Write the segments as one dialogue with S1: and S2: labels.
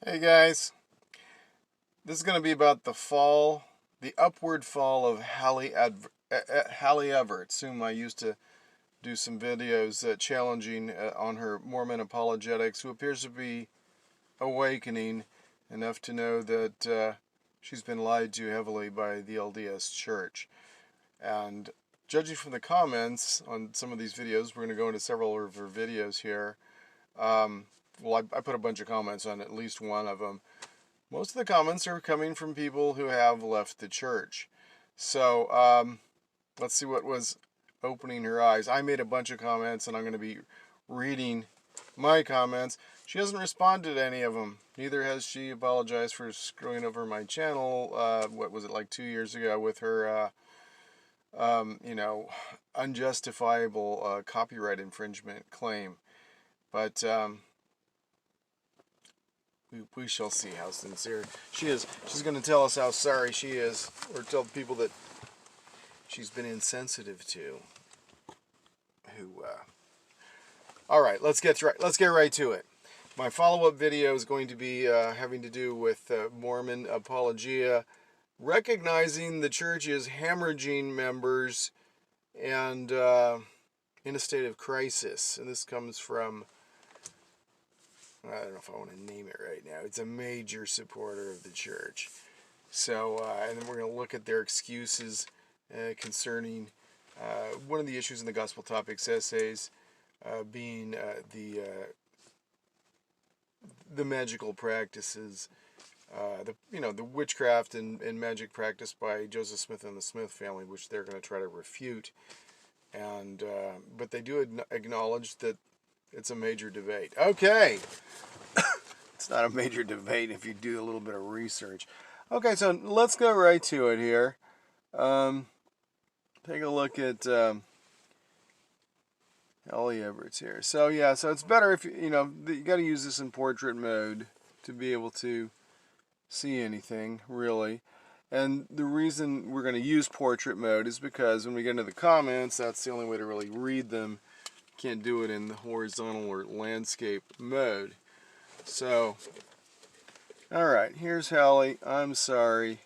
S1: Hey guys, this is going to be about the upward fall of Haliegh Everts, whom I used to do some videos challenging on her Mormon apologetics, who appears to be awakening enough to know that she's been lied to heavily by the LDS Church. And judging from the comments on some of these videos, we're going to go into several of her videos here. I put a bunch of comments on at least one of them. Most of the comments are coming from people who have left the church. So let's see what was opening her eyes. I made a bunch of comments, and I'm going to be reading my comments. She hasn't responded to any of them. Neither has she apologized for screwing over my channel. What was it, like 2 years ago, with her, unjustifiable copyright infringement claim. But we shall see how sincere she is. She's going to tell us how sorry she is, or tell people that she's been insensitive to. All right, let's get right to it. My follow-up video is going to be having to do with Mormon apologia, recognizing the church's hemorrhaging members and in a state of crisis. And this comes from, I don't know if I want to name it right now. It's a major supporter of the church. So, and then we're going to look at their excuses concerning one of the issues in the Gospel Topics essays, being the magical practices, the witchcraft and magic practice by Joseph Smith and the Smith family, which they're going to try to refute. And but they do acknowledge that it's a major debate. Okay. It's not a major debate if you do a little bit of research. Okay, so let's go right to it here. Take a look at Haliegh Everts here. So yeah, so it's better if you got to use this in portrait mode to be able to see anything really. And the reason we're going to use portrait mode is because when we get into the comments, that's the only way to really read them. Can't do it in the horizontal or landscape mode. So, alright, here's Haliegh. I'm sorry.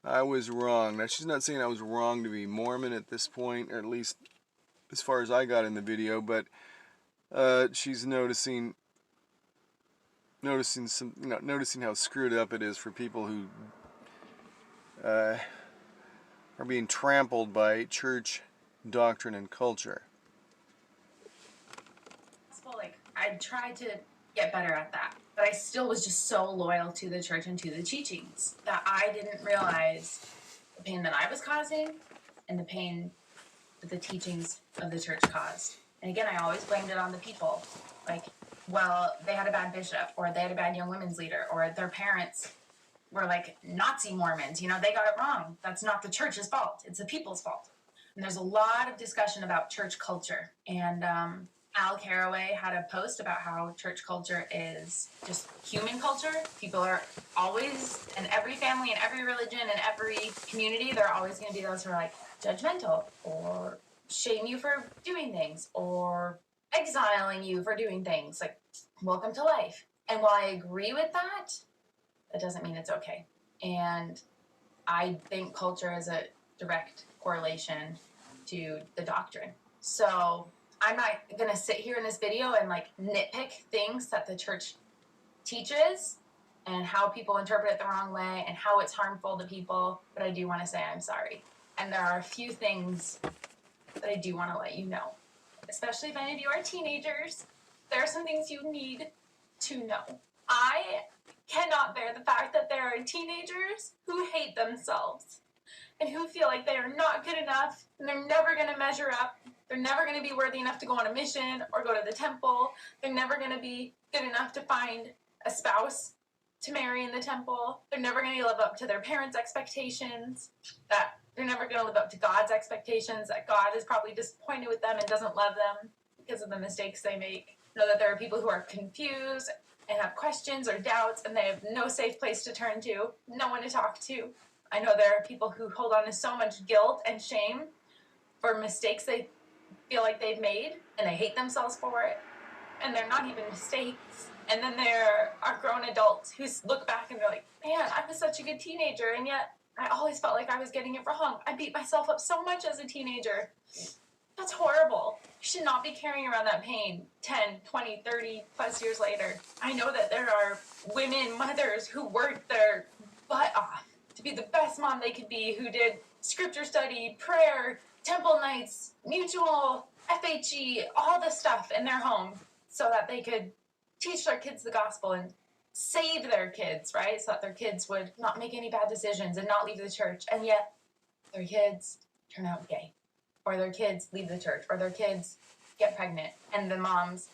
S1: I was wrong. Now, she's not saying I was wrong to be Mormon at this point, or at least as far as I got in the video, but she's noticing how screwed up it is for people who are being trampled by church doctrine and culture.
S2: Like, I tried to get better at that, but I still was just so loyal to the church and to the teachings that I didn't realize the pain that I was causing and the pain that the teachings of the church caused. And again, I always blamed it on the people. Like, well, they had a bad bishop, or they had a bad young women's leader, or their parents were like Nazi Mormons. They got it wrong. That's not the church's fault. It's the people's fault. And there's a lot of discussion about church culture. And Al Caraway had a post about how church culture is just human culture. People are always, in every family, in every religion, in every community, there are always going to be those who are like judgmental, or shame you for doing things, or exiling you for doing things. Like, welcome to life. And while I agree with that, that doesn't mean it's okay. And I think culture is a direct correlation to the doctrine. So I'm not going to sit here in this video and like nitpick things that the church teaches and how people interpret it the wrong way and how it's harmful to people, but I do want to say I'm sorry. And there are a few things that I do want to let you know, especially if any of you are teenagers. There are some things you need to know. I cannot bear the fact that there are teenagers who hate themselves and who feel like they are not good enough and they're never going to measure up. They're never going to be worthy enough to go on a mission or go to the temple. They're never going to be good enough to find a spouse to marry in the temple. They're never going to live up to their parents' expectations. That they're never going to live up to God's expectations. That God is probably disappointed with them and doesn't love them because of the mistakes they make. Know that there are people who are confused and have questions or doubts, and they have no safe place to turn to, no one to talk to. I know there are people who hold on to so much guilt and shame for mistakes they feel like they've made, and they hate themselves for it. And they're not even mistakes. And then there are grown adults who look back and they're like, man, I was such a good teenager, and yet I always felt like I was getting it wrong. I beat myself up so much as a teenager. That's horrible. You should not be carrying around that pain 10, 20, 30 plus years later. I know that there are women, mothers, who worked their butt off to be the best mom they could be, who did scripture study, prayer, temple nights, mutual, FHE, all this stuff in their home so that they could teach their kids the gospel and save their kids, right? So that their kids would not make any bad decisions and not leave the church. And yet their kids turn out gay, or their kids leave the church, or their kids get pregnant, and the moms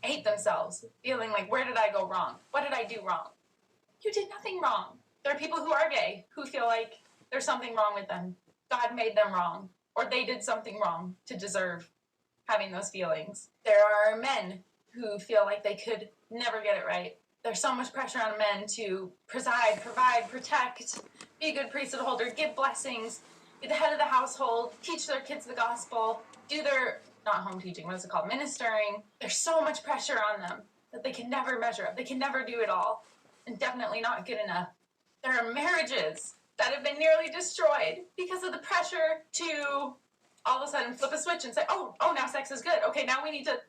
S2: hate themselves, feeling like, where did I go wrong? What did I do wrong? You did nothing wrong. There are people who are gay who feel like there's something wrong with them. God made them wrong, or they did something wrong to deserve having those feelings. There are men who feel like they could never get it right. There's so much pressure on men to preside, provide, protect, be a good priesthood holder, give blessings, be the head of the household, teach their kids the gospel, do their, not home teaching, what is it called, ministering. There's so much pressure on them that they can never measure up. They can never do it all, and definitely not good enough. There are marriages that have been nearly destroyed because of the pressure to all of a sudden flip a switch and say, oh, now sex is good. Okay, now we need to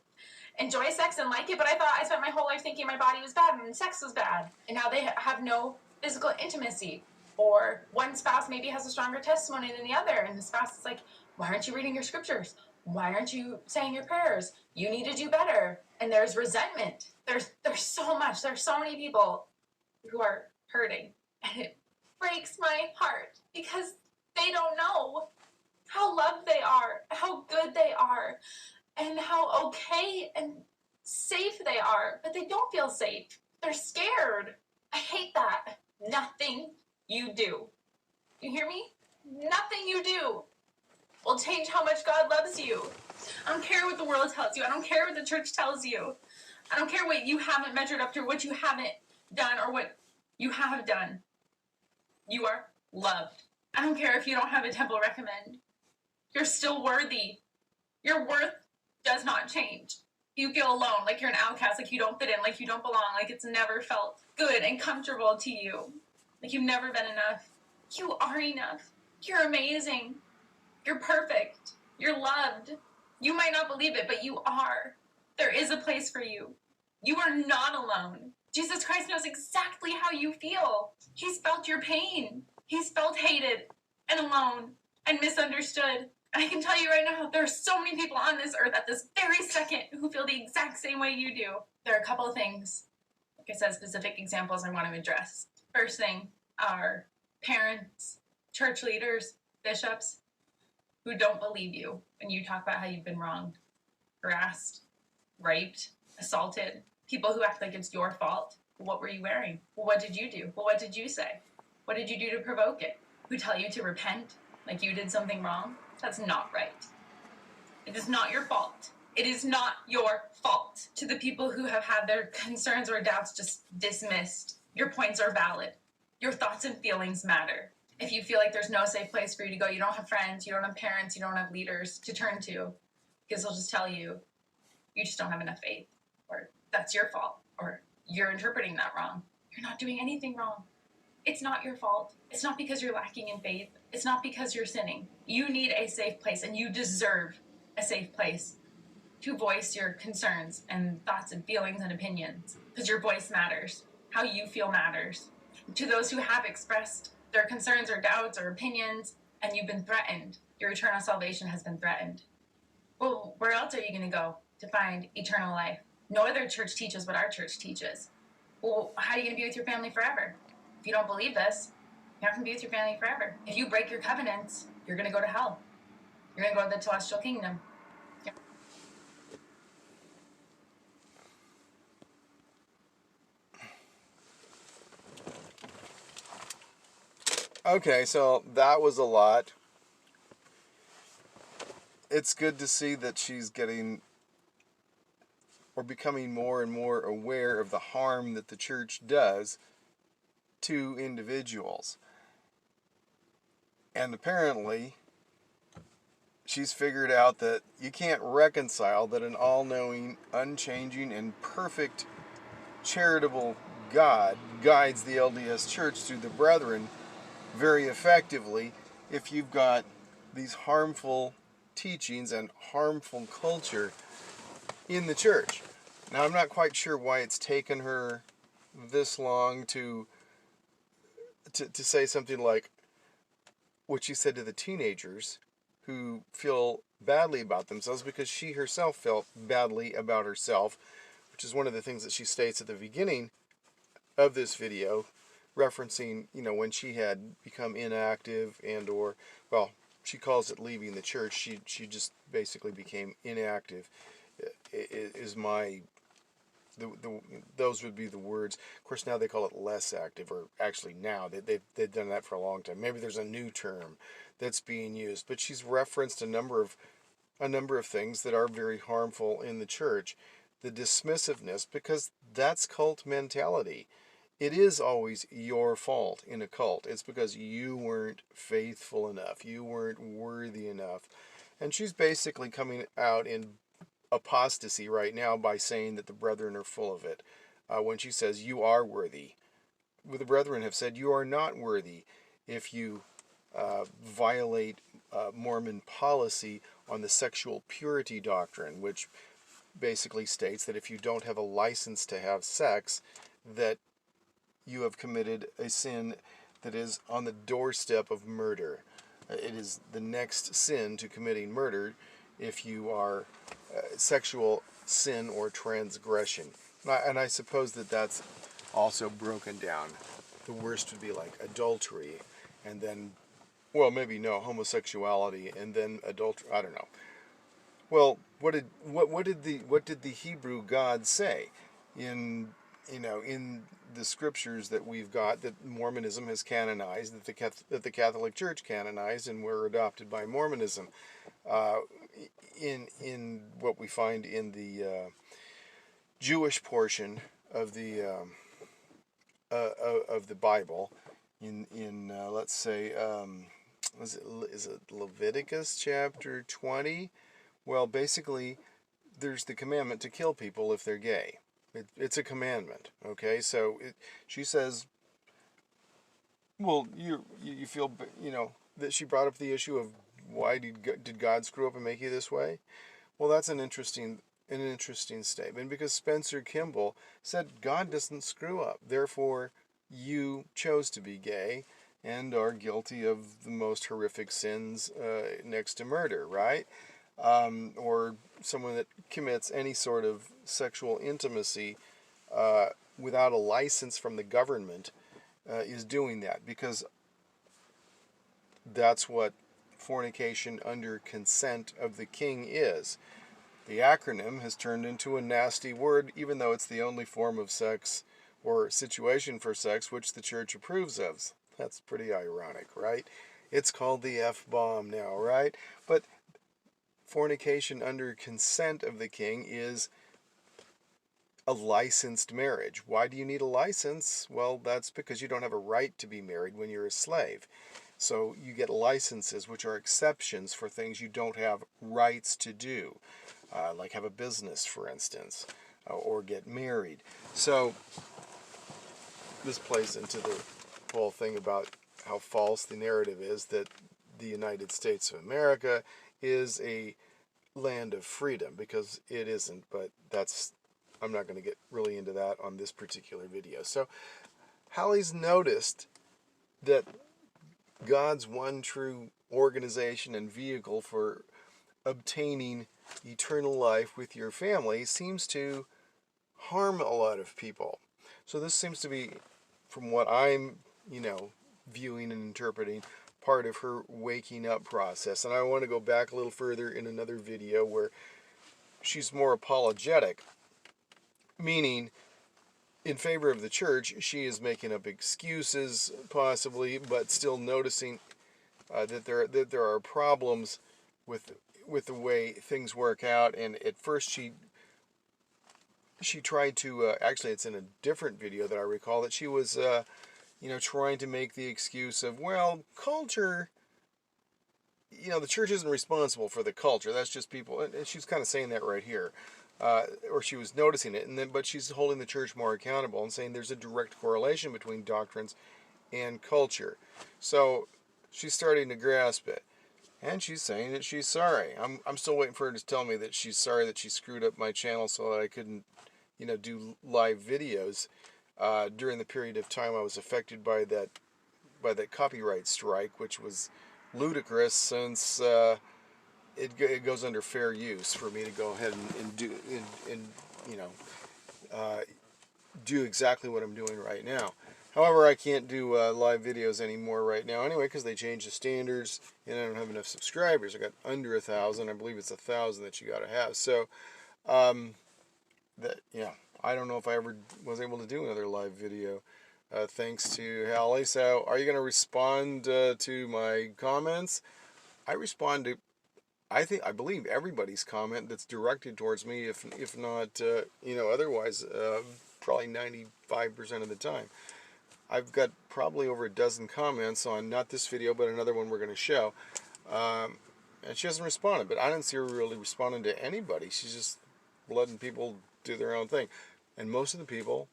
S2: enjoy sex and like it, but I thought I spent my whole life thinking my body was bad and sex was bad. And now they have no physical intimacy. Or one spouse maybe has a stronger testimony than the other, and the spouse is like, why aren't you reading your scriptures? Why aren't you saying your prayers? You need to do better. And there's resentment. There's so much. There's so many people who are hurting. And it breaks my heart because they don't know how loved they are, how good they are, and how okay and safe they are. But they don't feel safe. They're scared. I hate that. Nothing you do, you hear me? Nothing you do will change how much God loves you. I don't care what the world tells you. I don't care what the church tells you. I don't care what you haven't measured up to, what you haven't done, or what you have done. You are loved. I don't care if you don't have a temple recommend. You're still worthy. Your worth does not change. You feel alone, like you're an outcast, like you don't fit in, like you don't belong, like it's never felt good and comfortable to you, like you've never been enough. You are enough. You're amazing. You're perfect. You're loved. You might not believe it, but you are. There is a place for you. You are not alone. Jesus Christ knows exactly how you feel. He's felt your pain. He's felt hated and alone and misunderstood. And I can tell you right now, there are so many people on this earth at this very second who feel the exact same way you do. There are a couple of things, like I said, specific examples I want to address. First thing are parents, church leaders, bishops who don't believe you when you talk about how you've been wronged, harassed, raped, assaulted. People who act like it's your fault. What were you wearing? Well, what did you do? Well, what did you say? What did you do to provoke it? Who tell you to repent like you did something wrong? That's not right. It is not your fault. It is not your fault. To the people who have had their concerns or doubts just dismissed, your points are valid. Your thoughts and feelings matter. If you feel like there's no safe place for you to go, you don't have friends, you don't have parents, you don't have leaders to turn to, because they'll just tell you, you just don't have enough faith, or that's your fault, or you're interpreting that wrong. You're not doing anything wrong. It's not your fault. It's not because you're lacking in faith. It's not because you're sinning. You need a safe place, and you deserve a safe place to voice your concerns and thoughts and feelings and opinions, because your voice matters. How you feel matters. To those who have expressed their concerns or doubts or opinions, and you've been threatened, your eternal salvation has been threatened. Well, where else are you going to go to find eternal life? No other church teaches what our church teaches. Well, how are you going to be with your family forever? If you don't believe this, you're not going to be with your family forever. If you break your covenants, you're going to go to hell. You're going to go to the celestial kingdom.
S1: Okay, so that was a lot. It's good to see that she's getting or becoming more and more aware of the harm that the church does to individuals. And apparently, she's figured out that you can't reconcile that an all-knowing, unchanging, and perfect charitable God guides the LDS Church through the brethren very effectively if you've got these harmful teachings and harmful culture in the church. Now, I'm not quite sure why it's taken her this long to say something like what she said to the teenagers who feel badly about themselves, because she herself felt badly about herself, which is one of the things that she states at the beginning of this video, referencing, when she had become inactive and or, well, she calls it leaving the church. She just basically became inactive, is my, those would be the words. Of course, now they call it less active, or actually now they've done that for a long time. Maybe there's a new term that's being used, but she's referenced a number of things that are very harmful in the church. The dismissiveness, because that's cult mentality. It is always your fault in a cult. It's because you weren't faithful enough. You weren't worthy enough. And she's basically coming out in apostasy right now by saying that the brethren are full of it. When she says, you are worthy. The brethren have said, you are not worthy if you violate Mormon policy on the sexual purity doctrine, which basically states that if you don't have a license to have sex, that you have committed a sin that is on the doorstep of murder. It is the next sin to committing murder if you are sexual sin or transgression. And I suppose that that's also broken down. The worst would be like adultery, and then, well, maybe no, homosexuality, and then adultery. I don't know. Well, what did the Hebrew God say in in the scriptures that we've got, that Mormonism has canonized, that the Catholic Church canonized, and were adopted by Mormonism? In what we find in the Jewish portion of the Bible, in let's say, is it Leviticus chapter 20? Well, basically, there's the commandment to kill people if they're gay. It's a commandment. Okay, so she says, well, you feel, that she brought up the issue of why did God screw up and make you this way? Well, that's an interesting statement, because Spencer Kimball said God doesn't screw up. Therefore, you chose to be gay and are guilty of the most horrific sins next to murder, right? Or someone that commits any sort of sexual intimacy without a license from the government is doing that, because that's what fornication under consent of the king is. The acronym has turned into a nasty word, even though it's the only form of sex or situation for sex which the church approves of. That's pretty ironic, right? It's called the F-bomb now, right? But fornication under consent of the king is a licensed marriage. Why do you need a license? Well, that's because you don't have a right to be married when you're a slave. So you get licenses, which are exceptions for things you don't have rights to do, like have a business, for instance, or get married. So this plays into the whole thing about how false the narrative is that the United States of America is a land of freedom, because it isn't, but I'm not going to get really into that on this particular video. So Halleigh's noticed that God's one true organization and vehicle for obtaining eternal life with your family seems to harm a lot of people. So this seems to be, from what I'm, viewing and interpreting, part of her waking up process. And I want to go back a little further in another video where she's more apologetic, meaning in favor of the church. She is making up excuses, possibly, but still noticing that there are problems with the way things work out. And at first she tried to actually, it's in a different video that I recall, that she was trying to make the excuse of, well, culture, the church isn't responsible for the culture. That's just people, and she's kind of saying that right here. or she was noticing it, but she's holding the church more accountable and saying there's a direct correlation between doctrines and culture. So she's starting to grasp it, and she's saying that she's sorry. I'm still waiting for her to tell me that she's sorry that she screwed up my channel so that I couldn't, do live videos during the period of time I was affected by that copyright strike, which was ludicrous since it goes under fair use for me to go ahead and do do exactly what I'm doing right now. However, I can't do live videos anymore right now anyway because they changed the standards and I don't have enough subscribers. I got under 1,000. I believe it's 1,000 that you got to have. So I don't know if I ever was able to do another live video. Thanks to Haliegh. So, are you going to respond to my comments? I respond to, I believe everybody's comment that's directed towards me, if not, otherwise, probably 95% of the time. I've got probably over a dozen comments on not this video, but another one we're going to show, and she hasn't responded. But I didn't see her really responding to anybody. She's just letting people do their own thing, and most of the people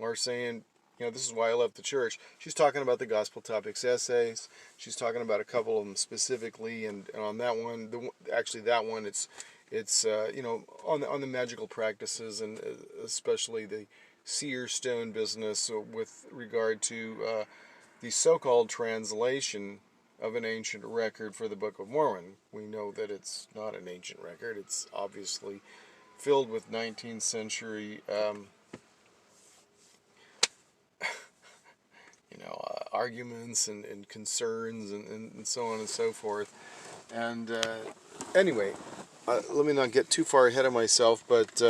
S1: are saying, this is why I left the church. She's talking about the Gospel Topics essays. She's talking about a couple of them specifically, and on that one, that one, it's on the magical practices, and especially the SeerStone business with regard to the so-called translation of an ancient record for the Book of Mormon. We know that it's not an ancient record. It's obviously filled with 19th century arguments and concerns and so on and so forth. And anyway, let me not get too far ahead of myself, but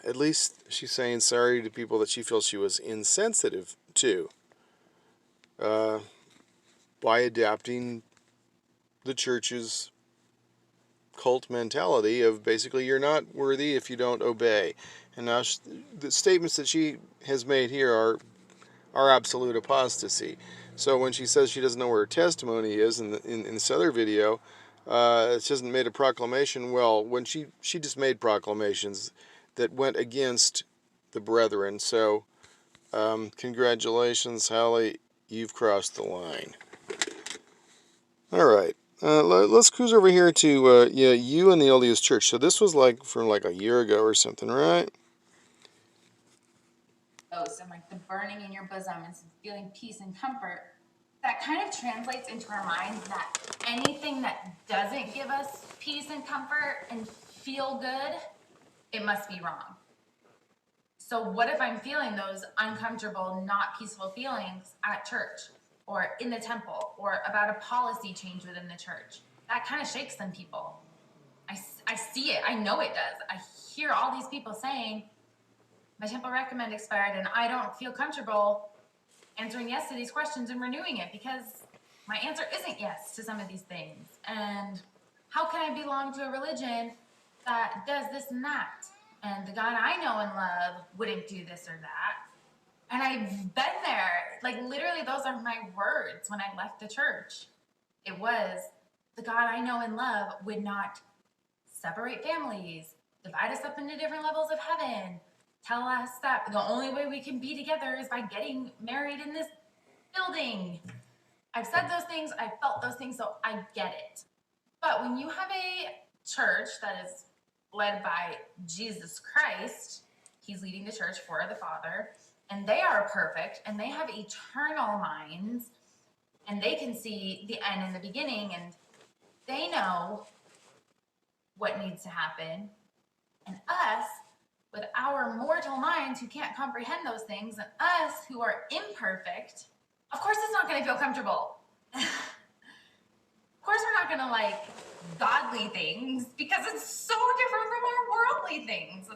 S1: at least she's saying sorry to people that she feels she was insensitive to by adapting the church's cult mentality of basically you're not worthy if you don't obey. And now the statements that she has made here are absolute apostasy. So when she says she doesn't know where her testimony is in this other video, she hasn't made a proclamation. Well, when she just made proclamations that went against the brethren. So congratulations, Haliegh, you've crossed the line. All right. Let's cruise over here to you and the LDS Church. So this was from a year ago or something, right?
S2: And like the burning in your bosom and feeling peace and comfort, that kind of translates into our minds that anything that doesn't give us peace and comfort and feel good, it must be wrong. So what if I'm feeling those uncomfortable, not peaceful feelings at church or in the temple or about a policy change within the church? That kind of shakes some people. I see it. I know it does. I hear all these people saying, my temple recommend expired and I don't feel comfortable answering yes to these questions and renewing it because my answer isn't yes to some of these things. And how can I belong to a religion that does this and that? And the God I know and love wouldn't do this or that. And I've been there. Like literally those are my words when I left the church. It was, the God I know and love would not separate families, divide us up into different levels of heaven, tell us that the only way we can be together is by getting married in this building. I've said those things, I've felt those things, so I get it. But when you have a church that is led by Jesus Christ, he's leading the church for the Father, and they are perfect, and they have eternal minds, and they can see the end and the beginning, and they know what needs to happen. And us, with our mortal minds who can't comprehend those things, and us who are imperfect, of course it's not going to feel comfortable. Of course we're not going to like godly things because it's so different from our worldly things.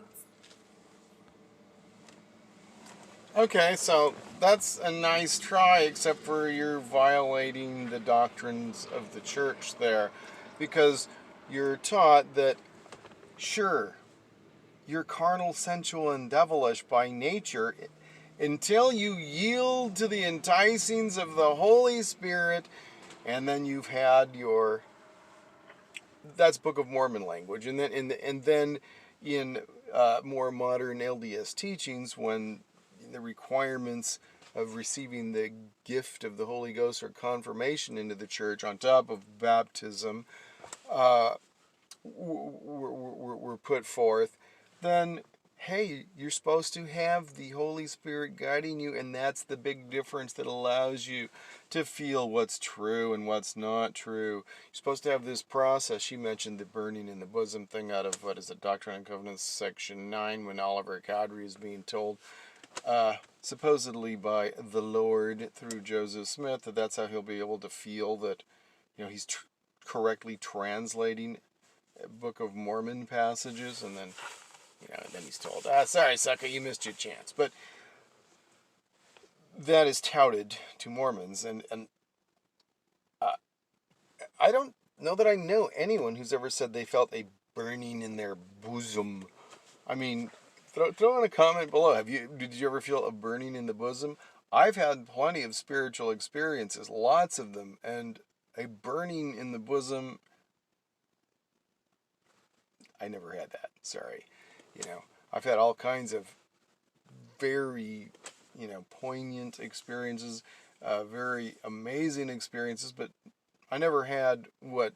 S1: Okay, so that's a nice try, except for you're violating the doctrines of the church there, because you're taught that, sure, you're carnal, sensual, and devilish by nature until you yield to the enticings of the Holy Spirit, and then you've had your that's Book of Mormon language, and then in more modern LDS teachings, when the requirements of receiving the gift of the Holy Ghost or confirmation into the church on top of baptism were put forth, then hey, you're supposed to have the Holy Spirit guiding you, and that's the big difference that allows you to feel what's true and what's not true. You're supposed to have this process. She mentioned the burning in the bosom thing out of, what is it, Doctrine and Covenants, section 9, when Oliver Cowdery is being told, supposedly by the Lord through Joseph Smith, that that's how he'll be able to feel that, he's correctly translating Book of Mormon passages, and then he's told, sorry, sucker, you missed your chance. But that is touted to Mormons, and I don't know that I know anyone who's ever said they felt a burning in their bosom. I mean, throw in a comment below. Did you ever feel a burning in the bosom? I've had plenty of spiritual experiences, lots of them, and a burning in the bosom, I never had that. Sorry. I've had all kinds of very, poignant experiences, very amazing experiences, but I never had what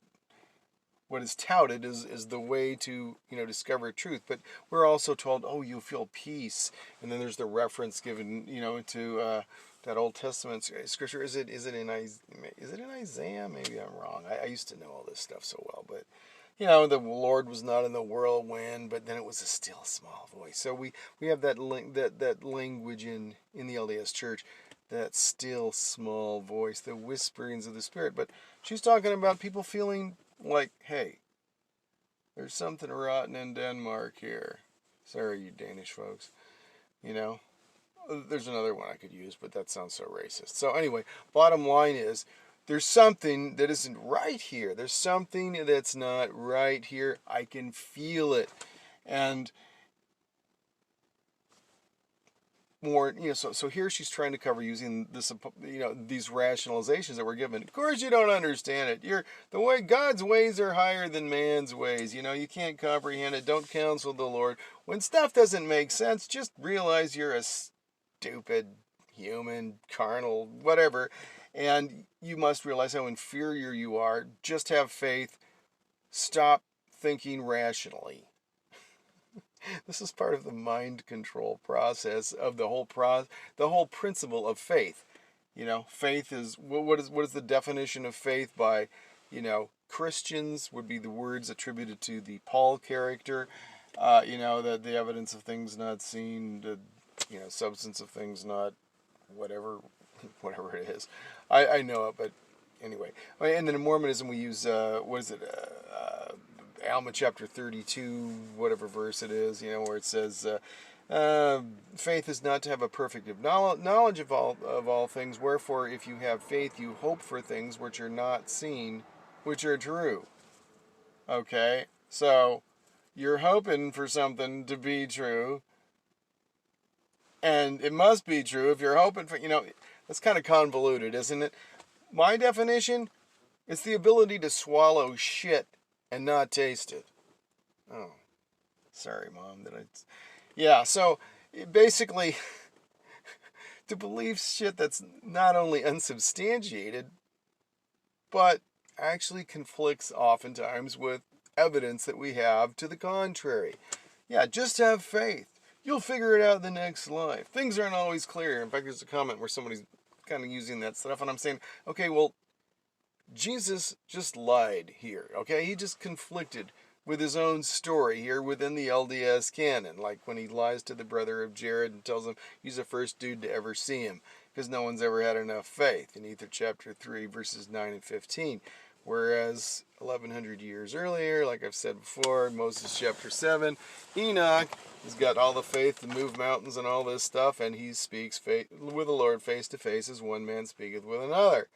S1: is touted is the way to, discover truth. But we're also told, oh, you'll feel peace. And then there's the reference given, to that Old Testament scripture. Is it in Isaiah? Maybe I'm wrong. I used to know all this stuff so well, but the Lord was not in the whirlwind, but then it was a still small voice. So we have that language in the LDS Church, that still small voice, the whisperings of the Spirit. But she's talking about people feeling like, hey, there's something rotten in Denmark here. Sorry, you Danish folks. There's another one I could use, but that sounds so racist. So anyway, bottom line is, there's something that isn't right here. There's something that's not right here. I can feel it. And more, so here she's trying to cover using this, these rationalizations that we're given. Of course you don't understand it. The way God's ways are higher than man's ways. You can't comprehend it. Don't counsel the Lord. When stuff doesn't make sense, just realize you're a stupid human, carnal, whatever. And you must realize how inferior you are. Just have faith. Stop thinking rationally. This is part of the mind control process of the whole principle of faith. Faith is, what is the definition of faith by, Christians would be the words attributed to the Paul character. That the evidence of things not seen, the, substance of things not, whatever it is. I know it, but anyway. And then in Mormonism we use, Alma chapter 32, whatever verse it is, where it says, faith is not to have a perfect knowledge of all things, wherefore if you have faith you hope for things which are not seen, which are true. Okay, so you're hoping for something to be true, and it must be true if you're hoping for, that's kind of convoluted, isn't it? My definition, it's the ability to swallow shit and not taste it. Oh, sorry, Mom. Yeah, so basically, to believe shit that's not only unsubstantiated, but actually conflicts oftentimes with evidence that we have to the contrary. Yeah, just have faith. You'll figure it out in the next life. Things aren't always clear. In fact, there's a comment where somebody's kind of using that stuff, and I'm saying, okay, well, Jesus just lied here, okay? He just conflicted with his own story here within the LDS canon, like when he lies to the brother of Jared and tells him he's the first dude to ever see him because no one's ever had enough faith in Ether chapter 3, verses 9 and 15. Whereas 1100 years earlier, like I've said before, Moses chapter 7, Enoch has got all the faith to move mountains and all this stuff, and he speaks with the Lord face to face as one man speaketh with another.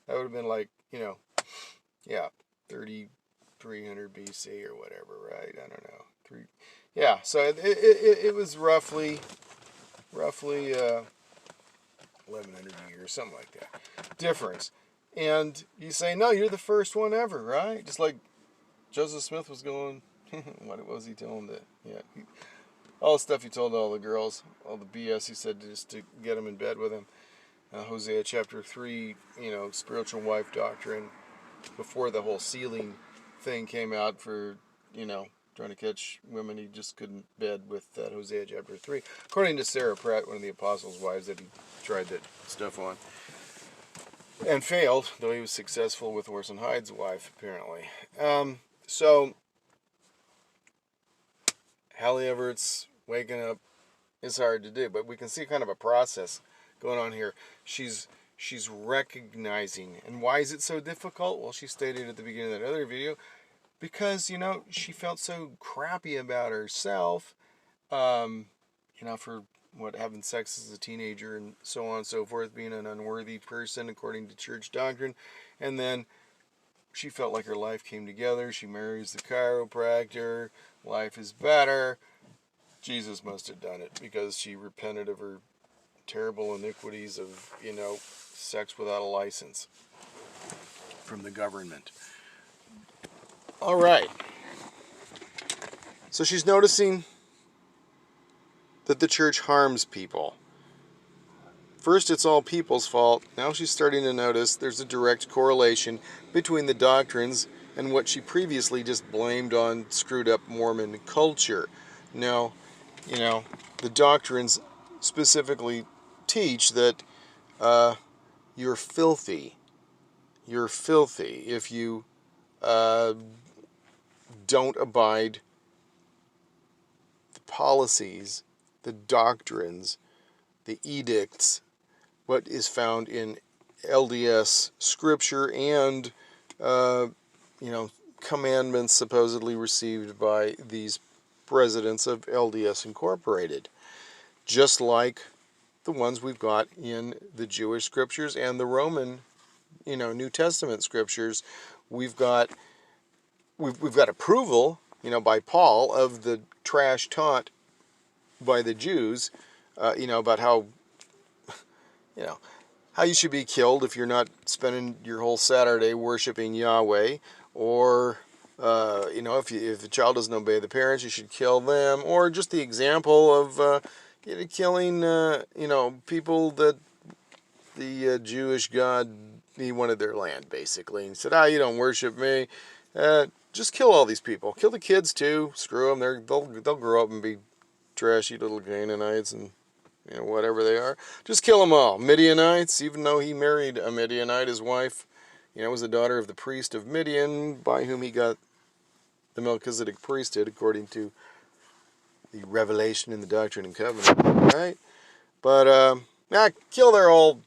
S1: That would have been like, 3300 BC or whatever, right? I don't know. So it was roughly 1100 years, something like that. Difference. And you say, no, you're the first one ever, right? Just like Joseph Smith was going, what was he telling the, all the stuff he told all the girls, all the BS he said just to get them in bed with him. Hosea chapter 3, spiritual wife doctrine, before the whole sealing thing came out for, trying to catch women, he just couldn't bed with that Hosea chapter 3. According to Sarah Pratt, one of the apostles' wives that he tried that stuff on. And failed, though he was successful with Orson Hyde's wife, apparently. So, Haliegh Everts waking up is hard to do, but we can see kind of a process going on here. She's recognizing, and why is it so difficult? Well, she stated at the beginning of that other video, because she felt so crappy about herself, for having sex as a teenager and so on and so forth, being an unworthy person according to church doctrine, and then she felt like her life came together. She marries the chiropractor. Life is better. Jesus must have done it because she repented of her terrible iniquities of, sex without a license from the government. All right. So she's noticing that the church harms people. First, it's all people's fault. Now she's starting to notice there's a direct correlation between the doctrines and what she previously just blamed on screwed up Mormon culture. Now, the doctrines specifically teach that you're filthy. You're filthy if you don't abide the policies, the doctrines, the edicts, what is found in LDS scripture and, commandments supposedly received by these presidents of LDS Incorporated. Just like the ones we've got in the Jewish scriptures and the Roman, New Testament scriptures. We've got approval, by Paul of the trash taught by the Jews, about how you should be killed if you're not spending your whole Saturday worshiping Yahweh, or if a child doesn't obey the parents, you should kill them, or just the example of killing people that the Jewish God, he wanted their land basically, and he said, you don't worship me, just kill all these people, kill the kids too, screw them, they'll grow up and be trashy little Canaanites and whatever they are. Just kill them all. Midianites, even though he married a Midianite, his wife, was the daughter of the priest of Midian, by whom he got the Melchizedek priesthood, according to the revelation in the Doctrine and Covenant, right? But, kill their whole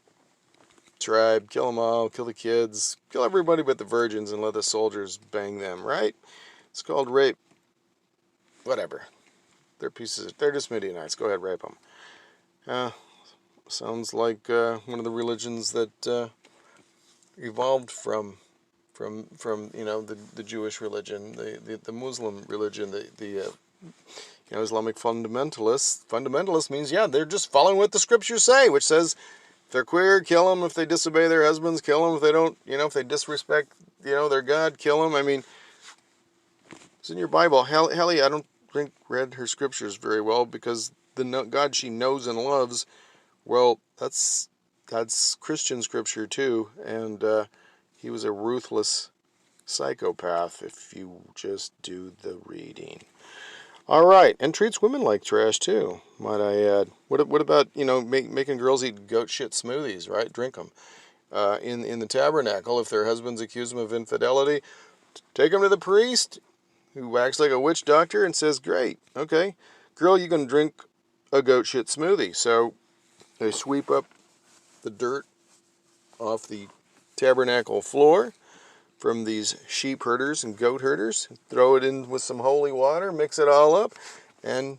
S1: tribe, kill them all, kill the kids, kill everybody but the virgins, and let the soldiers bang them, right? It's called rape. Whatever. They're just Midianites. Go ahead, rape them. Sounds like one of the religions that evolved from the Jewish religion, the Muslim religion, the Islamic fundamentalists. Fundamentalist means they're just following what the scriptures say, which says if they're queer, kill them. If they disobey their husbands, kill them. If they don't, if they disrespect their God, kill them. I mean, it's in your Bible. Haliegh, I don't think read her scriptures very well, because the God she knows and loves, well, that's Christian scripture too, and he was a ruthless psychopath if you just do the reading. All right, and treats women like trash too, might I add. What about making girls eat goat shit smoothies, right? Drink them in the tabernacle. If their husbands accuse them of infidelity, take them to the priest, who acts like a witch doctor and says, great, okay, girl, you can drink a goat shit smoothie. So they sweep up the dirt off the tabernacle floor from these sheep herders and goat herders, throw it in with some holy water, mix it all up, and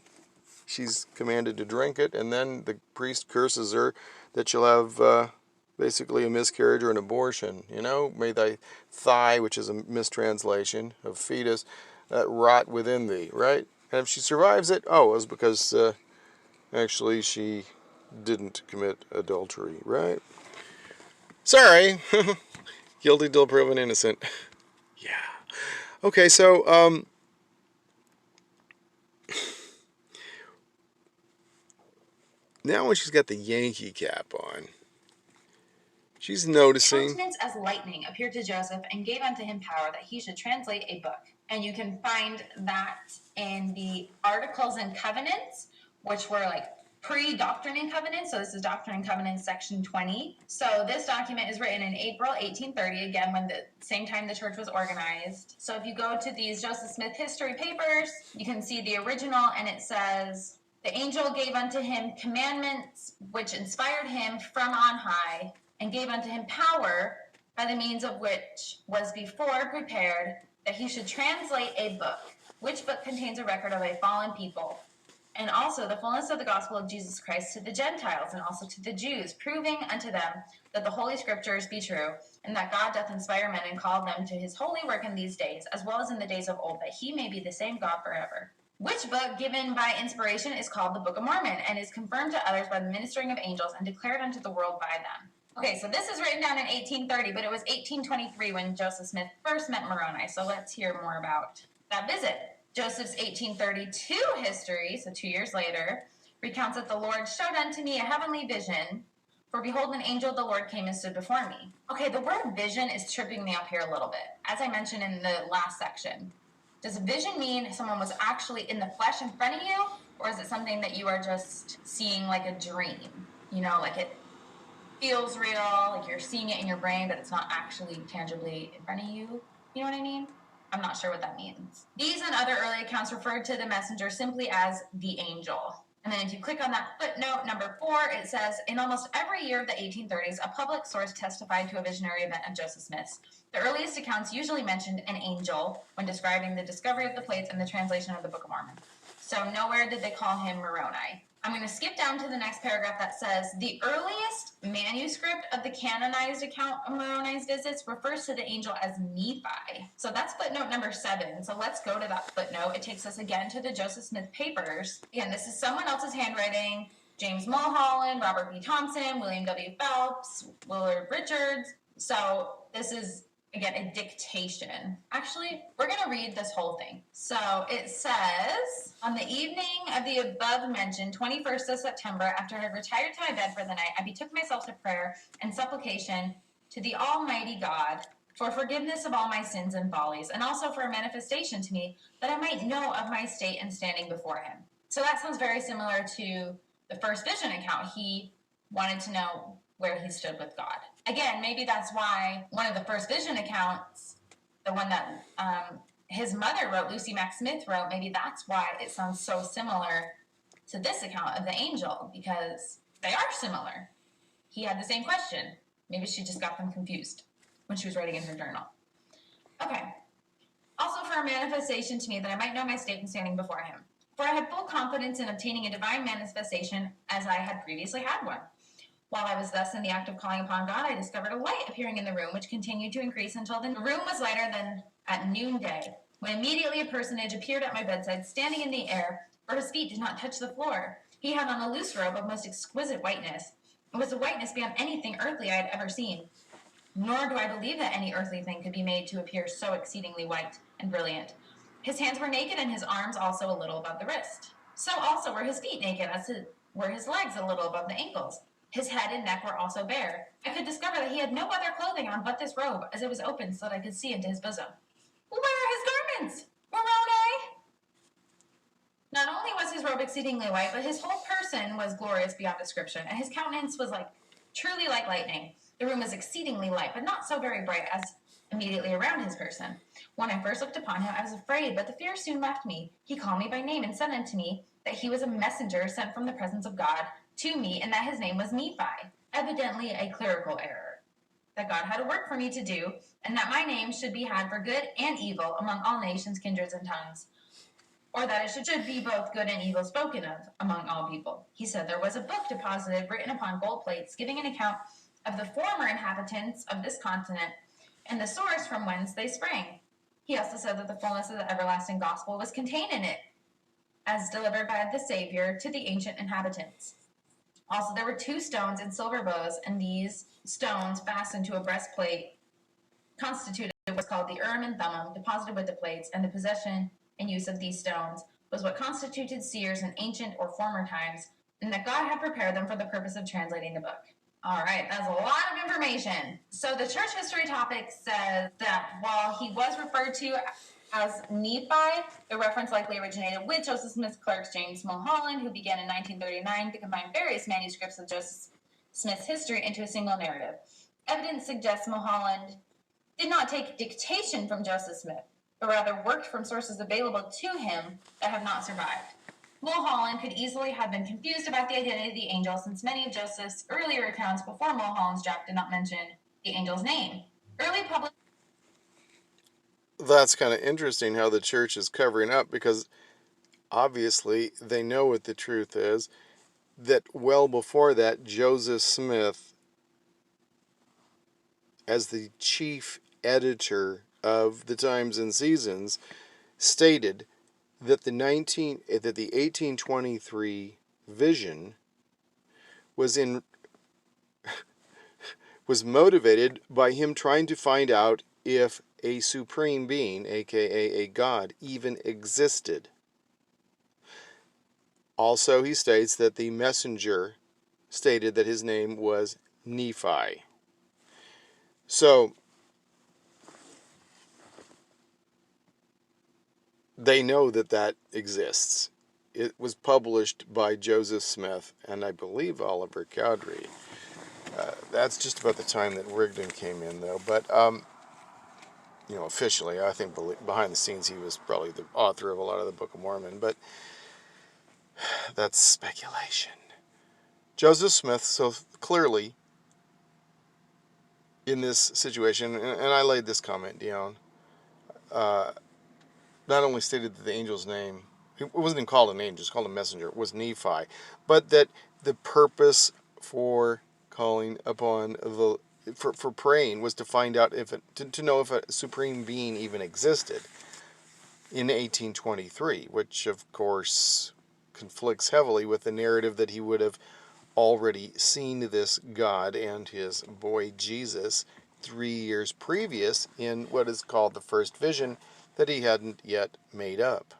S1: she's commanded to drink it, and then the priest curses her that she'll have basically a miscarriage or an abortion. May thy thigh, which is a mistranslation of fetus, rot within thee, right? And if she survives it, it was because actually she didn't commit adultery, right? Sorry. Guilty till proven innocent. Yeah. Okay, so now when she's got the Yankee cap on, she's noticing.
S2: Countenance as lightning appeared to Joseph and gave unto him power that he should translate a book. And you can find that in the Articles and Covenants, which were like pre-Doctrine and Covenants. So this is Doctrine and Covenants section 20. So this document is written in April 1830, again, when the same time the church was organized. So if you go to these Joseph Smith history papers, you can see the original, and it says, the angel gave unto him commandments which inspired him from on high, and gave unto him power, by the means of which was before prepared, that he should translate a book, which book contains a record of a fallen people, and also the fullness of the gospel of Jesus Christ to the Gentiles, and also to the Jews, proving unto them that the Holy Scriptures be true, and that God doth inspire men and call them to his holy work in these days, as well as in the days of old, that he may be the same God forever. Which book, given by inspiration, is called the Book of Mormon, and is confirmed to others by the ministering of angels, and declared unto the world by them. Okay, so this is written down in 1830, but it was 1823 when Joseph Smith first met Moroni. So let's hear more about that visit. Joseph's 1832 history, so 2 years later, recounts that the Lord showed unto me a heavenly vision, for behold, an angel of the Lord came and stood before me. Okay, the word vision is tripping me up here a little bit, as I mentioned in the last section. Does vision mean someone was actually in the flesh in front of you, or is it something that you are just seeing like a dream? You know, like it feels real, like you're seeing it in your brain, but it's not actually tangibly in front of you. You know what I mean? I'm not sure what that means. These and other early accounts referred to the messenger simply as the angel. And then if you click on that footnote number 4, it says, in almost every year of the 1830s, a public source testified to a visionary event of Joseph Smith's. The earliest accounts usually mentioned an angel when describing the discovery of the plates and the translation of the Book of Mormon. So nowhere did they call him Moroni. I'm going to skip down to the next paragraph that says, the earliest manuscript of the canonized account of Moroni's visits refers to the angel as Nephi. So that's footnote number 7. So let's go to that footnote. It takes us again to the Joseph Smith papers. Again, this is someone else's handwriting. James Mulholland, Robert B. Thompson, William W. Phelps, Willard Richards. So this is, again, a dictation. Actually, we're going to read this whole thing. So it says, on the evening of the above mentioned 21st of September, after I had retired to my bed for the night, I betook myself to prayer and supplication to the Almighty God for forgiveness of all my sins and follies, and also for a manifestation to me that I might know of my state and standing before him. So that sounds very similar to the first vision account. He wanted to know where he stood with God. Again, maybe that's why one of the first vision accounts, the one that his mother wrote, Lucy Mack Smith wrote, maybe that's why it sounds so similar to this account of the angel, because they are similar. He had the same question. Maybe she just got them confused when she was writing in her journal. Okay. Also for a manifestation to me that I might know my state and standing before him. For I had full confidence in obtaining a divine manifestation as I had previously had one. While I was thus in the act of calling upon God, I discovered a light appearing in the room, which continued to increase until the room was lighter than at noonday, when immediately a personage appeared at my bedside, standing in the air, for his feet did not touch the floor. He had on a loose robe of most exquisite whiteness. It was a whiteness beyond anything earthly I had ever seen. Nor do I believe that any earthly thing could be made to appear so exceedingly white and brilliant. His hands were naked, and his arms also a little above the wrist. So also were his feet naked, as were his legs a little above the ankles. His head and neck were also bare. I could discover that he had no other clothing on but this robe, as it was open so that I could see into his bosom. Where are his garments? Moroni! Not only was his robe exceedingly white, but his whole person was glorious beyond description, and his countenance was truly like lightning. The room was exceedingly light, but not so very bright as immediately around his person. When I first looked upon him, I was afraid, but the fear soon left me. He called me by name and said unto me that he was a messenger sent from the presence of God to me, and that his name was Nephi. Evidently a clerical error. That God had a work for me to do, and that my name should be had for good and evil among all nations, kindreds, and tongues. Or that it should be both good and evil spoken of among all people. He said there was a book deposited, written upon gold plates, giving an account of the former inhabitants of this continent, and the source from whence they sprang. He also said that the fullness of the everlasting gospel was contained in it, as delivered by the Savior to the ancient inhabitants. Also, there were 2 stones in silver bows, and these stones fastened to a breastplate constituted what's called the Urim and Thummim, deposited with the plates, and the possession and use of these stones was what constituted seers in ancient or former times, and that God had prepared them for the purpose of translating the book. All right, that's a lot of information. So the church history topic says that while he was referred to as Nephi, the reference likely originated with Joseph Smith's clerk James Mulholland, who began in 1939 to combine various manuscripts of Joseph Smith's history into a single narrative. Evidence suggests Mulholland did not take dictation from Joseph Smith, but rather worked from sources available to him that have not survived. Mulholland could easily have been confused about the identity of the angel, since many of Joseph's earlier accounts before Mulholland's draft did not mention the angel's name. Early public...
S1: That's kind of interesting how the church is covering up, because obviously they know what the truth is, that well before that, Joseph Smith, as the chief editor of the Times and Seasons, stated that the 1823 vision was motivated by him trying to find out if a supreme being, aka a god, even existed. Also, he states that the messenger stated that his name was Nephi. So, they know that that exists. It was published by Joseph Smith and I believe Oliver Cowdery. That's just about the time that Rigdon came in, though. But, officially, I think behind the scenes he was probably the author of a lot of the Book of Mormon. But that's speculation. Joseph Smith, so clearly, in this situation, and I laid this comment down, not only stated that the angel's name, it wasn't even called an angel, it's called a messenger, was Nephi, but that the purpose for calling upon for praying was to find out to know if a supreme being even existed in 1823, which of course conflicts heavily with the narrative that he would have already seen this God and his boy Jesus 3 years previous in what is called the first vision that he hadn't yet made up.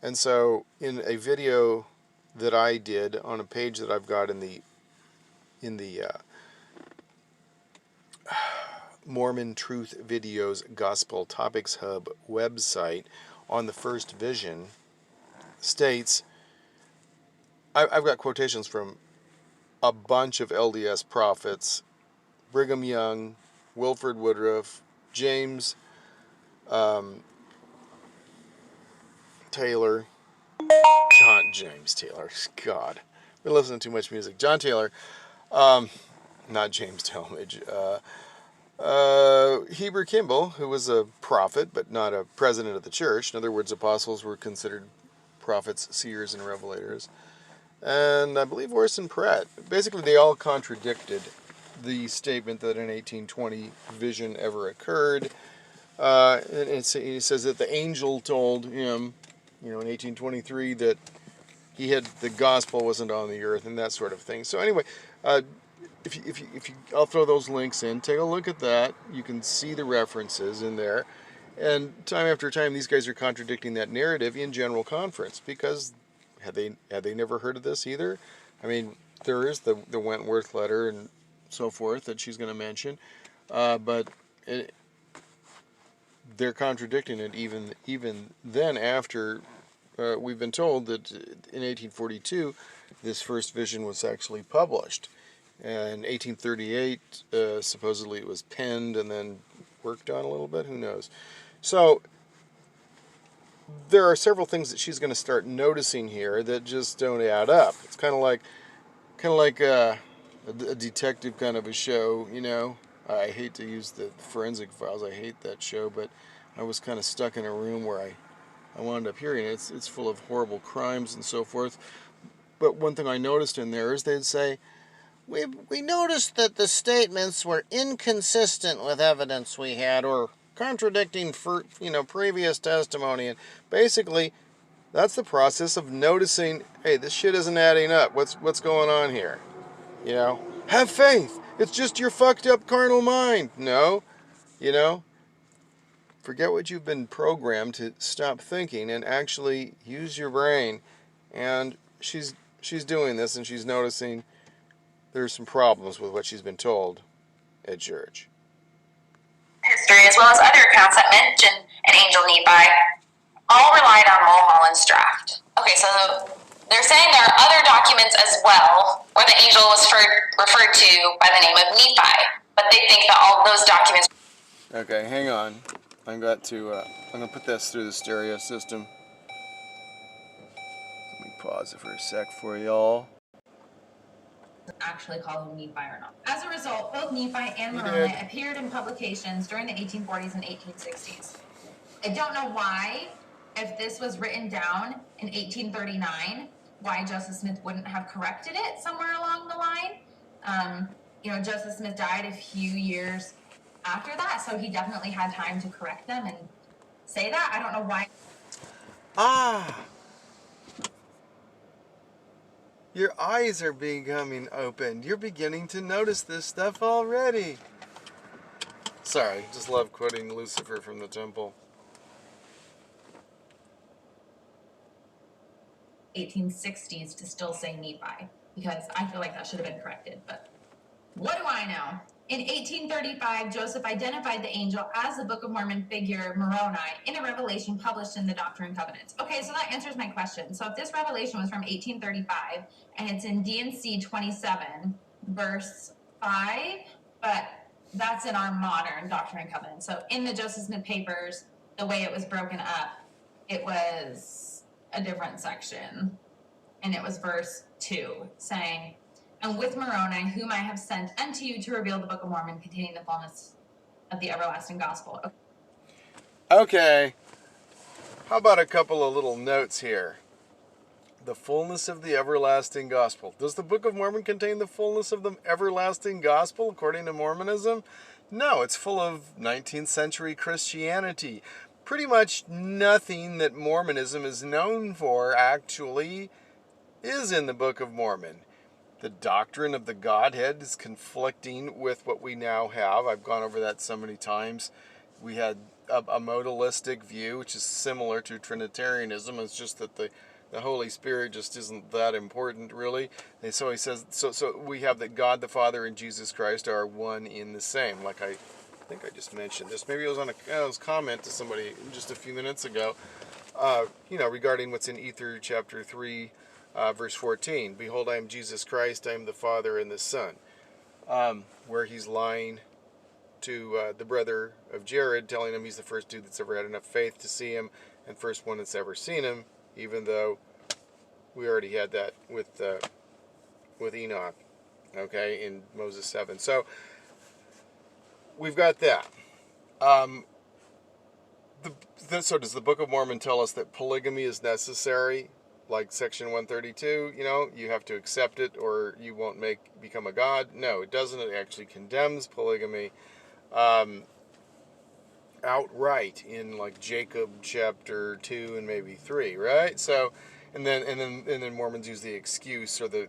S1: And so in a video that I did on a page that I've got in the Mormon Truth Videos Gospel Topics Hub website on the first vision, states, I've got quotations from a bunch of LDS prophets: Brigham Young, Wilford Woodruff, James Taylor, James Taylor, God, we're listening to too much music. John Taylor, not James Talmage, Heber Kimball, who was a prophet but not a president of the church. In other words, apostles were considered prophets, seers, and revelators. And I believe Orson Pratt. Basically, they all contradicted the statement that an 1820 vision ever occurred. And he says that the angel told him, in 1823, that the gospel wasn't on the earth and that sort of thing. So anyway, if you, I'll throw those links in. Take a look at that. You can see the references in there. And time after time, these guys are contradicting that narrative in general conference, because had they never heard of this either? I mean, there is the Wentworth letter and so forth that she's going to mention, but they're contradicting it even then, after we've been told that in 1842 this first vision was actually published. And 1838 supposedly it was penned and then worked on a little bit. Who knows? So there are several things that she's going to start noticing here that just don't add up. It's kind of like a detective kind of a show, I hate to use the Forensic Files. I hate that show, but I was kind of stuck in a room where I wound up hearing it. It's full of horrible crimes and so forth. But one thing I noticed in there is they'd say, we noticed that the statements were inconsistent with evidence we had, or contradicting previous testimony. And basically, that's the process of noticing, hey, this shit isn't adding up. What's going on here? Have faith. It's just your fucked up carnal mind. No, Forget what you've been programmed to stop thinking and actually use your brain. And she's doing this, and she's noticing there's some problems with what she's been told at church.
S3: History, as well as other accounts that mention an angel Nephi, all relied on Mulholland's draft. Okay, so they're saying there are other documents as well where the angel was referred to by the name of Nephi, but they think that all those documents.
S1: Okay, hang on. I'm gonna put this through the stereo system. Let me pause it for a sec for y'all.
S2: Actually call him Nephi or not. As a result, both Nephi and Moroni appeared in publications during the 1840s and 1860s. I don't know why, if this was written down in 1839, why Joseph Smith wouldn't have corrected it somewhere along the line. Joseph Smith died a few years after that, so he definitely had time to correct them and say that. I don't know why.
S1: Your eyes are becoming opened. You're beginning to notice this stuff already. Sorry, just love quoting Lucifer from the temple.
S2: 1860s to still say Nephi, because I feel like that should have been corrected, but what do I know? In 1835, Joseph identified the angel as the Book of Mormon figure Moroni in a revelation published in the Doctrine and Covenants. Okay, so that answers my question. So if this revelation was from 1835 and it's in D&C 27, verse 5, but that's in our modern Doctrine and Covenants. So in the Joseph Smith papers, the way it was broken up, it was a different section. And it was verse 2 saying, "And with Moroni, whom I have sent unto you to reveal the Book of Mormon containing the fullness of the everlasting gospel."
S1: Okay. How about a couple of little notes here? The fullness of the everlasting gospel. Does the Book of Mormon contain the fullness of the everlasting gospel according to Mormonism? No, it's full of 19th century Christianity. Pretty much nothing that Mormonism is known for actually is in the Book of Mormon. The doctrine of the Godhead is conflicting with what we now have. I've gone over that so many times. We had a modalistic view, which is similar to Trinitarianism. It's just that the Holy Spirit just isn't that important, really. And so he says, so we have that God the Father and Jesus Christ are one in the same. Like I think I just mentioned this. Maybe it was on a comment to somebody just a few minutes ago, regarding what's in Ether chapter 3, verse 14. "Behold, I am Jesus Christ, I am the Father and the Son." Where he's lying to the brother of Jared, telling him he's the first dude that's ever had enough faith to see him, and first one that's ever seen him, even though we already had that with Enoch, okay, in Moses 7. So we've got that. So does the Book of Mormon tell us that polygamy is necessary? Like section 132, you have to accept it or you won't become a god. No, it doesn't. It actually condemns polygamy outright in like Jacob chapter 2 and maybe 3, right? So, and then Mormons use the excuse or the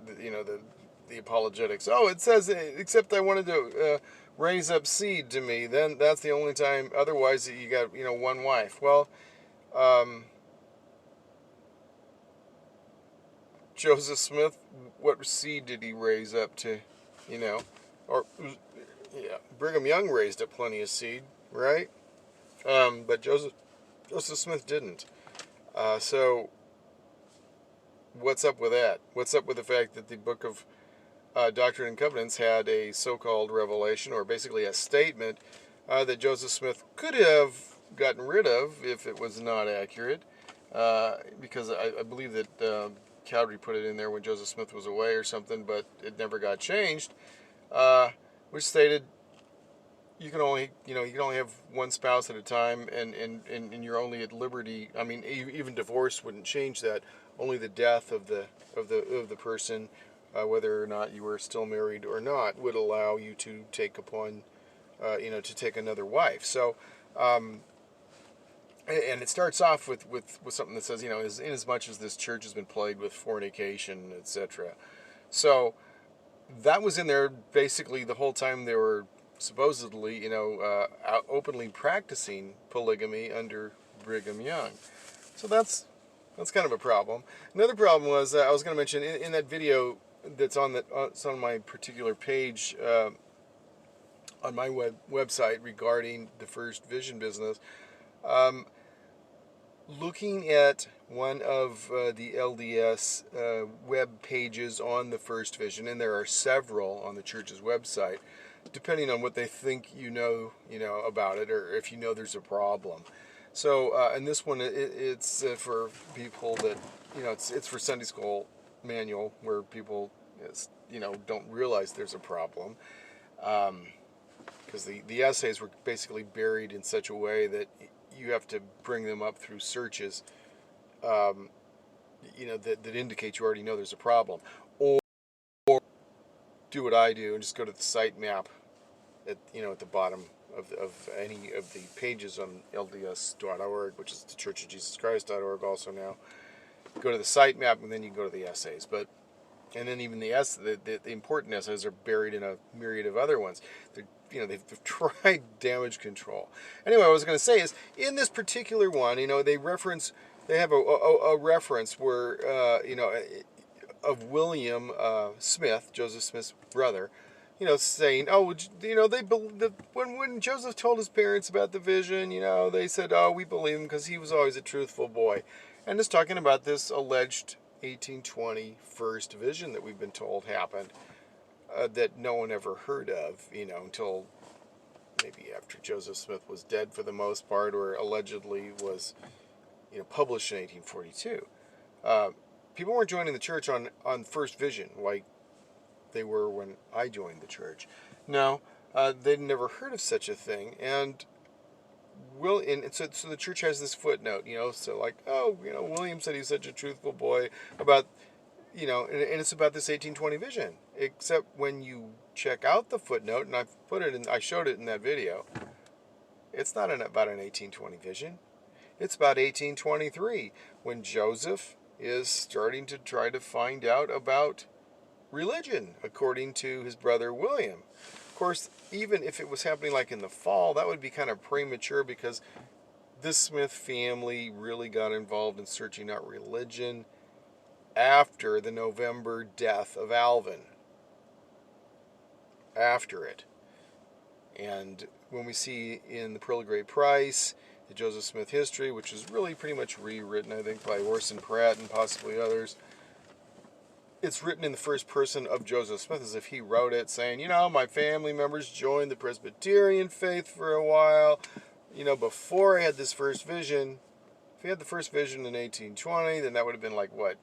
S1: apologetics. Oh, it says except I wanted to raise up seed to me. Then that's the only time. Otherwise, you got one wife. Well, Joseph Smith, what seed did he raise up to, Brigham Young raised up plenty of seed, right? But Joseph Smith didn't. So what's up with that? What's up with the fact that the Book of Doctrine and Covenants had a so-called revelation, or basically a statement, that Joseph Smith could have gotten rid of if it was not accurate, because I believe that Cowdery put it in there when Joseph Smith was away or something, but it never got changed, which stated you can only have one spouse at a time, and you're only at liberty. I mean, even divorce wouldn't change that. Only the death of the person, whether or not you were still married or not, would allow you to take upon, to take another wife. So, and it starts off with something that says, in as much as this church has been plagued with fornication, etc. So that was in there basically the whole time they were supposedly, openly practicing polygamy under Brigham Young. So that's kind of a problem. Another problem was I was going to mention in that video that's it's on my particular page on my website regarding the First Vision business. Looking at one of the LDS web pages on the First Vision, and there are several on the church's website, depending on what they think you know about it, or if you know there's a problem. So, and this one, it's for people that, it's for Sunday school manual, where people, don't realize there's a problem. Because the essays were basically buried in such a way that you have to bring them up through searches, that indicate you already know there's a problem. Or do what I do and just go to the site map at the bottom of any of the pages on LDS.org, which is the Church of Jesus Christ.org also now. Go to the site map and then you can go to the essays. And then even the important essays are buried in a myriad of other ones. They've tried damage control. Anyway, what I was going to say is, in this particular one, they have a reference where, of William Smith, Joseph Smith's brother, saying, when Joseph told his parents about the vision, they said, we believe him because he was always a truthful boy. And it's talking about this alleged 1820 first vision that we've been told happened, that no one ever heard of, until maybe after Joseph Smith was dead for the most part, or allegedly was, published in 1842. People weren't joining the church on first vision like they were when I joined the church. No, they'd never heard of such a thing, and so the church has this footnote, William said he's such a truthful boy about, and it's about this 1820 vision. Except when you check out the footnote, and I showed it in that video, it's not about an 1820 vision. It's about 1823, when Joseph is starting to try to find out about religion, according to his brother William. Of course, even if it was happening like in the fall, that would be kind of premature, because this Smith family really got involved in searching out religion after the November death of Alvin. After it. And when we see in the Pearl of Great Price, the Joseph Smith history, which is really pretty much rewritten, I think, by Orson Pratt and possibly others, it's written in the first person of Joseph Smith, as if he wrote it, saying, my family members joined the Presbyterian faith for a while, before I had this first vision. If he had the first vision in 1820, then that would have been like, what,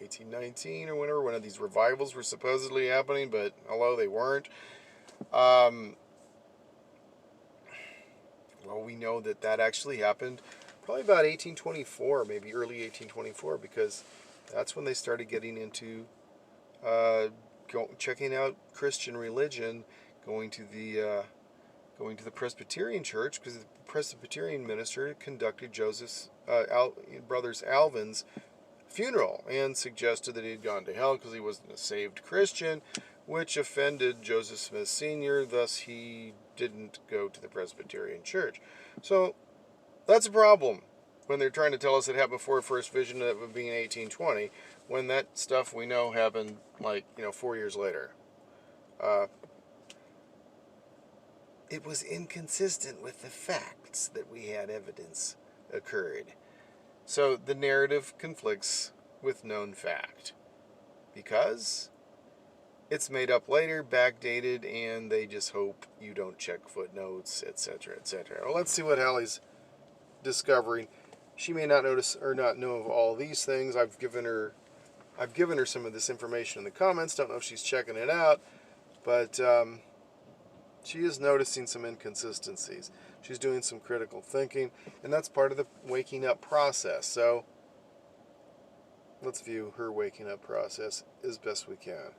S1: 1819 or whenever, one of these revivals were supposedly happening, but although they weren't. Well, we know that actually happened probably about 1824, maybe early 1824, because that's when they started getting into checking out Christian religion, going to the Presbyterian church, because the Presbyterian minister conducted Joseph's brother's Alvin's funeral and suggested that he had gone to hell because he wasn't a saved Christian, which offended Joseph Smith Sr., thus he didn't go to the Presbyterian church. So that's a problem when they're trying to tell us it happened before first vision, that would be in 1820, when that stuff we know happened 4 years later. It was inconsistent with the facts that we had evidence occurred. So the narrative conflicts with known fact, because it's made up later, backdated, and they just hope you don't check footnotes, etc., etc. Well, let's see what Halieg's discovering. She may not notice or not know of all these things. I've given her some of this information in the comments. Don't know if she's checking it out, but she is noticing some inconsistencies. She's doing some critical thinking, and that's part of the waking up process. So let's view her waking up process as best we can.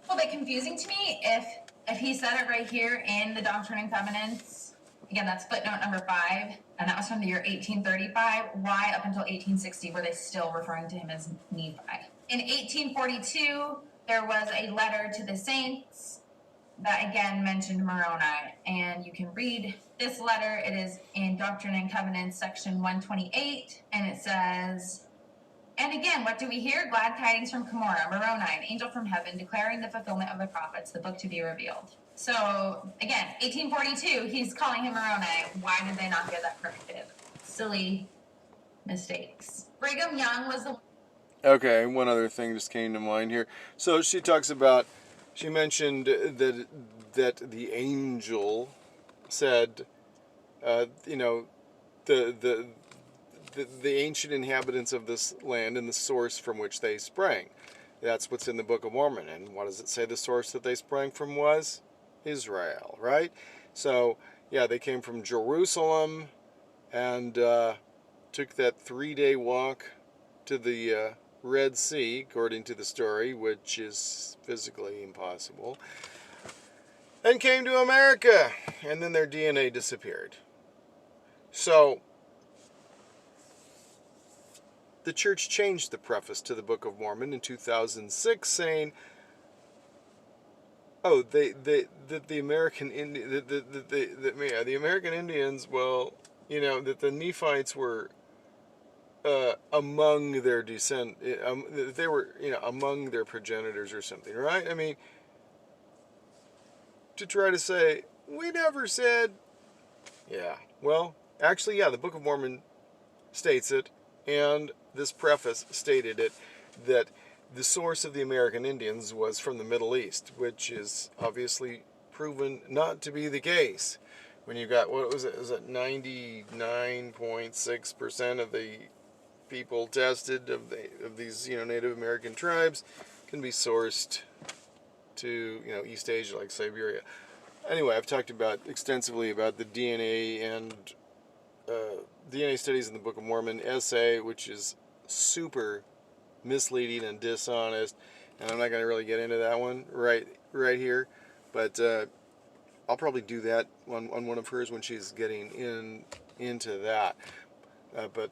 S2: A little bit confusing to me if he said it right here in the Doctrine and Covenants. Again, that's footnote number 5, and that was from the year 1835. Why up until 1860 were they still referring to him as Nephi? In 1842, there was a letter to the saints that again mentioned Moroni, and you can read this letter. It is in Doctrine and Covenants, section 128, and it says, and again, what do we hear? Glad tidings from Cumorah, Moroni, an angel from heaven, declaring the fulfillment of the prophets, the book to be revealed. So, again, 1842, he's calling him Moroni. Why did they not get that corrected? Silly mistakes. Brigham Young was the...
S1: Okay, one other thing just came to mind here. So she talks about, she mentioned that the angel said, you know, the ancient inhabitants of this land and the source from which they sprang. That's what's in the Book of Mormon. And what does it say the source that they sprang from was? Israel, right? So, yeah, they came from Jerusalem and took that 3-day walk to the Red Sea, according to the story, which is physically impossible, and came to America, and then their DNA disappeared. So, the church changed the preface to the Book of Mormon in 2006, saying, "Oh, the American the American Indians, well, you know, that the Nephites were among their descent, they were, you know, among their progenitors or something, right? I mean, to try to say we never said, yeah, well, actually, yeah, the Book of Mormon states it, and this preface stated it, that the source of the American Indians was from the Middle East, which is obviously proven not to be the case. When you got, what was it? Was it 99.6% of the people tested of these, you know, Native American tribes can be sourced to, you know, East Asia, like Siberia. Anyway, I've talked about extensively about the DNA and DNA studies in the Book of Mormon essay, which is super misleading and dishonest, and I'm not going to really get into that one right here, but I'll probably do that on one of hers when she's getting into that. But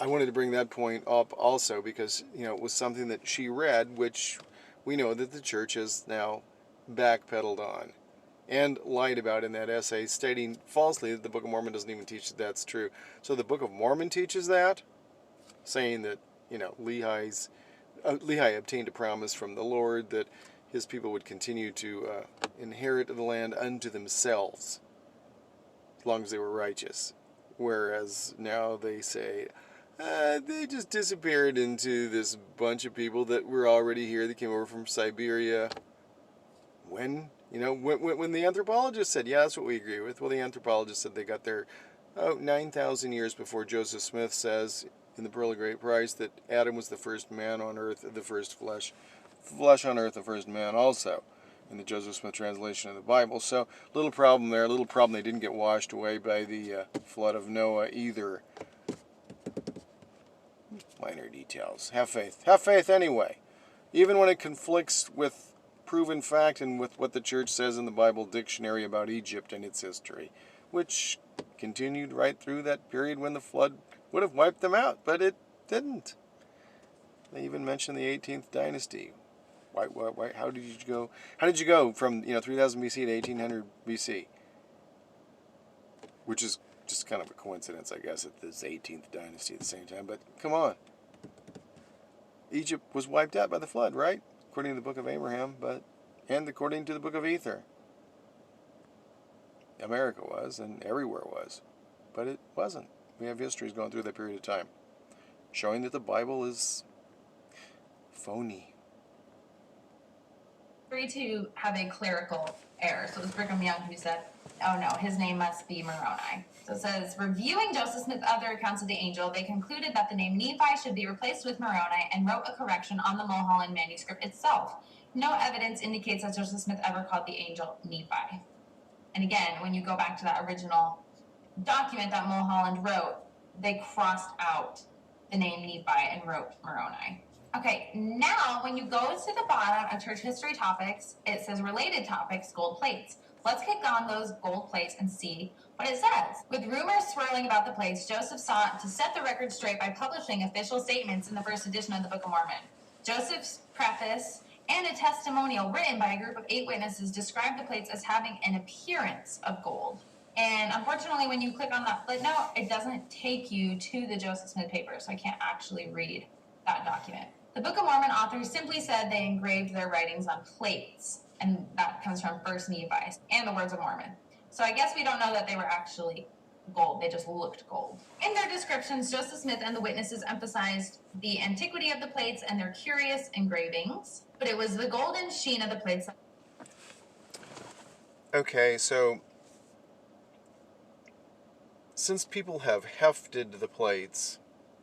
S1: I wanted to bring that point up also because, you know, it was something that she read, which we know that the church has now backpedaled on and lied about in that essay, stating falsely that the Book of Mormon doesn't even teach that that's true. So the Book of Mormon teaches that, saying that, you know, Lehi obtained a promise from the Lord that his people would continue to inherit the land unto themselves as long as they were righteous. Whereas now they say, they just disappeared into this bunch of people that were already here, that came over from Siberia. When the anthropologist said, yeah, that's what we agree with. Well, the anthropologist said they got there 9,000 years before Joseph Smith says in the Pearl of Great Price that Adam was the first man on earth, the first flesh on earth, the first man also, in the Joseph Smith translation of the Bible. So, little problem there, little problem they didn't get washed away by the flood of Noah either. Minor details. Have faith. Have faith anyway. Even when it conflicts with proven fact and with what the church says in the Bible dictionary about Egypt and its history, which continued right through that period when the flood would have wiped them out, but it didn't. They even mention the 18th dynasty. Why, how did you go from, 3000 BC to 1800 BC? Which is just kind of a coincidence, I guess, at this 18th dynasty at the same time, but come on. Egypt was wiped out by the flood, right? According to the book of Abraham, and according to the book of Ether. America was, and everywhere was, but it wasn't. We have histories going through that period of time, showing that the Bible is phony.
S2: To have a clerical error. So it was Brigham Young who said, oh no, his name must be Moroni. So it says, reviewing Joseph Smith's other accounts of the angel, they concluded that the name Nephi should be replaced with Moroni and wrote a correction on the Mulholland manuscript itself. No evidence indicates that Joseph Smith ever called the angel Nephi. And again, when you go back to that original document that Mulholland wrote, they crossed out the name Nephi and wrote Moroni. Okay, now when you go to the bottom of church history topics, it says related topics, gold plates. Let's click on those gold plates and see what it says. With rumors swirling about the plates, Joseph sought to set the record straight by publishing official statements in the first edition of the Book of Mormon. Joseph's preface And a testimonial written by a group of 8 witnesses described the plates as having an appearance of gold. And unfortunately, when you click on that footnote, it doesn't take you to the Joseph Smith papers, so I can't actually read that document. The Book of Mormon authors simply said they engraved their writings on plates, and that comes from 1 Nephi and the Words of Mormon. So I guess we don't know that they were actually gold, they just looked gold. In their descriptions, Joseph Smith and the witnesses emphasized the antiquity of the plates and their curious engravings, but it was the golden sheen of the plates.
S1: Okay, so since people have hefted the plates,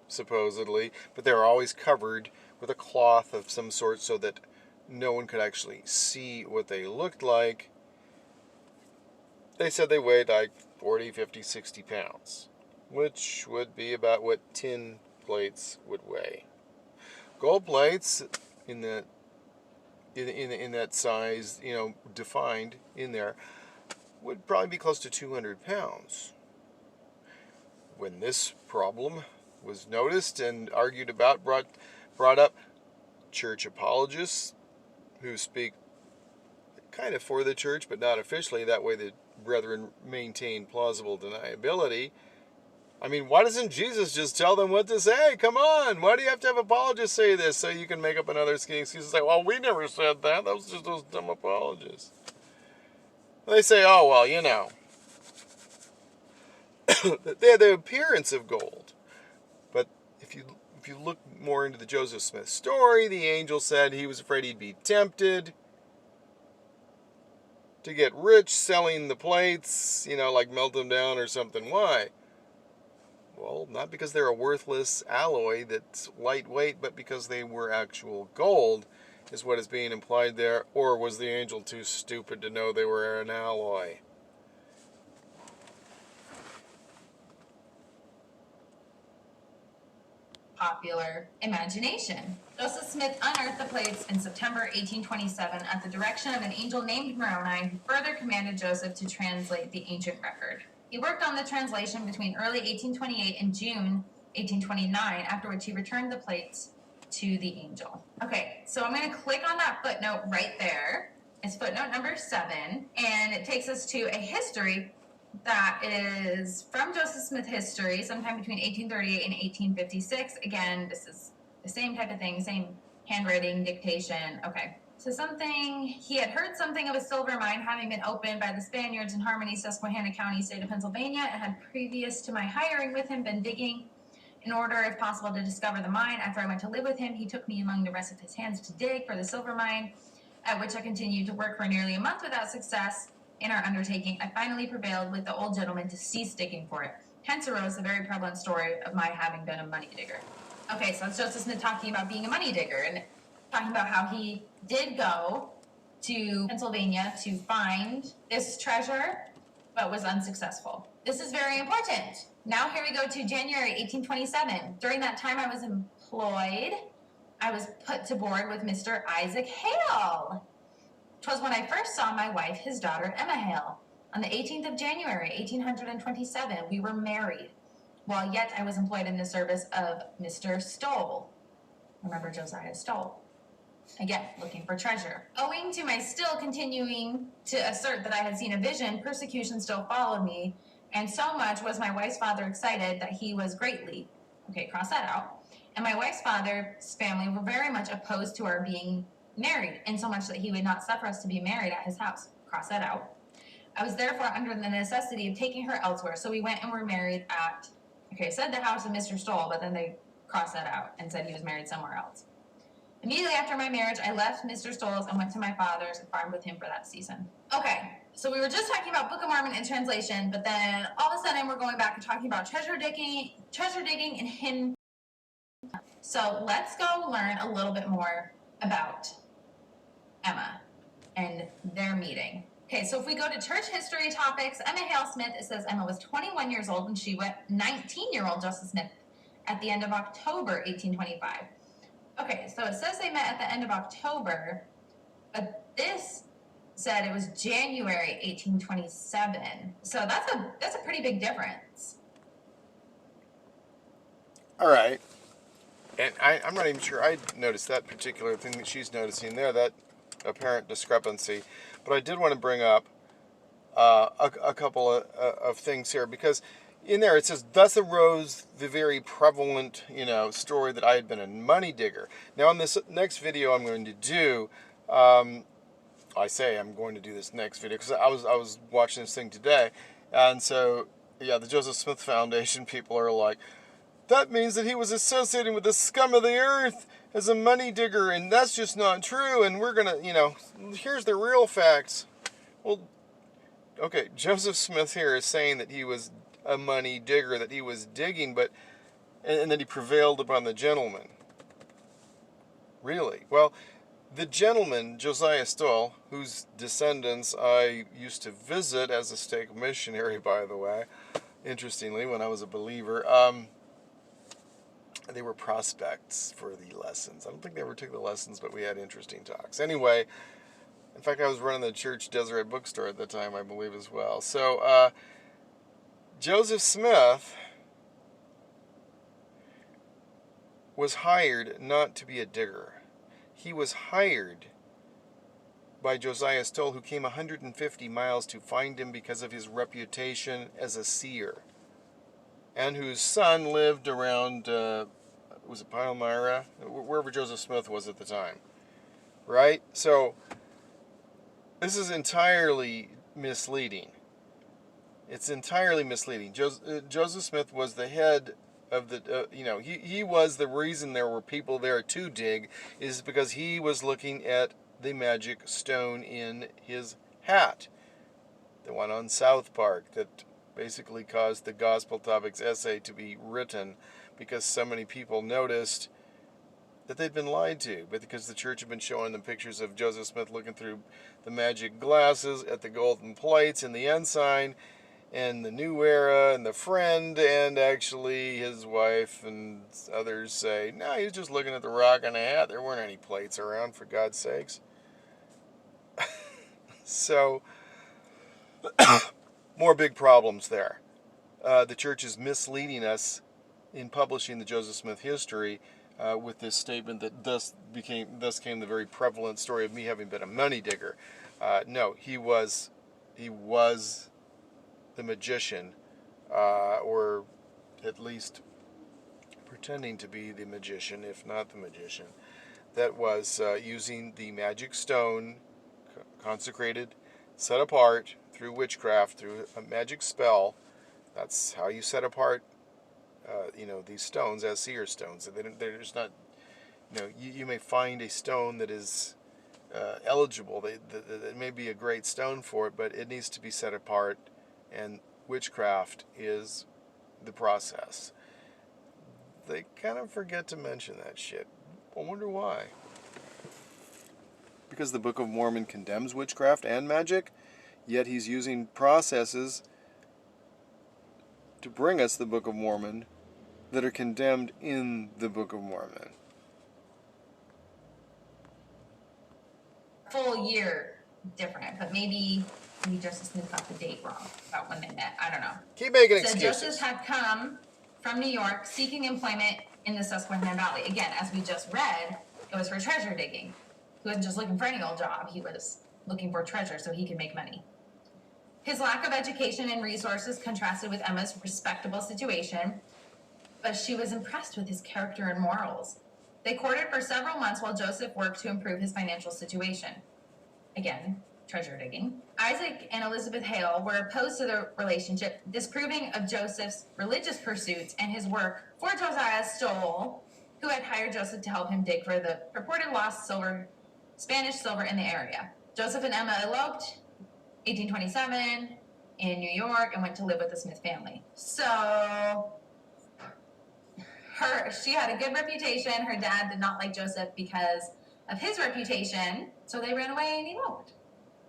S1: supposedly, but they're always covered with a cloth of some sort so that no one could actually see what they looked like, they said they weighed like 40, 50, 60 pounds, which would be about what tin plates would weigh. Gold plates in that size, defined in there, would probably be close to 200 pounds. When this problem was noticed and argued about, brought up, church apologists who speak kind of for the church but not officially, that way the brethren maintain plausible deniability. I mean, why doesn't Jesus just tell them what to say? Come on, why do you have to have apologists say this so you can make up another excuse and say, well, we never said that, that was just those dumb apologists. They say, oh, well, they had the appearance of gold. But if you look more into the Joseph Smith story, the angel said he was afraid he'd be tempted to get rich selling the plates, like melt them down or something. Why? Well, not because they're a worthless alloy that's lightweight, but because they were actual gold, is what is being implied there. Or was the angel too stupid to know they were an alloy?
S2: Popular imagination. Joseph Smith unearthed the plates in September 1827 at the direction of an angel named Moroni, who further commanded Joseph to translate the ancient record. He worked on the translation between early 1828 and June 1829, after which he returned the plates to the angel. Okay, so I'm going to click on that footnote right there. It's footnote number 7, and it takes us to a history that is from Joseph Smith history, sometime between 1838 and 1856. Again, this is the same type of thing, same handwriting, dictation. Okay. So he had heard something of a silver mine having been opened by the Spaniards in Harmony, Susquehanna County, state of Pennsylvania, and had previous to my hiring with him been digging in order, if possible, to discover the mine. After I went to live with him, he took me among the rest of his hands to dig for the silver mine, at which I continued to work for nearly a month without success. In our undertaking, I finally prevailed with the old gentleman to cease digging for it. Hence arose the very prevalent story of my having been a money digger. Okay, so it's Joseph Smith talking about being a money digger and talking about how he did go to Pennsylvania to find this treasure, but was unsuccessful. This is very important. Now here we go to January 1827. During that time I was employed. I was put to board with Mr. Isaac Hale. 'Twas when I first saw my wife, his daughter, Emma Hale. On the 18th of January, 1827, we were married, while yet I was employed in the service of Mr. Stoll. Remember Josiah Stoll. Again, looking for treasure. Owing to my still continuing to assert that I had seen a vision, persecution still followed me, and so much was my wife's father excited that he was greatly, okay, cross that out, and my wife's father's family were very much opposed to our being married, insomuch that he would not suffer us to be married at his house. Cross that out. I was therefore under the necessity of taking her elsewhere, so we went and were married at, okay, said the house of Mr. Stoll, but then they crossed that out and said he was married somewhere else. Immediately after my marriage, I left Mr. Stoll's and went to my father's and farmed with him for that season. Okay, so we were just talking about Book of Mormon and translation, but then all of a sudden we're going back and talking about treasure digging and hidden. So let's go learn a little bit more about Emma and their meeting. Okay, so if we go to church history topics, Emma Hale Smith, it says Emma was 21 years old when she met 19-year-old Joseph Smith at the end of October 1825. Okay, so it says they met at the end of October, but this said it was January 1827. So that's a pretty big difference.
S1: All right. And I'm not even sure I noticed that particular thing that she's noticing there, that apparent discrepancy. But I did want to bring up a couple of things here, because in there it says, thus arose the very prevalent, story that I had been a money digger. Now in this next video I'm going to do, I say I'm going to do this next video because I was watching this thing today, and so yeah, the Joseph Smith Foundation people are like, that means that he was associating with the scum of the earth as a money digger, and that's just not true, and we're gonna, here's the real facts. Well, okay, Joseph Smith here is saying that he was a money digger, that he was digging, and that he prevailed upon the gentleman. Really? Well, the gentleman, Josiah Stoll, whose descendants I used to visit as a stake missionary, by the way, interestingly, when I was a believer, they were prospects for the lessons. I don't think they ever took the lessons, but we had interesting talks. Anyway, in fact, I was running the church Deseret bookstore at the time, I believe, as well. So, Joseph Smith was hired not to be a digger. He was hired by Josiah Stoll, who came 150 miles to find him because of his reputation as a seer, and whose son lived around, was it Palmyra? Wherever Joseph Smith was at the time, right? So, this is entirely misleading. It's entirely misleading. Joseph Smith was the head of the, he was the reason there were people there to dig, is because he was looking at the magic stone in his hat, the one on South Park that basically caused the Gospel Topics essay to be written, because so many people noticed that they'd been lied to, but because the church had been showing them pictures of Joseph Smith looking through the magic glasses at the golden plates and the ensign and the New Era and the Friend, and actually his wife and others say, no, he was just looking at the rock and a hat. There weren't any plates around, for God's sakes. So, more big problems there. The church is misleading us in publishing the Joseph Smith history with this statement that thus came the very prevalent story of me having been a money digger. No, he was the magician, or at least pretending to be the magician, if not the magician, that was using the magic stone, consecrated, set apart through witchcraft, through a magic spell. That's how you set apart, these stones as seer stones. They're just not, you may find a stone that is eligible. That may be a great stone for it, but it needs to be set apart, and witchcraft is the process. They kind of forget to mention that shit. I wonder why. Because the Book of Mormon condemns witchcraft and magic, yet he's using processes to bring us the Book of Mormon that are condemned in the Book of Mormon.
S4: Full year different, but maybe Joseph Smith got the date wrong about when they met. I don't know.
S1: Keep making
S4: So
S1: excuses.
S4: Joseph had come from New York seeking employment in the Susquehanna Valley. Again, as we just read, it was for treasure digging. He wasn't just looking for any old job. He was looking for treasure so he could make money. His lack of education and resources contrasted with Emma's respectable situation, but she was impressed with his character and morals. They courted for several months while Joseph worked to improve his financial situation. Again, treasure digging. Isaac and Elizabeth Hale were opposed to the relationship, disapproving of Joseph's religious pursuits and his work for Josiah Stoll, who had hired Joseph to help him dig for the purported lost Spanish silver in the area. Joseph and Emma eloped 1827 in New York and went to live with the Smith family. So she had a good reputation. Her dad did not like Joseph because of his reputation, so they ran away and eloped.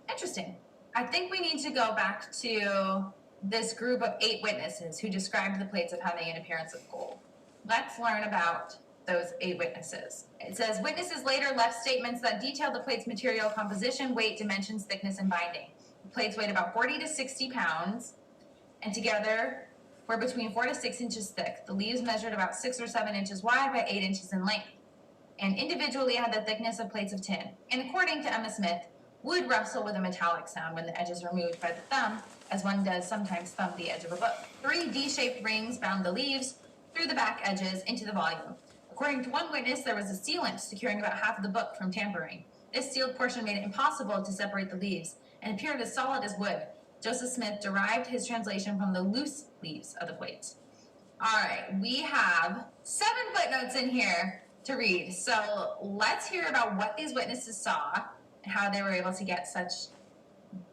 S4: Interesting. I think we need to go back to this group of 8 witnesses who described the plates of having an appearance of gold. Let's learn about those 8 witnesses. It says, witnesses later left statements that detailed the plate's material composition, weight, dimensions, thickness, and binding. The plates weighed about 40 to 60 pounds, and together were between 4 to 6 inches thick. The leaves measured about 6 or 7 inches wide by 8 inches in length, and individually had the thickness of plates of tin. And according to Emma Smith, would rustle with a metallic sound when the edges were moved by the thumb, as one does sometimes thumb the edge of a book. 3 D-shaped rings bound the leaves through the back edges into the volume. According to one witness, there was a sealant securing about half of the book from tampering. This sealed portion made it impossible to separate the leaves and appeared as solid as wood. Joseph Smith derived his translation from the loose leaves of the plates. All right, we have 7 footnotes in here to read. So let's hear about what these witnesses saw and how they were able to get such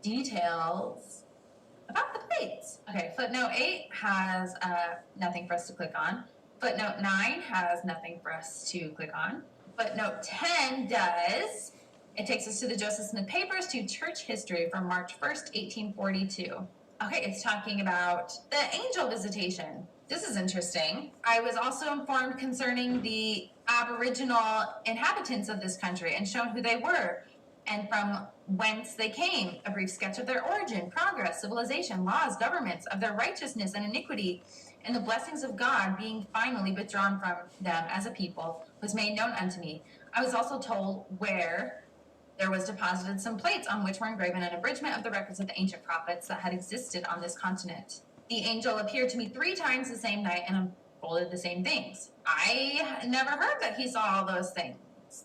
S4: details about the plates. Okay, footnote 8 has nothing for us to click on. Footnote 9 has nothing for us to click on. Footnote 10 does. It takes us to the Joseph Smith Papers to Church History from March 1st, 1842. Okay, it's talking about the angel visitation. This is interesting. I was also informed concerning the Aboriginal inhabitants of this country and shown who they were and from whence they came, a brief sketch of their origin, progress, civilization, laws, governments, of their righteousness and iniquity, and the blessings of God being finally withdrawn from them as a people was made known unto me. I was also told where there was deposited some plates on which were engraven an abridgment of the records of the ancient prophets that had existed on this continent. The angel appeared to me 3 times the same night and unfolded the same things. I never heard that he saw all those things.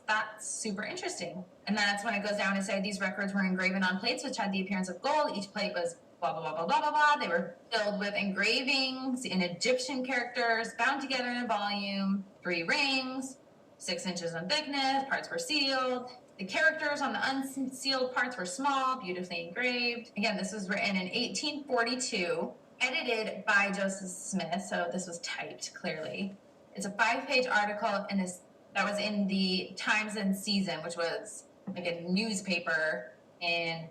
S4: That's super interesting. And that's when it goes down to say these records were engraven on plates which had the appearance of gold. Each plate was blah, blah, blah, blah, blah, blah, blah. They were filled with engravings in Egyptian characters, bound together in a volume, 3 rings, 6 inches in thickness, parts were sealed. The characters on the unsealed parts were small, beautifully engraved. Again, this was written in 1842, edited by Joseph Smith, so this was typed clearly. It's a 5-page article, and that was in the Times and Season, which was like a newspaper in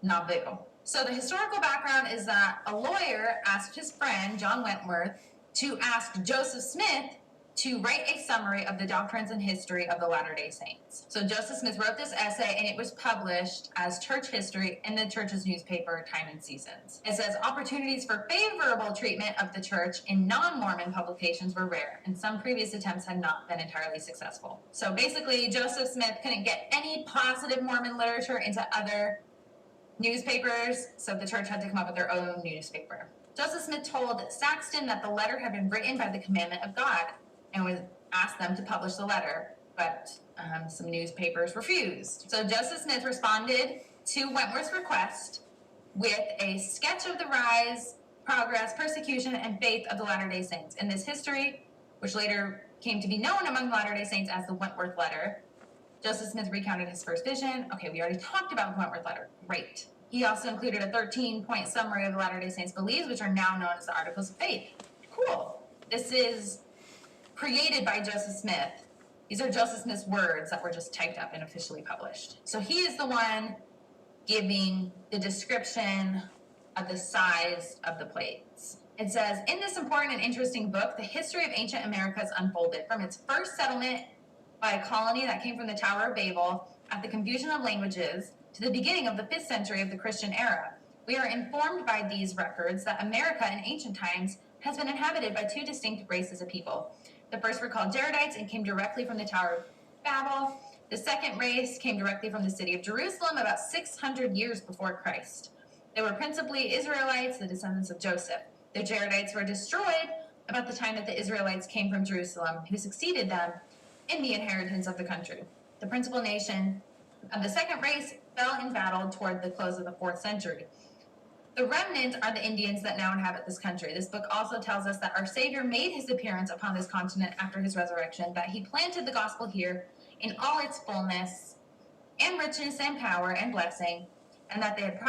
S4: Nauvoo. So the historical background is that a lawyer asked his friend, John Wentworth, to ask Joseph Smith to write a summary of the doctrines and history of the Latter-day Saints. So Joseph Smith wrote this essay, and it was published as church history in the church's newspaper, Time and Seasons. It says, opportunities for favorable treatment of the church in non-Mormon publications were rare, and some previous attempts had not been entirely successful. So basically, Joseph Smith couldn't get any positive Mormon literature into other newspapers, so the church had to come up with their own newspaper. Joseph Smith told Saxton that the letter had been written by the commandment of God, and was asked them to publish the letter, but some newspapers refused. So Joseph Smith responded to Wentworth's request with a sketch of the rise, progress, persecution, and faith of the Latter-day Saints. In this history, which later came to be known among Latter-day Saints as the Wentworth Letter, Joseph Smith recounted his first vision. Okay, we already talked about the Wentworth Letter. Great. He also included a 13-point summary of the Latter-day Saints' beliefs, which are now known as the Articles of Faith. Cool. This is created by Joseph Smith. These are Joseph Smith's words that were just typed up and officially published. So he is the one giving the description of the size of the plates. It says, in this important and interesting book, the history of ancient America is unfolded from its first settlement by a colony that came from the Tower of Babel at the confusion of languages to the beginning of the 5th century of the Christian era. We are informed by these records that America in ancient times has been inhabited by 2 distinct races of people. The first were called Jaredites and came directly from the Tower of Babel. The second race came directly from the city of Jerusalem about 600 years before Christ. They were principally Israelites, the descendants of Joseph. The Jaredites were destroyed about the time that the Israelites came from Jerusalem, who succeeded them in the inheritance of the country. The principal nation of the second race fell in battle toward the close of the 4th century. The remnant are the Indians that now inhabit this country. This book also tells us that our Savior made his appearance upon this continent after his resurrection, that he planted the gospel here in all its fullness and richness and power and blessing, and that they had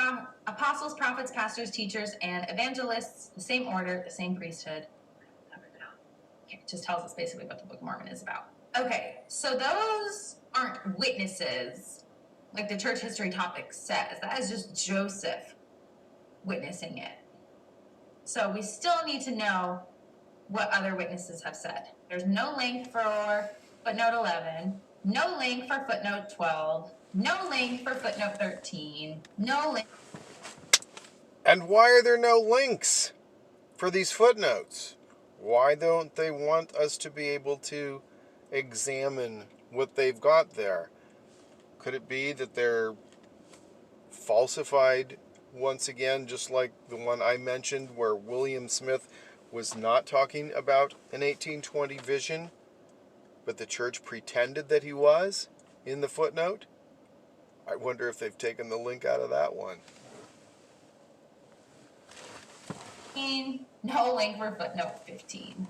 S4: apostles, prophets, pastors, teachers, and evangelists, the same order, the same priesthood. Okay, it just tells us basically what the Book of Mormon is about. Okay, so those aren't witnesses like the church history topic says. That is just Joseph witnessing it. So we still need to know what other witnesses have said. There's no link for footnote 11, no link for footnote 12, no link for footnote 13, no link.
S1: And why are there no links? for these footnotes. Why don't they want us to be able to examine what they've got there? Could it be that they're falsified once again, just like the one I mentioned where William Smith was not talking about an 1820 vision, but the church pretended that he was in the footnote? I wonder if they've taken the link out of that one.
S4: No link for footnote 15.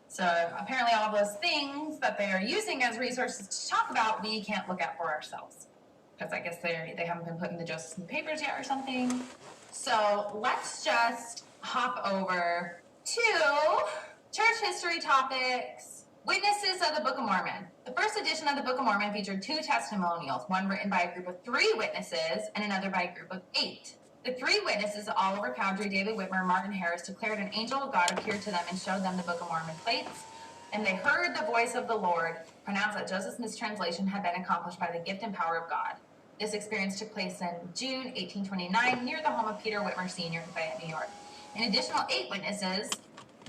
S4: So apparently all those things that they are using as resources to talk about, we can't look at for ourselves. Because I guess they haven't been put in the Joseph Smith papers yet or something. So let's just hop over to church history topics. Witnesses of the Book of Mormon. The first edition of the Book of Mormon featured 2 testimonials, one written by a group of 3 witnesses and another by a group of 8. The 3 witnesses, Oliver Cowdery, David Whitmer, and Martin Harris, declared an angel of God appeared to them and showed them the Book of Mormon plates, and they heard the voice of the Lord pronounce that Joseph Smith's translation had been accomplished by the gift and power of God. This experience took place in June 1829 near the home of Peter Whitmer Sr. in Fayette, New York. An additional 8 witnesses,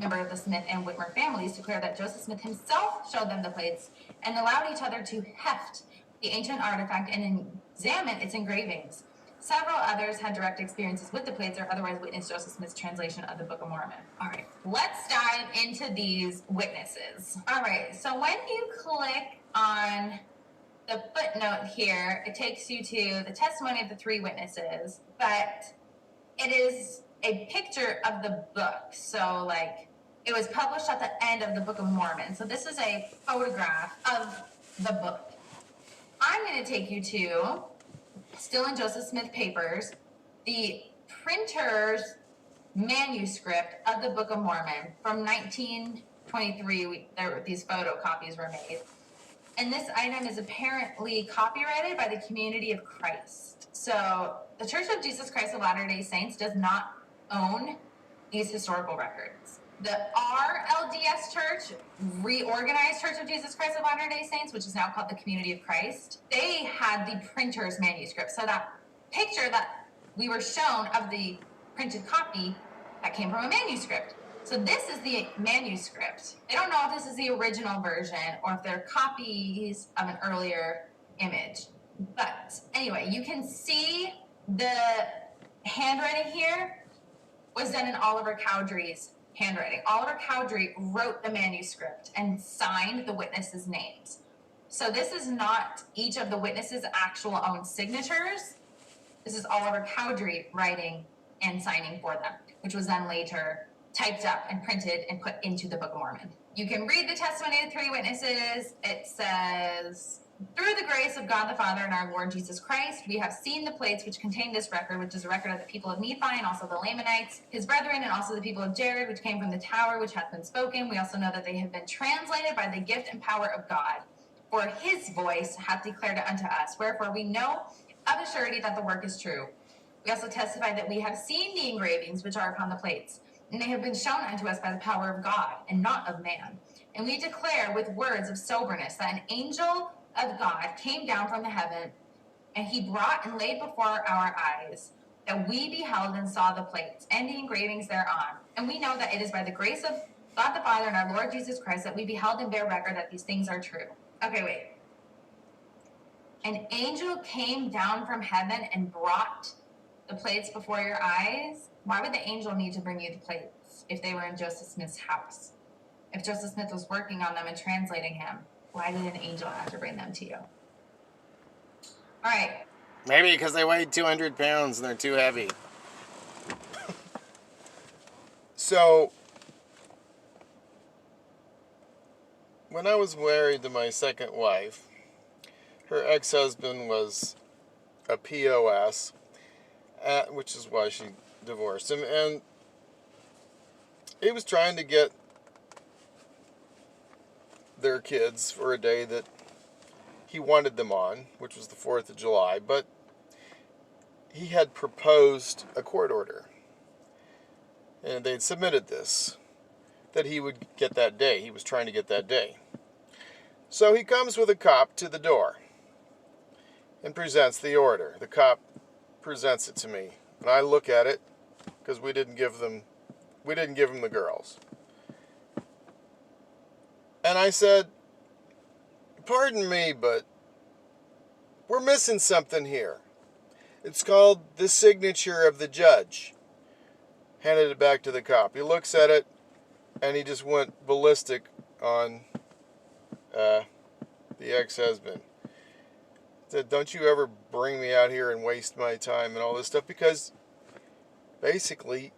S4: members of the Smith and Whitmer families, declared that Joseph Smith himself showed them the plates and allowed each other to heft the ancient artifact and examine its engravings. Several others had direct experiences with the plates or otherwise witnessed Joseph Smith's translation of the Book of Mormon. All right, let's dive into these witnesses. All right, so when you click on the footnote here, it takes you to the testimony of the 3 witnesses, but it is a picture of the book. So like, it was published at the end of the Book of Mormon. So this is a photograph of the book. I'm going to take you to, still in Joseph Smith papers, the printer's manuscript of the Book of Mormon from 1923. These photocopies were made. And this item is apparently copyrighted by the Community of Christ. So the Church of Jesus Christ of Latter-day Saints does not own these historical records. The LDS Church, Reorganized Church of Jesus Christ of Latter-day Saints, which is now called the Community of Christ, they had the printer's manuscript. So that picture that we were shown of the printed copy, that came from a manuscript. So this is the manuscript. They don't know if this is the original version or if they're copies of an earlier image. But anyway, you can see the handwriting here was done in Oliver Cowdery's handwriting. Oliver Cowdery wrote the manuscript and signed the witnesses' names. So this is not each of the witnesses' actual own signatures. This is Oliver Cowdery writing and signing for them, which was then later typed up and printed and put into the Book of Mormon. You can read the testimony of the 3 witnesses. It says, through the grace of God the Father and our Lord Jesus Christ, we have seen the plates which contain this record, which is a record of the people of Nephi and also the Lamanites, his brethren, and also the people of Jared, which came from the tower, which hath been spoken. We also know that they have been translated by the gift and power of God. For his voice hath declared it unto us. Wherefore we know of a surety that the work is true. We also testify that we have seen the engravings which are upon the plates, and they have been shown unto us by the power of God, and not of man. And we declare with words of soberness that an angel of God came down from the heaven, and he brought and laid before our eyes, that we beheld and saw the plates and the engravings thereon. And we know that it is by the grace of God the Father and our Lord Jesus Christ that we beheld and bear record that these things are true. Okay, wait. An angel came down from heaven and brought the plates before your eyes? Why would the angel need to bring you the plates if they were in Joseph Smith's house? If Joseph Smith was working on them and translating him, why did an angel have to bring them to you? All right.
S1: Maybe because they weighed 200 pounds and they're too heavy. So, when I was married to my second wife, her ex-husband was a POS, which is why she divorced him, and he was trying to get their kids for a day that he wanted them on, which was the 4th of July, but he had proposed a court order, and they'd submitted this, that he would get that day. He was trying to get that day. So he comes with a cop to the door and presents the order. The cop presents it to me, and I look at it, because we didn't give them we didn't give him the girls. And I said, pardon me, but we're missing something here. It's called the signature of the judge. Handed it back to the cop. He looks at it, and he just went ballistic on the ex-husband. Said, don't you ever bring me out here and waste my time and all this stuff, because basically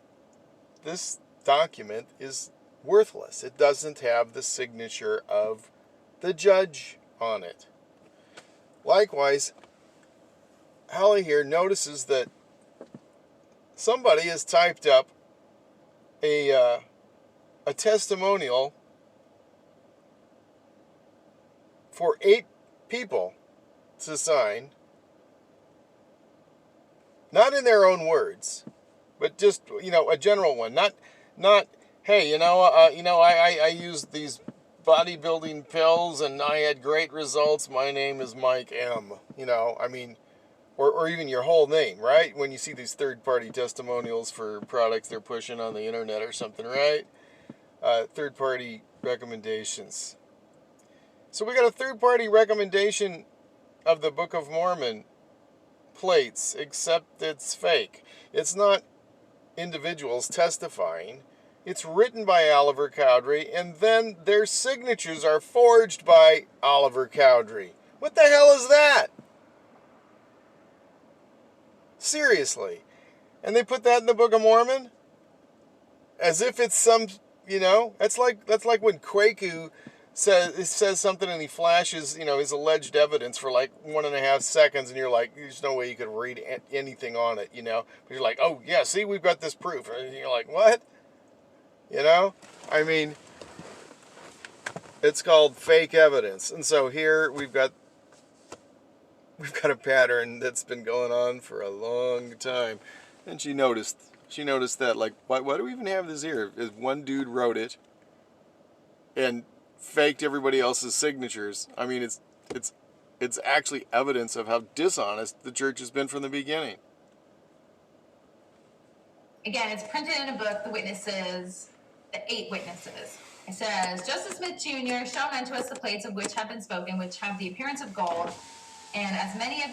S1: this document is worthless. It doesn't have the signature of the judge on it. Likewise, Haliegh here notices that somebody has typed up a testimonial for 8 people to sign, not in their own words, but just, a general one. Not hey, I used these bodybuilding pills and I had great results. My name is Mike M. Or even your whole name, right? When you see these third-party testimonials for products they're pushing on the internet or something, right? Third-party recommendations. So we got a third-party recommendation of the Book of Mormon plates, except it's fake. It's not individuals testifying. It's written by Oliver Cowdery, and then their signatures are forged by Oliver Cowdery. What the hell is that? Seriously. And they put that in the Book of Mormon? As if it's some, that's like when Kwaku says something and he flashes, his alleged evidence for like 1.5 seconds, and you're like, there's no way you could read anything on it, But you're like, oh yeah, see, we've got this proof. And you're like, what? It's called fake evidence. And so here we've got a pattern that's been going on for a long time. And she noticed that, like, why do we even have this here? Is one dude wrote it and faked everybody else's signatures. I mean, it's actually evidence of how dishonest the church has been from the beginning.
S4: Again, it's printed in a book, the witnesses, the 8 witnesses. It says, Joseph Smith Jr. shown unto us the plates of which have been spoken, which have the appearance of gold, and as many of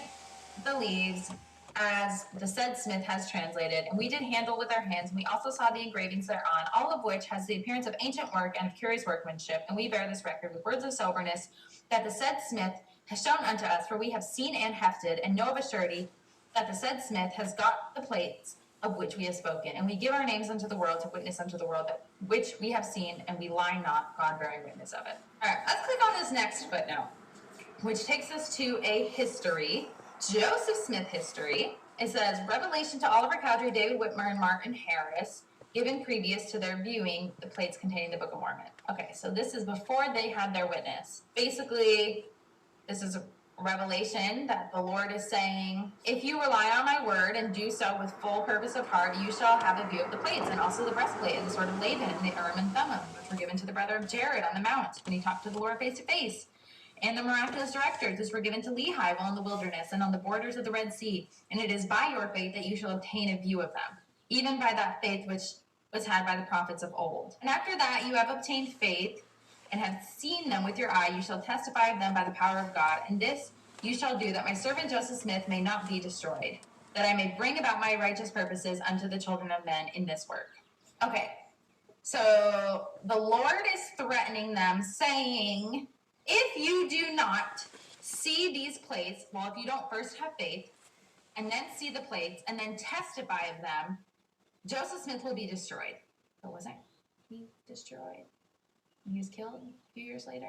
S4: the leaves as the said Smith has translated, and we did handle with our hands, and we also saw the engravings thereon, all of which has the appearance of ancient work and of curious workmanship, and we bear this record with words of soberness, that the said Smith has shown unto us, for we have seen and hefted, and know of a surety that the said Smith has got the plates of which we have spoken, and we give our names unto the world to witness unto the world that which we have seen, and we lie not, God bearing witness of it. All right, let's click on this next footnote, which takes us to a history, Joseph Smith history. It says, revelation to Oliver Cowdery, David Whitmer, and Martin Harris, given previous to their viewing the plates containing the Book of Mormon. Okay, so this is before they had their witness. Basically, this is a revelation that the Lord is saying, if you rely on my word and do so with full purpose of heart, you shall have a view of the plates, and also the breastplate, and the sword of Laban, and the Urim and Thummim, which were given to the brother of Jared on the mount, when he talked to the Lord face to face. And the miraculous directors, which were given to Lehi while in the wilderness, and on the borders of the Red Sea. And it is by your faith that you shall obtain a view of them, even by that faith which was had by the prophets of old. And after that you have obtained faith, and have seen them with your eye, you shall testify of them by the power of God. And this you shall do, that my servant Joseph Smith may not be destroyed, that I may bring about my righteous purposes unto the children of men in this work. Okay, so the Lord is threatening them, saying, if you do not see these plates, well, if you don't first have faith, and then see the plates, and then testify of them, Joseph Smith will be destroyed. But wasn't he destroyed? He was killed a few years later.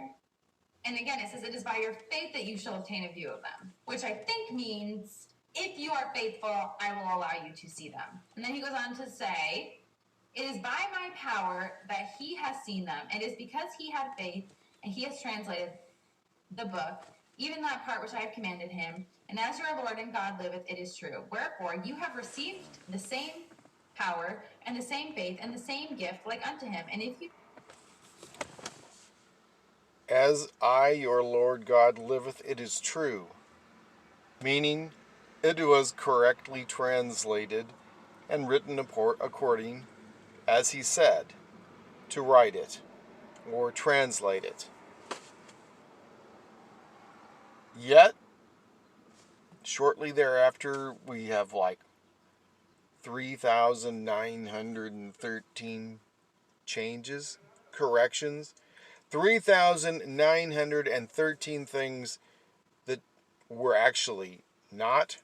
S4: And again, it says, it is by your faith that you shall obtain a view of them, which I think means, if you are faithful, I will allow you to see them. And then he goes on to say, it is by my power that he has seen them. It is because he had faith, and he has translated the book, even that part which I have commanded him. And as your Lord and God liveth, it is true. Wherefore you have received the same power, and the same faith, and the same gift like unto him. And if you...
S1: As I, your Lord God, liveth, it is true. Meaning, it was correctly translated and written according as he said, to write it or translate it. Yet, shortly thereafter, we have like 3,913 changes, corrections, 3,913 things that were actually not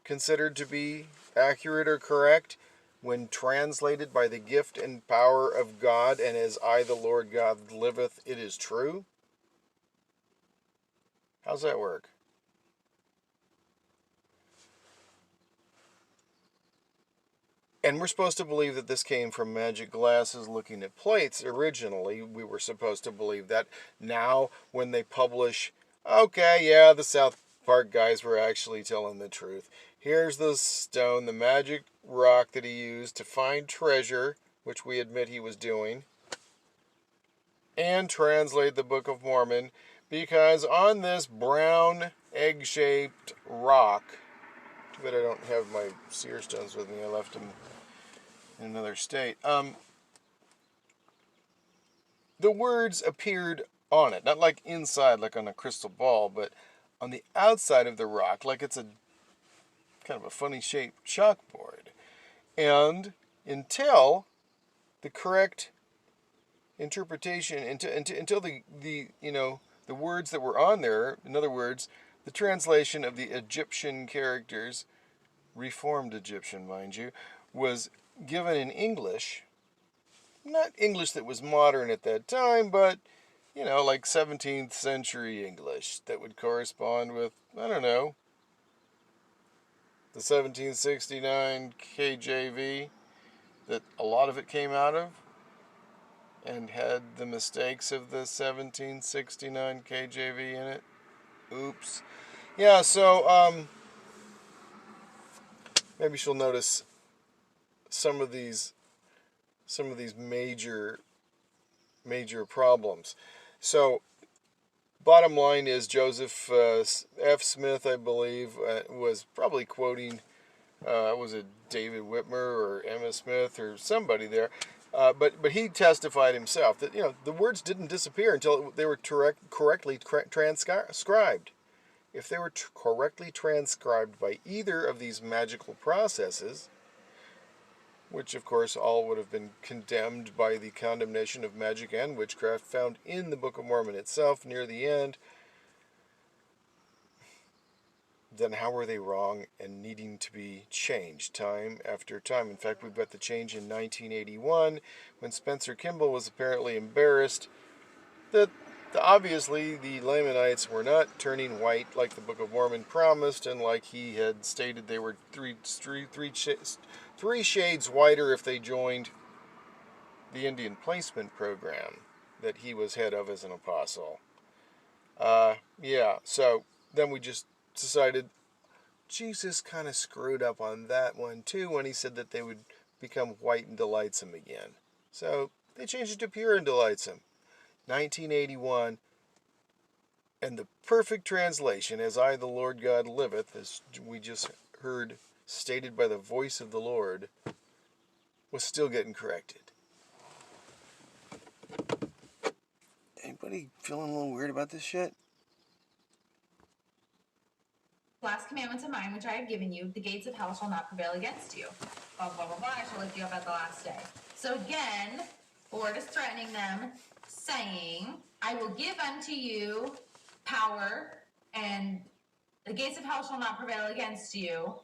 S1: considered to be accurate or correct when translated by the gift and power of God, and as I, the Lord God, liveth, it is true. How's that work? And we're supposed to believe that this came from magic glasses looking at plates. Originally, we were supposed to believe that. Now, when they publish, okay, yeah, the South Park guys were actually telling the truth. Here's the stone, the magic rock that he used to find treasure, which we admit he was doing, and translate the Book of Mormon, because on this brown, egg-shaped rock, too bad I don't have my SeerStones with me, I left them in another state. The words appeared on it, not like inside, like on a crystal ball, but on the outside of the rock, like it's a kind of a funny shaped chalkboard. And until the correct interpretation, until the the words that were on there, in other words, the translation of the Egyptian characters, Reformed Egyptian, mind you, was given in English. Not English that was modern at that time, but, like 17th century English that would correspond with, I don't know, the 1769 KJV that a lot of it came out of and had the mistakes of the 1769 KJV in it. Oops. Yeah, so maybe she'll notice some of these major problems. So, bottom line is Joseph F. Smith, I believe, was probably quoting, was it David Whitmer or Emma Smith or somebody there, but he testified himself that the words didn't disappear until they were correctly transcribed. If they were correctly transcribed by either of these magical processes, which of course all would have been condemned by the condemnation of magic and witchcraft found in the Book of Mormon itself near the end, then how were they wrong and needing to be changed time after time? In fact, we've got the change in 1981 when Spencer Kimball was apparently embarrassed that obviously the Lamanites were not turning white like the Book of Mormon promised, and like he had stated they were three shades whiter if they joined the Indian placement program that he was head of as an apostle. So then we just decided Jesus kind of screwed up on that one too when he said that they would become white and delightsome again. So they changed it to pure and delightsome. 1981, and the perfect translation, as I, the Lord God, liveth, as we just heard stated by the voice of the Lord, was still getting corrected. Anybody feeling a little weird about this shit?
S4: Last commandments of mine, which I have given you, the gates of hell shall not prevail against you. Blah, blah, blah, blah, I shall lift you up at the last day. So again, the Lord is threatening them, saying, I will give unto you power, and the gates of hell shall not prevail against you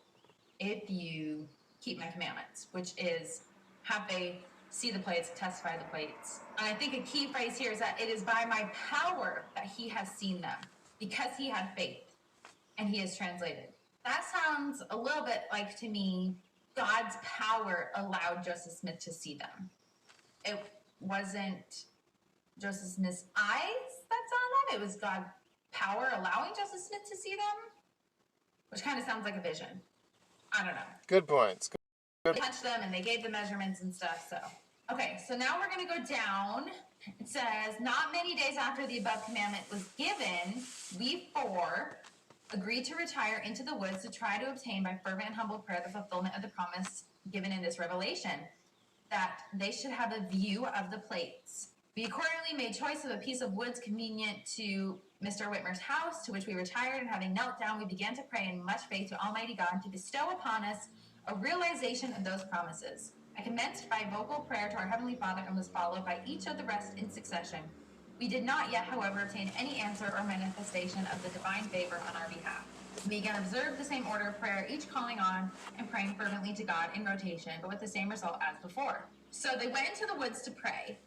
S4: if you keep my commandments, which is have faith, see the plates, testify the plates. And I think a key phrase here is that it is by my power that he has seen them, because he had faith and he is translated. That sounds a little bit like, to me, God's power allowed Joseph Smith to see them. It wasn't Joseph Smith's eyes that saw them. It was God's power allowing Joseph Smith to see them, which kind of sounds like a vision. I don't know.
S1: Good points.
S4: They touched them and they gave the measurements and stuff, so. Okay, so now we're going to go down. It says, not many days after the above commandment was given, we four agreed to retire into the woods to try to obtain by fervent and humble prayer the fulfillment of the promise given in this revelation. that they should have a view of the plates. We accordingly made choice of a piece of woods convenient to Mr. Whitmer's house, to which we retired, and having knelt down, we began to pray in much faith to Almighty God to bestow upon us a realization of those promises. I commenced by vocal prayer to our Heavenly Father and was followed by each of the rest in succession. We did not yet, however, obtain any answer or manifestation of the divine favor on our behalf. We again observed the same order of prayer, each calling on and praying fervently to God in rotation, but with the same result as before. So they went into the woods to pray.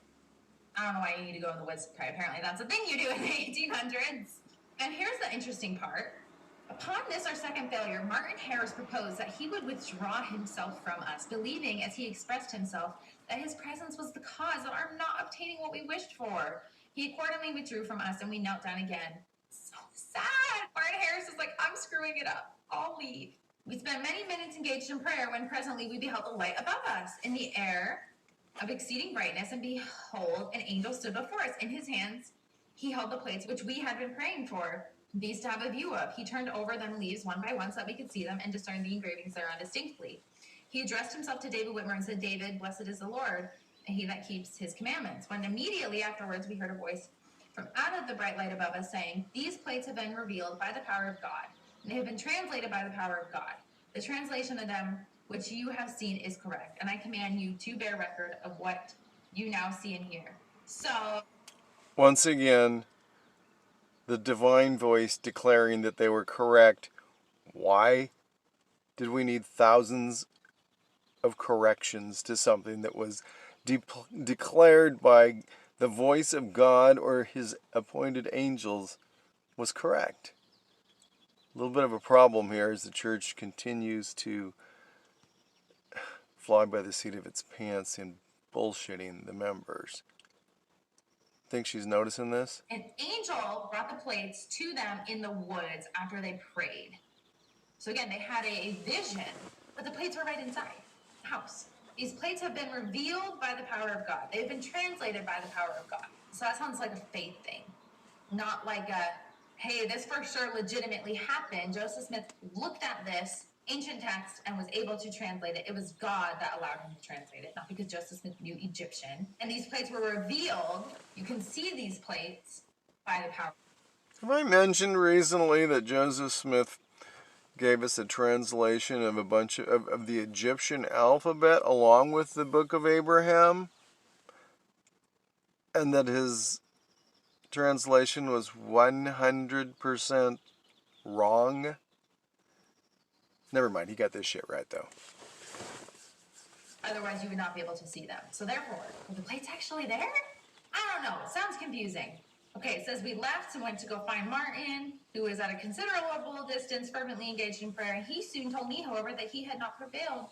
S4: I don't know why you need to go in the woods to pray. Apparently that's a thing you do in the 1800s. And here's the interesting part. Upon this, our second failure, Martin Harris proposed that he would withdraw himself from us, believing, as he expressed himself, that his presence was the cause of our not obtaining what we wished for. He accordingly withdrew from us, and we knelt down again. So sad. Martin Harris is like, I'm screwing it up. I'll leave. We spent many minutes engaged in prayer when presently we beheld a light above us in the air of exceeding brightness, and behold, an angel stood before us. In his hands he held the plates which we had been praying for, these to have a view of. He turned over them leaves one by one so that we could see them and discern the engravings thereon distinctly. He addressed himself to David Whitmer and said, David, blessed is the Lord, and he that keeps his commandments. When immediately afterwards we heard a voice from out of the bright light above us saying, these plates have been revealed by the power of God, and they have been translated by the power of God. The translation of them which you have seen is correct, and I command you to bear record of what you now see and hear. So,
S1: Once again, the divine voice declaring that they were correct. Why did we need thousands of corrections to something that was declared by the voice of God or his appointed angels was correct? A little bit of a problem here as the church continues to fly by the seat of its pants in bullshitting the members. Think she's noticing this?
S4: an angel brought the plates to them in the woods after they prayed. So again, they had a vision, but the plates were right inside the house. These plates have been revealed by the power of God. They've been translated by the power of God. So that sounds like a faith thing, not like a, hey, this for sure legitimately happened. Joseph Smith looked at this ancient text and was able to translate it. It was God that allowed him to translate it, not because Joseph Smith knew Egyptian. And these plates were revealed. You can see these plates by the power.
S1: Have I mentioned recently that Joseph Smith gave us a translation of a bunch of the Egyptian alphabet along with the Book of Abraham? And that his translation was 100% wrong? Never mind, he got this shit right though.
S4: Otherwise, you would not be able to see them. So therefore, were the plates actually there? I don't know. It sounds confusing. Okay, it says we left and went to go find Martin, who was at a considerable distance, fervently engaged in prayer. And he soon told me, however, that he had not prevailed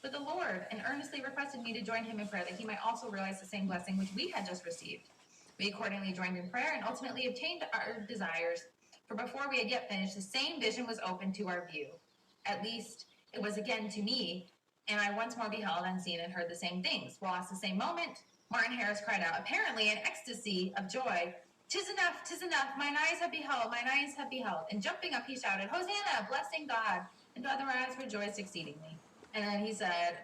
S4: with the Lord, and earnestly requested me to join him in prayer, that he might also realize the same blessing which we had just received. We accordingly joined in prayer and ultimately obtained our desires. For before we had yet finished, the same vision was opened to our view. At least it was again to me, and I once more beheld and seen and heard the same things. While at the same moment, Martin Harris cried out, apparently in ecstasy of joy, 'Tis enough, mine eyes have beheld, mine eyes have beheld. And jumping up, he shouted, Hosanna, blessing God. And other eyes rejoiced exceedingly. And then he said,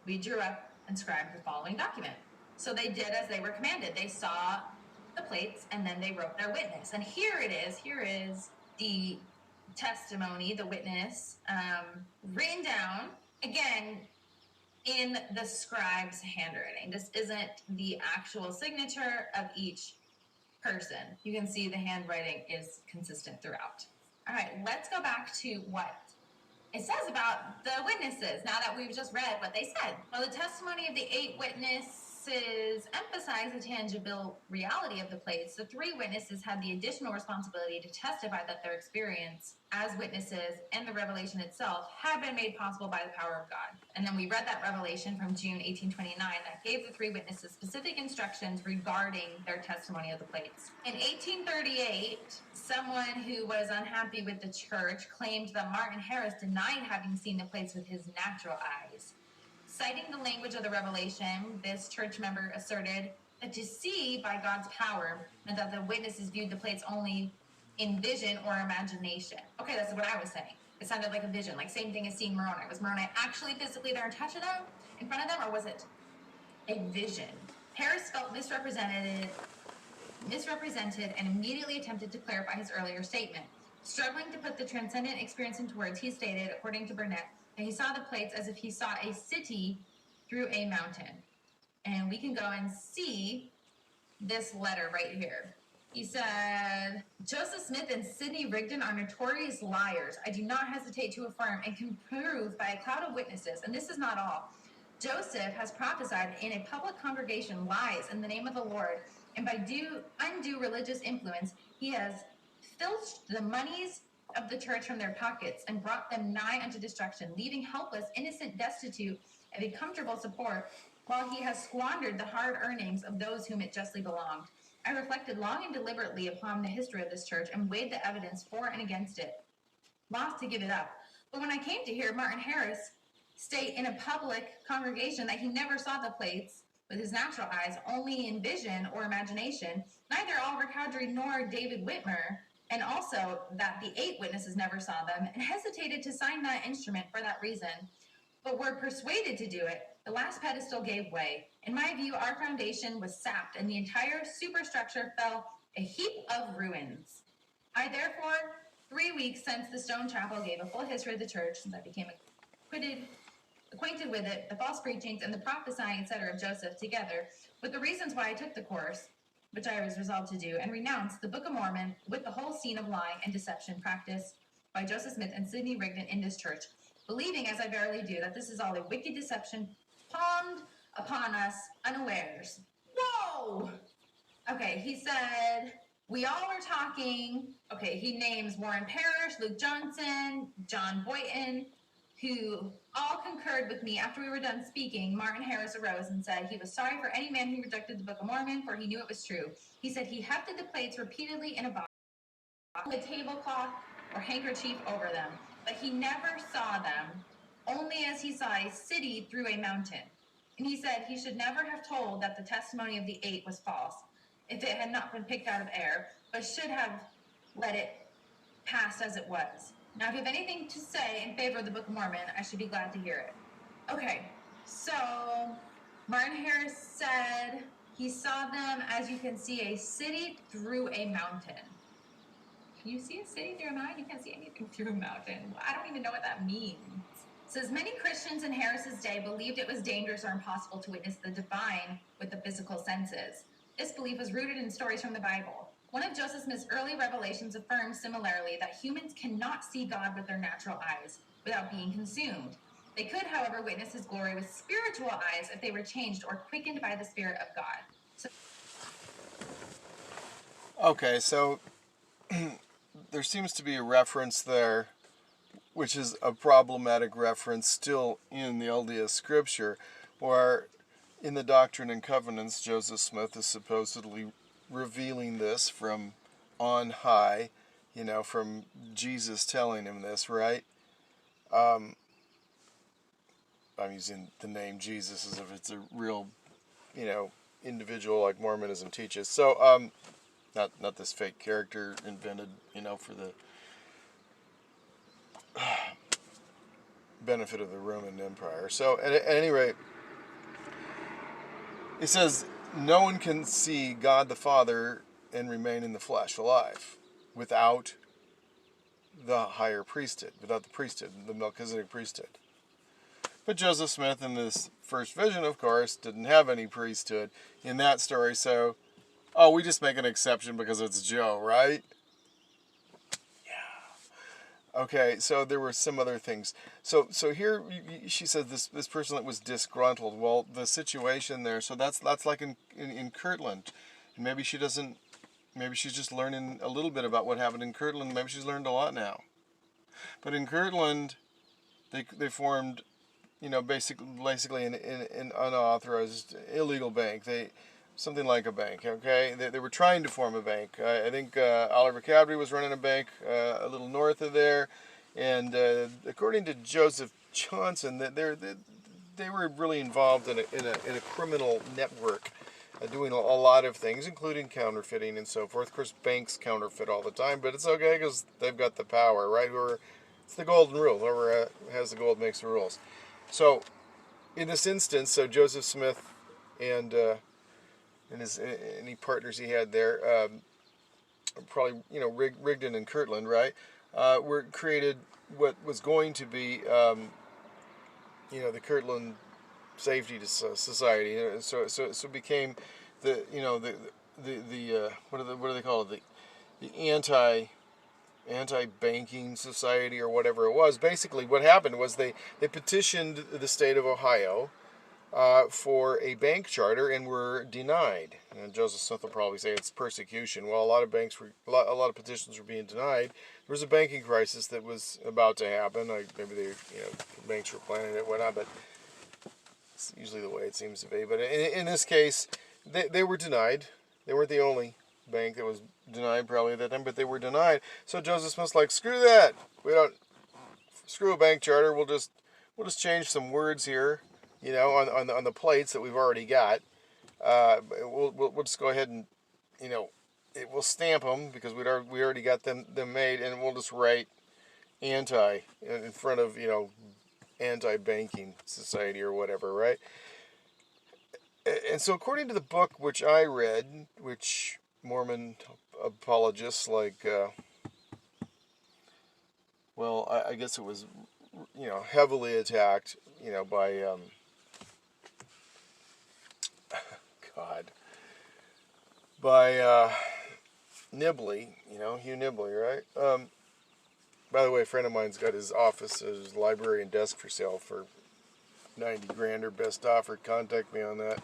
S4: we drew up and scribed the following document. So they did as they were commanded. They saw the plates and then they wrote their witness. And here it is. Here is the testimony, the witness, written down, again, in the scribe's handwriting. This isn't the actual signature of each person. You can see the handwriting is consistent throughout. All right, let's go back to what it says about the witnesses, now that we've just read what they said. Well, the testimony of the 8 witnesses emphasized the tangible reality of the plates. The 3 witnesses had the additional responsibility to testify that their experience as witnesses and the revelation itself had been made possible by the power of God. And then we read that revelation from June 1829 that gave the 3 witnesses specific instructions regarding their testimony of the plates. In 1838, someone who was unhappy with the church claimed that Martin Harris denied having seen the plates with his natural eyes. Citing the language of the revelation, this church member asserted that to see by God's power meant that the witnesses viewed the plates only in vision or imagination. Okay, that's what I was saying. It sounded like a vision, like same thing as seeing Moroni. Was Moroni actually physically there in touch of them, in front of them, or was it a vision. Harris felt misrepresented and immediately attempted to clarify his earlier statement. Struggling to put the transcendent experience into words, he stated, according to Burnett, that he saw the plates as if he saw a city through a mountain. And we can go and see this letter right here. He said, Joseph Smith and Sidney Rigdon are notorious liars. I do not hesitate to affirm and can prove by a cloud of witnesses, and this is not all. Joseph has prophesied in a public congregation lies in the name of the Lord, and by undue religious influence, he has filched the monies of the church from their pockets and brought them nigh unto destruction, leaving helpless, innocent, destitute of a comfortable support, while he has squandered the hard earnings of those whom it justly belonged. I reflected long and deliberately upon the history of this church and weighed the evidence for and against it, lost to give it up. But when I came to hear Martin Harris state in a public congregation that he never saw the plates with his natural eyes, only in vision or imagination, neither Oliver Cowdery nor David Whitmer, and also that the 8 witnesses never saw them, and hesitated to sign that instrument for that reason, but were persuaded to do it, the last pedestal gave way. In my view, our foundation was sapped, and the entire superstructure fell a heap of ruins. I therefore, 3 weeks since the stone chapel, gave a full history of the church, since I became acquainted with it, the false preachings, and the prophesying, etc. of Joseph, together with the reasons why I took the course, which I was resolved to do, and renounced the Book of Mormon with the whole scene of lying and deception practiced by Joseph Smith and Sidney Rigdon in this church, believing, as I verily do, that this is all a wicked deception palmed upon us unawares. Whoa! Okay, he said, we all were talking. Okay, he names Warren Parrish, Luke Johnson, John Boynton, who all concurred with me. After we were done speaking, Martin Harris arose and said he was sorry for any man who rejected the Book of Mormon, for he knew it was true. He said he hefted the plates repeatedly in a box, a tablecloth or handkerchief over them, but he never saw them, only as he saw a city through a mountain. And he said he should never have told that the testimony of the 8 was false, if it had not been picked out of air, but should have let it pass as it was. Now, if you have anything to say in favor of the Book of Mormon, I should be glad to hear it. Okay, so Martin Harris said he saw them, as you can see, a city through a mountain. Can you see a city through a mountain? You can't see anything through a mountain. I don't even know what that means. It says, many Christians in Harris's day believed it was dangerous or impossible to witness the divine with the physical senses. This belief was rooted in stories from the Bible. One of Joseph Smith's early revelations affirms similarly that humans cannot see God with their natural eyes without being consumed. They could, however, witness his glory with spiritual eyes if they were changed or quickened by the Spirit of God.
S1: Okay, so there seems to be a reference there, which is a problematic reference still in the LDS scripture, where in the Doctrine and Covenants, Joseph Smith is supposedly revealing this from on high, from Jesus telling him this, right? I'm using the name Jesus as if it's a real, individual like Mormonism teaches. So, not this fake character invented, for the benefit of the Roman Empire. So, at any rate, it says, no one can see God the Father and remain in the flesh alive without the higher priesthood, without the priesthood, the Melchizedek priesthood. But Joseph Smith in this first vision, of course, didn't have any priesthood in that story, so, we just make an exception because it's Joe, right? Okay, so there were some other things. So here she said this person that was disgruntled. Well, the situation there. So that's like in Kirtland, and maybe she's just learning a little bit about what happened in Kirtland. Maybe she's learned a lot now. But in Kirtland, they formed, basically an unauthorized illegal bank. Something like a bank, okay? They were trying to form a bank. I think Oliver Cowdery was running a bank a little north of there, and according to Joseph Johnson, they were really involved in a criminal network, doing a lot of things, including counterfeiting and so forth. Of course, banks counterfeit all the time, but it's okay because they've got the power, right? It's the golden rule. Whoever has the gold makes the rules. So, in this instance, Joseph Smith and any partners he had there, probably Rigdon and Kirtland, right? Were created what was going to be the Kirtland Safety Society. So it became the what do they call it, the anti-banking society or whatever it was. Basically, what happened was they petitioned the state of Ohio for a bank charter and were denied. And Joseph Smith will probably say it's persecution. Well, a lot of a lot of petitions were being denied. There was a banking crisis that was about to happen. Maybe the banks were planning it, whatnot, but it's usually the way it seems to be. But in this case, they were denied. They weren't the only bank that was denied probably at that time, but they were denied. So Joseph Smith's like, screw that. Screw a bank charter. We'll just change some words here, on the plates that we've already got. We'll just go ahead and, we'll stamp them because we already got them made, and we'll just write anti in front of, anti-banking society or whatever, right? And so according to the book which I read, which Mormon apologists like, I guess it was, heavily attacked, by, by Nibley, Hugh Nibley, right? By the way, a friend of mine's got his office, his library and desk for sale for $90,000 or best offer. Contact me on that.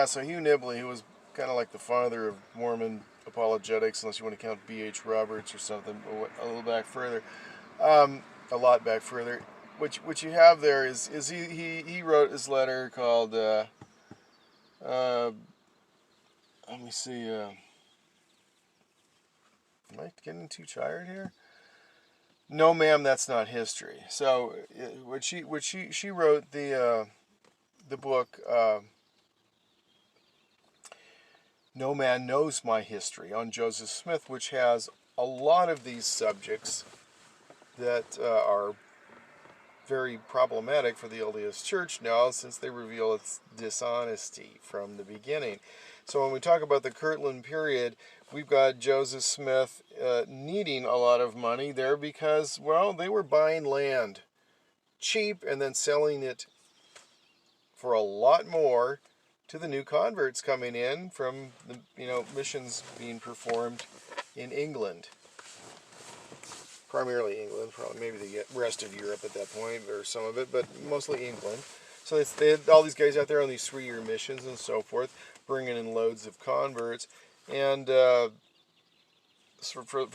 S1: So Hugh Nibley, who was kind of like the father of Mormon apologetics, unless you want to count B.H. Roberts or something, a little back further, a lot back further. What you have there is he wrote his letter called, let me see, am I getting too tired here? No, ma'am, that's not history. So, she wrote the book, No Man Knows My History on Joseph Smith, which has a lot of these subjects that are very problematic for the LDS Church now, since they reveal its dishonesty from the beginning. So when we talk about the Kirtland period, we've got Joseph Smith needing a lot of money there because, they were buying land cheap and then selling it for a lot more to the new converts coming in from the missions being performed in England. Primarily England, probably maybe the rest of Europe at that point, or some of it, but mostly England. So they had all these guys out there on these 3-year missions and so forth, bringing in loads of converts. And for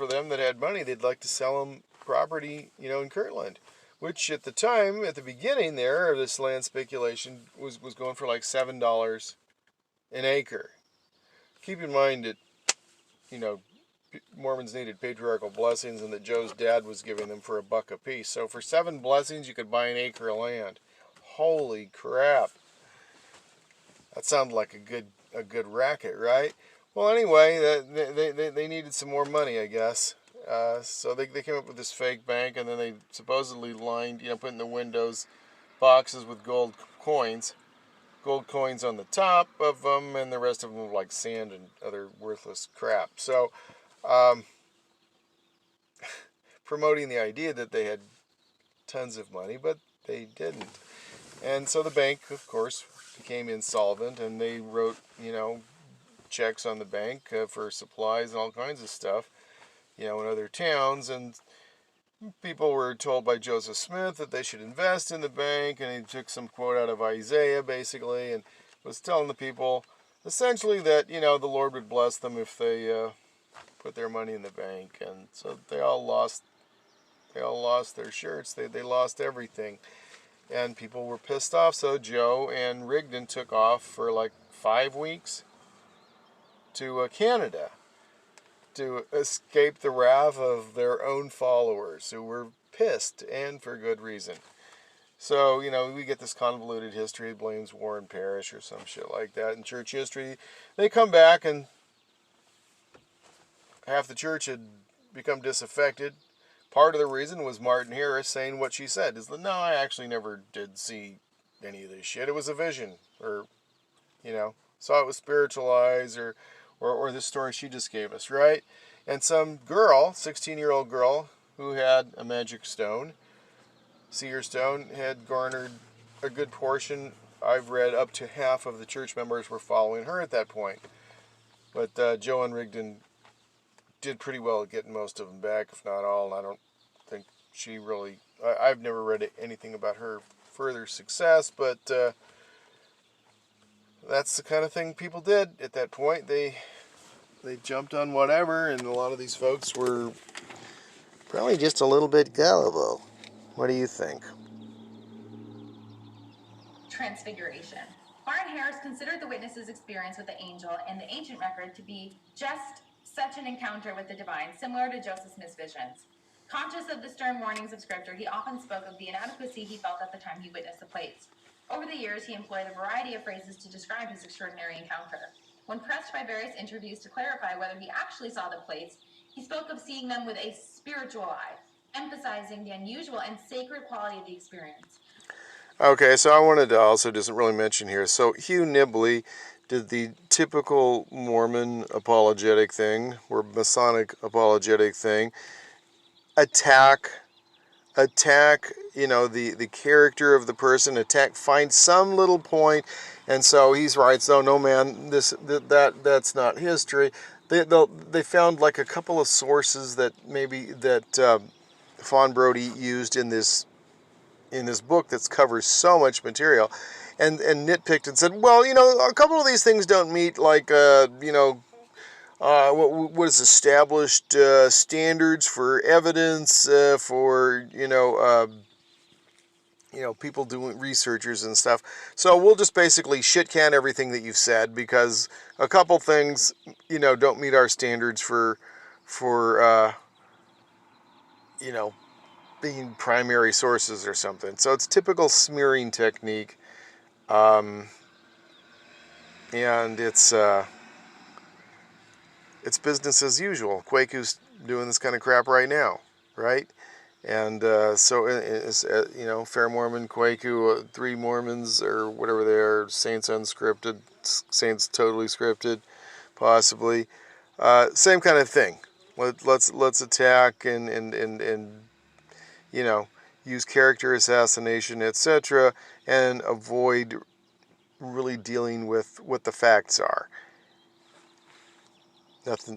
S1: them that had money, they'd like to sell them property, in Kirtland, which at the time, at the beginning there, this land speculation was going for like $7 an acre. Keep in mind that, Mormons needed patriarchal blessings and that Joe's dad was giving them for $1 a piece. So for 7 blessings, you could buy an acre of land. Holy crap. That sounded like a good racket, right? Well, anyway, they needed some more money, I guess. So they came up with this fake bank, and then they supposedly lined, put in the windows boxes with gold coins on the top of them, and the rest of them were like sand and other worthless crap. So, promoting the idea that they had tons of money, but they didn't. And so the bank, of course, became insolvent, and they wrote, checks on the bank for supplies and all kinds of stuff, in other towns. And people were told by Joseph Smith that they should invest in the bank, and he took some quote out of Isaiah, basically, and was telling the people, essentially, that, the Lord would bless them if they put their money in the bank. And so they all lost their shirts. They lost everything. And people were pissed off, so Joe and Rigdon took off for like 5 weeks to Canada to escape the wrath of their own followers who were pissed, and for good reason. So, we get this convoluted history. It blames Warren Parrish or some shit like that in church history. They come back, and half the church had become disaffected. Part of the reason was Martin Harris saying what she said, is that, no, I actually never did see any of this shit. It was a vision, or, you know, saw it with spiritual eyes, or the story she just gave us, right? And some girl, 16-year-old girl, who had a magic stone, SeerStone, had garnered a good portion. I've read up to half of the church members were following her at that point. But Joan Rigdon did pretty well at getting most of them back, if not all, and I don't think she really... I've never read anything about her further success, but that's the kind of thing people did at that point. They jumped on whatever, and a lot of these folks were probably just a little bit gullible. What do you think?
S4: Transfiguration. Warren Harris considered the witness's experience with the angel and the ancient record to be just such an encounter with the divine, similar to Joseph Smith's visions. Conscious of the stern warnings of Scripture, he often spoke of the inadequacy he felt at the time he witnessed the plates. Over the years, he employed a variety of phrases to describe his extraordinary encounter. When pressed by various interviews to clarify whether he actually saw the plates, he spoke of seeing them with a spiritual eye, emphasizing the unusual and sacred quality of the experience.
S1: Okay, so I wanted to also just really mention here, so Hugh Nibley did the typical Mormon apologetic thing, or Masonic apologetic thing, attack, you know, the character of the person, find some little point, and so he's right, so no man, that's not history. They found like a couple of sources that Fawn Brody used in this book that covers so much material, and nitpicked and said, well, you know, a couple of these things don't meet, like, you know, what is established standards for evidence for, you know, people doing researchers and stuff. So we'll just basically shit can everything that you've said, because a couple things, you know, don't meet our standards for you know, being primary sources or something. So it's typical smearing technique, and it's business as usual. Kwaku's doing this kind of crap right now, right? And so it's, you know, Fair Mormon, Kwaku, Three Mormons, or whatever they are, Saints Unscripted, Saints Totally Scripted, possibly. Same kind of thing. Let's attack and you know, use character assassination, etc., and avoid really dealing with what the facts are.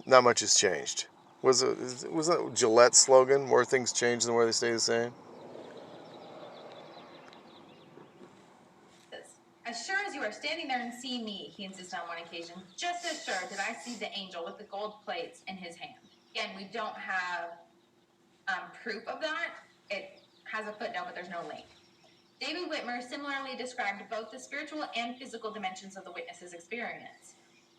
S1: Not much has changed. Was that Gillette's slogan? More things change than more they stay the same.
S4: As sure as you are standing there and see me, he insisted on one occasion, just as sure did I see the angel with the gold plates in his hand. Again, we don't have proof of that. It has a footnote, but there's no link. David Whitmer similarly described both the spiritual and physical dimensions of the witness's experience.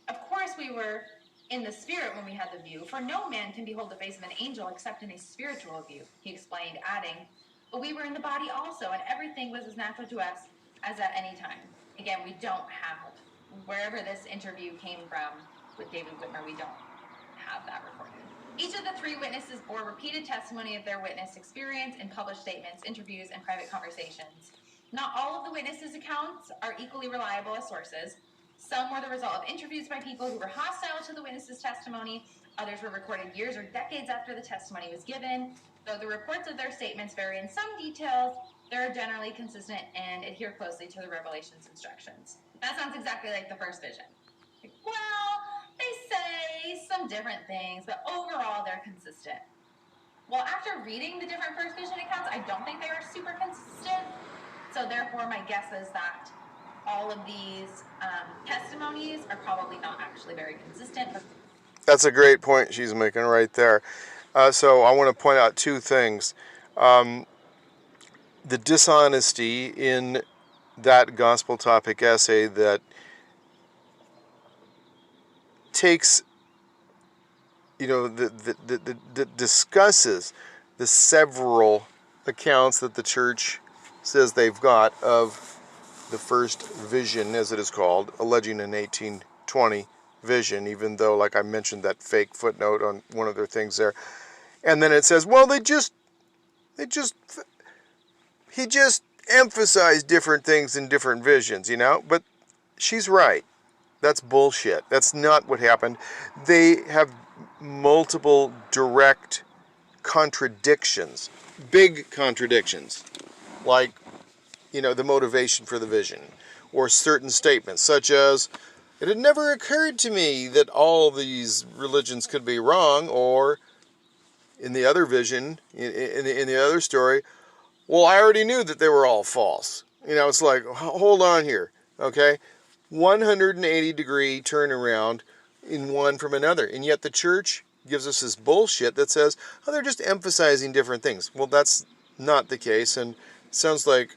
S4: Of course, we were in the spirit when we had the view, for no man can behold the face of an angel except in a spiritual view, he explained, adding, but we were in the body also, and everything was as natural to us as at any time. Again, we don't have, wherever this interview came from with David Whitmer, we don't have that recorded. Each of the three witnesses bore repeated testimony of their witness experience in published statements, interviews, and private conversations. Not all of the witnesses' accounts are equally reliable as sources. Some were the result of interviews by people who were hostile to the witness's testimony. Others were recorded years or decades after the testimony was given. Though the reports of their statements vary in some details, they're generally consistent and adhere closely to the Revelation's instructions. That sounds exactly like the first vision. Well, they say some different things, but overall they're consistent. Well, after reading the different first vision accounts, I don't think they were super consistent. So therefore, my guess is that all of these testimonies are probably not actually very consistent.
S1: That's a great point she's making right there. So I want to point out two things. The dishonesty in that gospel topic essay that takes, you know, that discusses the several accounts that the church says they've got of the first vision, as it is called, alleging an 1820 vision, even though, like I mentioned, that fake footnote on one of their things there. And then it says, well, he just emphasize different things in different visions, you know? But she's right. That's bullshit. That's not what happened. They have multiple direct contradictions, big contradictions, like, you know, the motivation for the vision, or certain statements, such as, it had never occurred to me that all these religions could be wrong, or in the other vision, in the other story, well, I already knew that they were all false. You know, it's like, hold on here, okay? 180-degree turnaround in one from another. And yet the church gives us this bullshit that says, oh, they're just emphasizing different things. Well, that's not the case, and it sounds like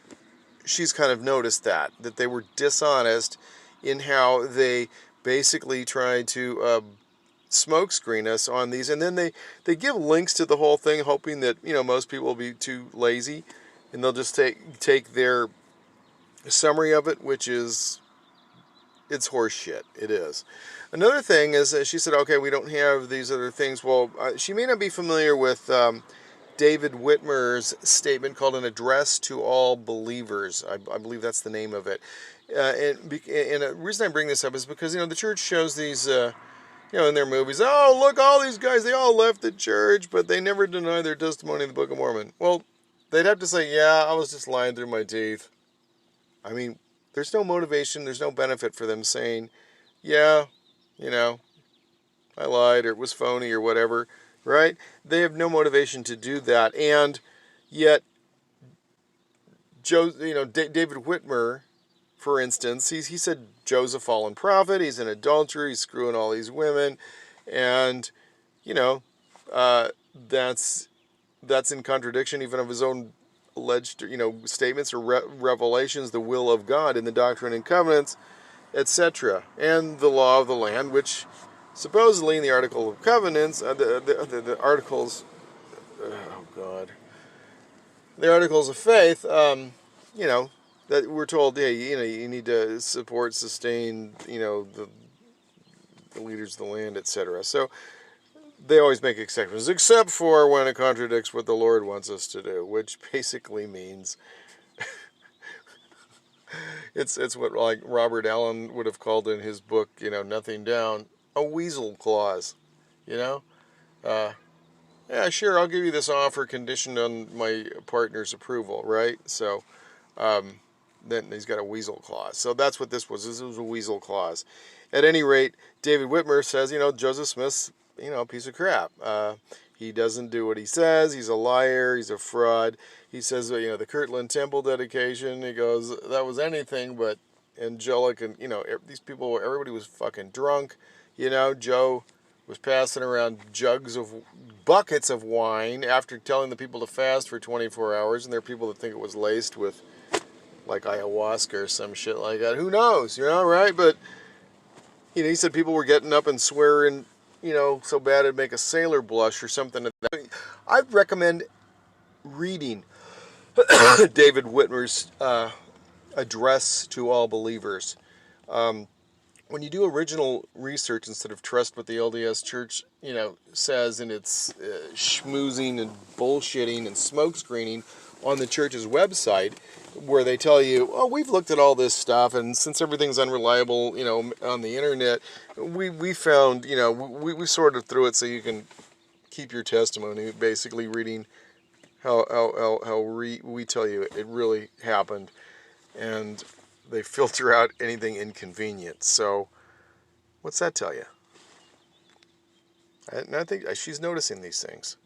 S1: she's kind of noticed that they were dishonest in how they basically tried to smokescreen us on these, and then they give links to the whole thing, hoping that, you know, most people will be too lazy, and they'll just take their summary of it, which is, it's horse shit. It is. Another thing is, she said, okay, we don't have these other things. Well, she may not be familiar with David Whitmer's statement called An Address to All Believers. I believe that's the name of it. And the reason I bring this up is because, you know, the church shows these, you know, in their movies, oh, look, all these guys, they all left the church, but they never deny their testimony in the Book of Mormon. Well, they'd have to say, yeah, I was just lying through my teeth. I mean, there's no motivation, there's no benefit for them saying, yeah, you know, I lied, or it was phony, or whatever, right? They have no motivation to do that, and yet, David Whitmer, for instance, he said Joe's a fallen prophet, he's an adulterer, he's screwing all these women, and, you know, that's in contradiction even of his own alleged, you know, statements or revelations, the will of God in the Doctrine and Covenants, etc., and the law of the land, which supposedly in the Article of Covenants, the Articles, oh God, the Articles of Faith, you know, that we're told, yeah, you know, you need to support, sustain, you know, the leaders of the land, etc. So they always make exceptions, except for when it contradicts what the Lord wants us to do, which basically means it's what, like, Robert Allen would have called in his book, you know, Nothing Down, a weasel clause, you know? Yeah, sure, I'll give you this offer conditioned on my partner's approval, right? So, then he's got a weasel clause. So that's what this was. This was a weasel clause. At any rate, David Whitmer says, you know, Joseph Smith's, you know, a piece of crap. He doesn't do what he says. He's a liar. He's a fraud. He says, you know, the Kirtland Temple dedication, he goes, that was anything but angelic. And, you know, these people, everybody was fucking drunk. You know, Joe was passing around buckets of wine after telling the people to fast for 24 hours. And there are people that think it was laced with, like, ayahuasca or some shit like that. Who knows, you know, right? But, you know, he said people were getting up and swearing, you know, so bad it'd make a sailor blush or something. I'd recommend reading David Whitmer's Address to All Believers. When you do original research instead of trust what the LDS Church, you know, says in its schmoozing and bullshitting and smokescreening on the church's website, where they tell you, oh, we've looked at all this stuff, and since everything's unreliable, you know, on the internet, we found, you know, we sorted through it so you can keep your testimony, basically reading how we tell you it really happened, and they filter out anything inconvenient. So, what's that tell you? And I think she's noticing these things.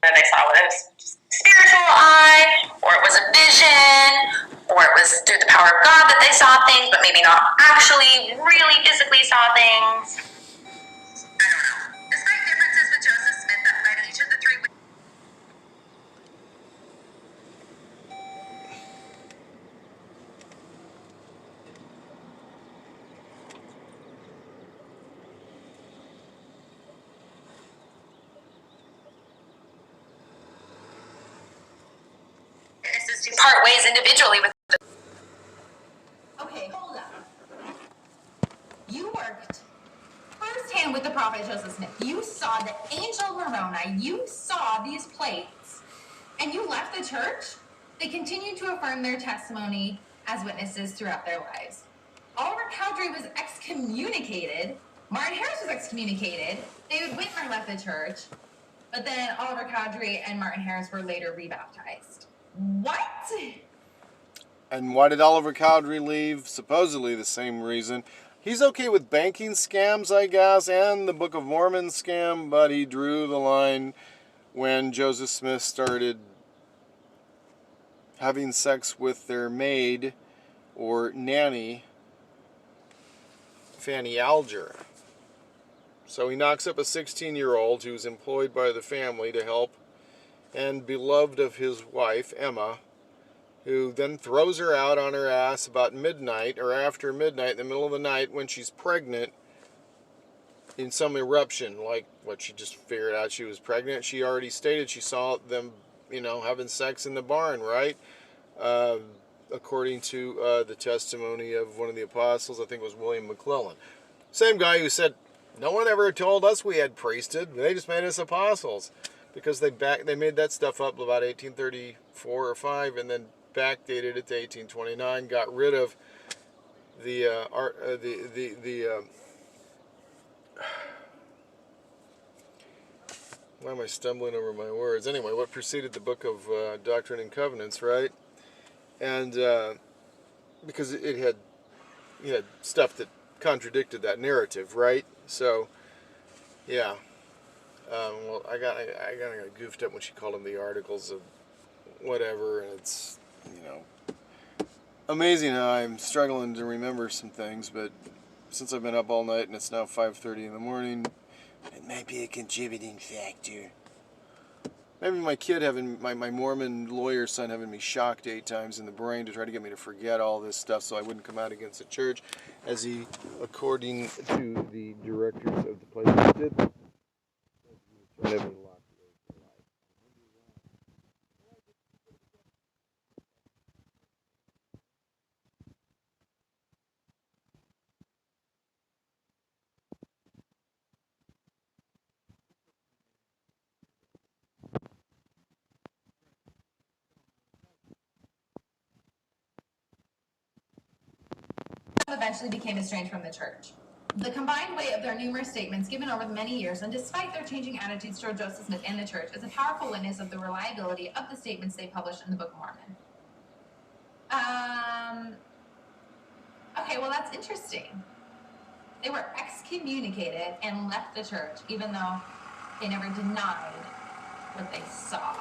S3: They saw it as spiritual eye, or it was a vision, or it was through the power of God that they saw things, but maybe not actually really physically saw things. I don't know. Despite differences with Joseph Smith that led each of the three. To part ways individually with.
S4: Okay, hold up. You worked firsthand with the prophet Joseph Smith. You saw the angel Moroni. You saw these plates, and you left the church? They continued to affirm their testimony as witnesses throughout their lives. Oliver Cowdery was excommunicated. Martin Harris was excommunicated. David Whitmer left the church. But then Oliver Cowdery and Martin Harris were later rebaptized. What?
S1: And why did Oliver Cowdery leave? Supposedly the same reason. He's okay with banking scams, I guess, and the Book of Mormon scam, but he drew the line when Joseph Smith started having sex with their maid or nanny, Fanny Alger. So he knocks up a 16-year-old who's employed by the family to help and beloved of his wife, Emma, who then throws her out on her ass about midnight or after midnight in the middle of the night when she's pregnant in some eruption, like what she just figured out she was pregnant. She already stated she saw them, having sex in the barn, right? According to the testimony of one of the apostles, I think it was William McClellan. Same guy who said, no one ever told us we had priesthood. They just made us apostles. Because they made that stuff up about 1834 or 5 and then backdated it to 1829, got rid of why am I stumbling over my words? Anyway, what preceded the book of Doctrine and Covenants, right? And because it had stuff that contradicted that narrative, right? So, yeah. Well, I got goofed up when she called them the articles of whatever, and it's, amazing how I'm struggling to remember some things, but since I've been up all night and it's now 5:30 in the morning, it might be a contributing factor. Maybe my kid my Mormon lawyer son having me shocked 8 times in the brain to try to get me to forget all this stuff so I wouldn't come out against the church, as he, according to the directors of the place, did.
S4: Eventually became estranged from the church. The combined weight of their numerous statements given over the many years, and despite their changing attitudes toward Joseph Smith and the church, is a powerful witness of the reliability of the statements they published in the Book of Mormon. Okay, well, that's interesting. They were excommunicated and left the church, even though they never denied what they saw.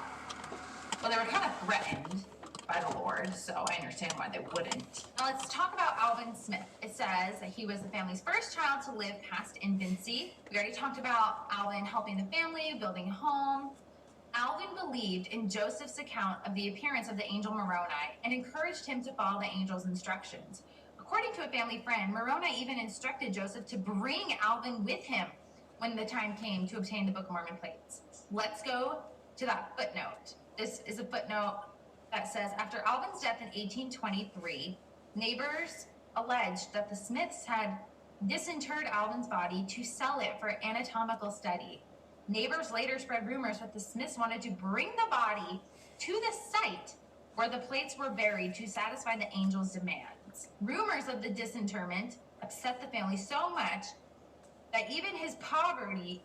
S4: Well, they were kind of threatened by the Lord, so I understand why they wouldn't. Now let's talk about Alvin Smith. It says that he was the family's first child to live past infancy. We already talked about Alvin helping the family, building a home. Alvin believed in Joseph's account of the appearance of the angel Moroni and encouraged him to follow the angel's instructions. According to a family friend, Moroni even instructed Joseph to bring Alvin with him when the time came to obtain the Book of Mormon plates. Let's go to that footnote. This is a footnote that says, after Alvin's death in 1823, neighbors alleged that the Smiths had disinterred Alvin's body to sell it for anatomical study. Neighbors later spread rumors that the Smiths wanted to bring the body to the site where the plates were buried to satisfy the angel's demands. Rumors of the disinterment upset the family so much that even in his poverty,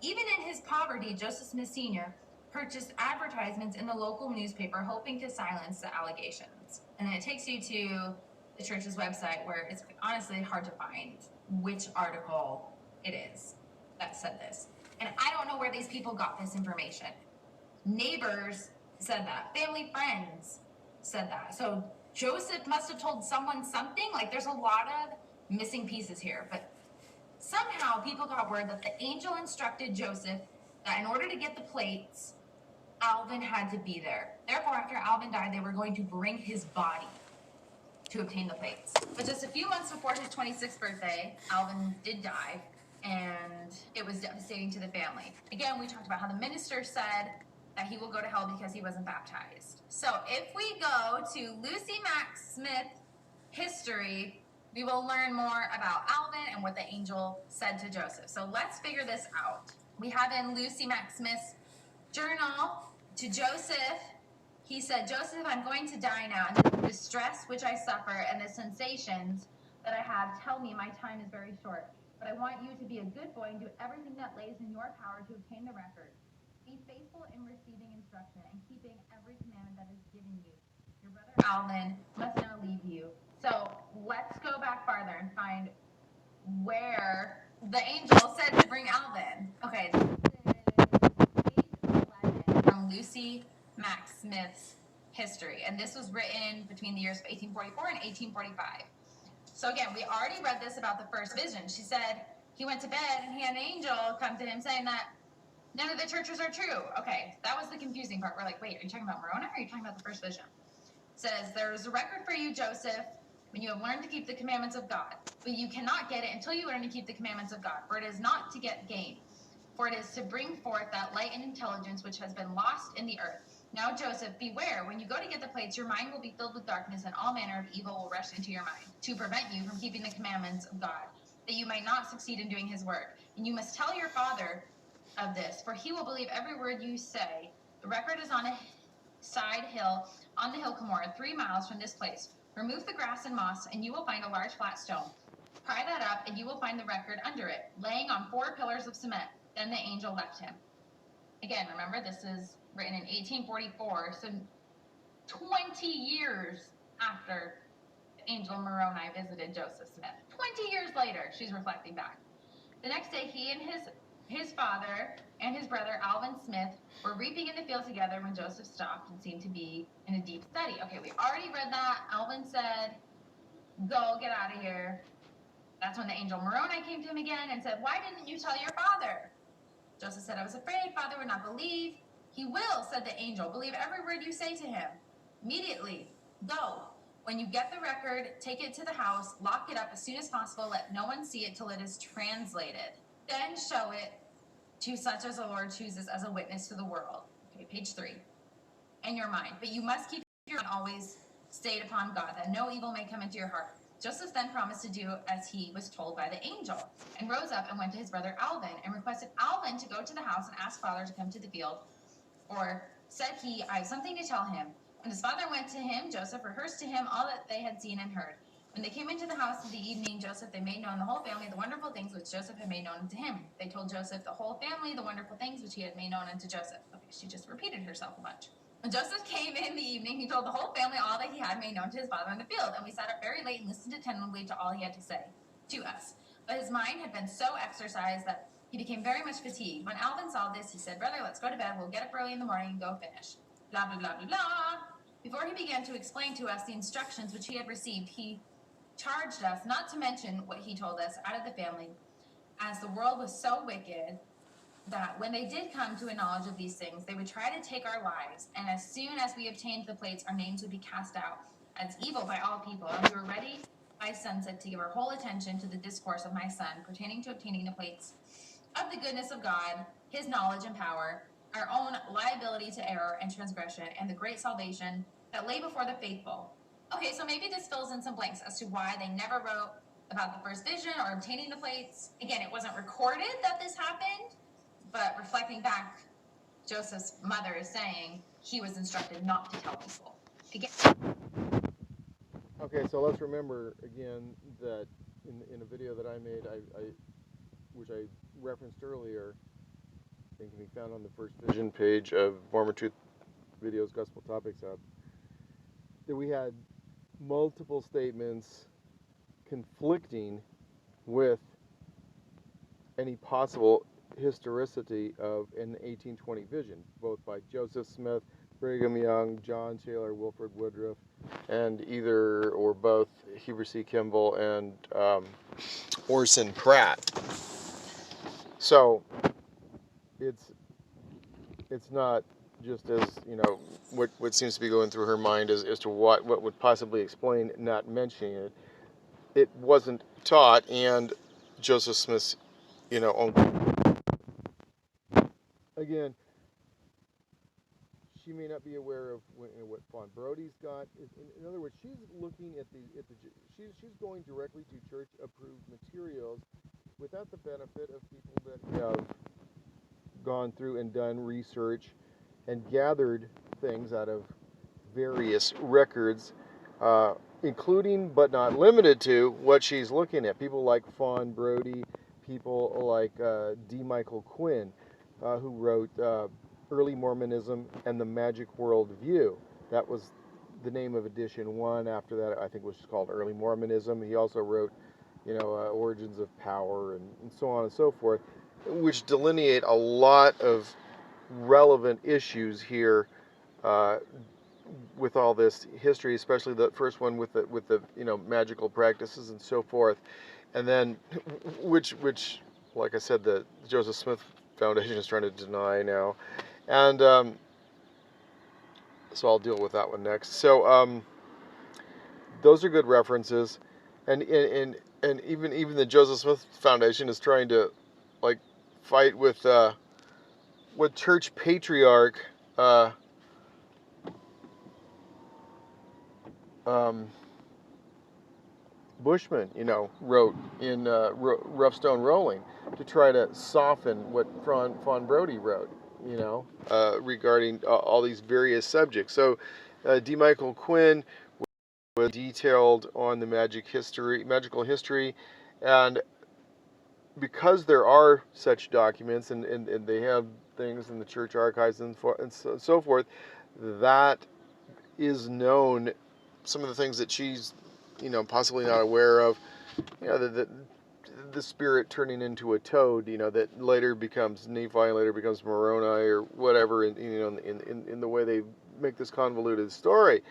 S4: Joseph Smith Sr. purchased advertisements in the local newspaper hoping to silence the allegations. And then it takes you to the church's website, where it's honestly hard to find which article it is that said this. And I don't know where these people got this information. Neighbors said that. Family friends said that. So Joseph must have told someone something. Like, there's a lot of missing pieces here. But somehow people got word that the angel instructed Joseph that in order to get the plates, Alvin had to be there. Therefore, after Alvin died, they were going to bring his body to obtain the plates. But just a few months before his 26th birthday, Alvin did die, and it was devastating to the family. Again, we talked about how the minister said that he will go to hell because he wasn't baptized. So if we go to Lucy Mack Smith history, we will learn more about Alvin and what the angel said to Joseph. So let's figure this out. We have in Lucy Mack Smith's journal to Joseph, he said, Joseph, I'm going to die now, and the distress which I suffer and the sensations that I have tell me my time is very short. But I want you to be a good boy and do everything that lays in your power to obtain the record. Be faithful in receiving instruction and keeping every commandment that is given you. Your brother Alvin must now leave you. So let's go back farther and find where the angel said to bring Alvin. Okay, this is page 11 from Lucy Mack Smith's history. And this was written between the years of 1844 and 1845. So again, we already read this about the first vision. She said he went to bed and he had an angel come to him saying that none of the churches are true. Okay, that was the confusing part. We're like, wait, are you talking about Moroni or are you talking about the first vision? It says, there is a record for you, Joseph, when you have learned to keep the commandments of God. But you cannot get it until you learn to keep the commandments of God. For it is not to get gain, for it is to bring forth that light and intelligence which has been lost in the earth. Now, Joseph, beware. When you go to get the plates, your mind will be filled with darkness, and all manner of evil will rush into your mind to prevent you from keeping the commandments of God, that you might not succeed in doing his work. And you must tell your father of this, for he will believe every word you say. The record is on a side hill on the hill Cumorah, 3 miles from this place. Remove the grass and moss, and you will find a large flat stone. Pry that up, and you will find the record under it, laying on 4 pillars of cement. Then the angel left him. Again, remember, this is written in 1844, so 20 years after Angel Moroni visited Joseph Smith. 20 years later, she's reflecting back. The next day, he and his father and his brother Alvin Smith were reaping in the field together when Joseph stopped and seemed to be in a deep study. Okay, we already read that. Alvin said, go, get out of here. That's when the angel Moroni came to him again and said, why didn't you tell your father? Joseph said, I was afraid father would not believe. He will, said the angel, believe every word you say to him. Immediately, go. When you get the record, take it to the house, lock it up as soon as possible, let no one see it till it is translated. Then show it to such as the Lord chooses as a witness to the world. Okay, page 3. In your mind. But you must keep your mind always stayed upon God, that no evil may come into your heart. Joseph then promised to do as he was told by the angel, and rose up and went to his brother Alvin, and requested Alvin to go to the house and ask father to come to the field. For, said he, I have something to tell him. When his father went to him, Joseph rehearsed to him all that they had seen and heard. When they came into the house in the evening, they made known the whole family the wonderful things which Joseph had made known unto him. They told Joseph the whole family the wonderful things which he had made known unto Joseph. Okay, she just repeated herself a bunch. When Joseph came in the evening, he told the whole family all that he had made known to his father in the field, and we sat up very late and listened attentively to all he had to say to us. But his mind had been so exercised that he became very much fatigued. When Alvin saw this, he said, brother, let's go to bed. We'll get up early in the morning and go finish. Blah, blah, blah, blah, blah. Before he began to explain to us the instructions which he had received, he charged us not to mention what he told us out of the family, as the world was so wicked that when they did come to a knowledge of these things, they would try to take our lives, and as soon as we obtained the plates, our names would be cast out as evil by all people, and we were ready by sunset to give our whole attention to the discourse of my son pertaining to obtaining the plates of the goodness of God, his knowledge and power, our own liability to error and transgression, and the great salvation that lay before the faithful. Okay, so maybe this fills in some blanks as to why they never wrote about the first vision or obtaining the plates. Again, it wasn't recorded that this happened, but reflecting back, Joseph's mother is saying he was instructed not to tell people. Again.
S1: Okay, so let's remember again that in a video that I made, which I referenced earlier, and can be found on the First Vision page of Mormon Truth Videos Gospel Topics Hub, that we had multiple statements conflicting with any possible historicity of an 1820 vision, both by Joseph Smith, Brigham Young, John Taylor, Wilford Woodruff, and either or both Heber C. Kimball and Orson Pratt. So it's not just as, you know, what seems to be going through her mind as to what would possibly explain not mentioning it. It wasn't taught, and Joseph Smith's, you know, own. Again, she may not be aware of what Fawn Brody's got. In other words, she's looking at she's going directly to church-approved materials without the benefit of people that have gone through and done research and gathered things out of various records, including but not limited to what she's looking at. People like Fawn Brodie, people like D. Michael Quinn, who wrote Early Mormonism and the Magic World View. That was the name of edition 1. After that, I think it was called Early Mormonism. He also wrote, Origins of Power and so on and so forth, which delineate a lot of relevant issues here with all this history, especially the first one with the magical practices and so forth, and then which like I said, the Joseph Smith Foundation is trying to deny now, and so I'll deal with that one next. So those are good references, and even the Joseph Smith Foundation is trying to fight with what church patriarch Bushman, wrote in Rough Stone Rolling to try to soften what Fawn Brodie wrote, regarding all these various subjects. So D. Michael Quinn was detailed on the magical history, and because there are such documents and they have things in the church archives and so forth, that is known. Some of the things that she's possibly not aware of, the spirit turning into a toad, that later becomes Nephi, later becomes Moroni or whatever, in the way they make this convoluted story,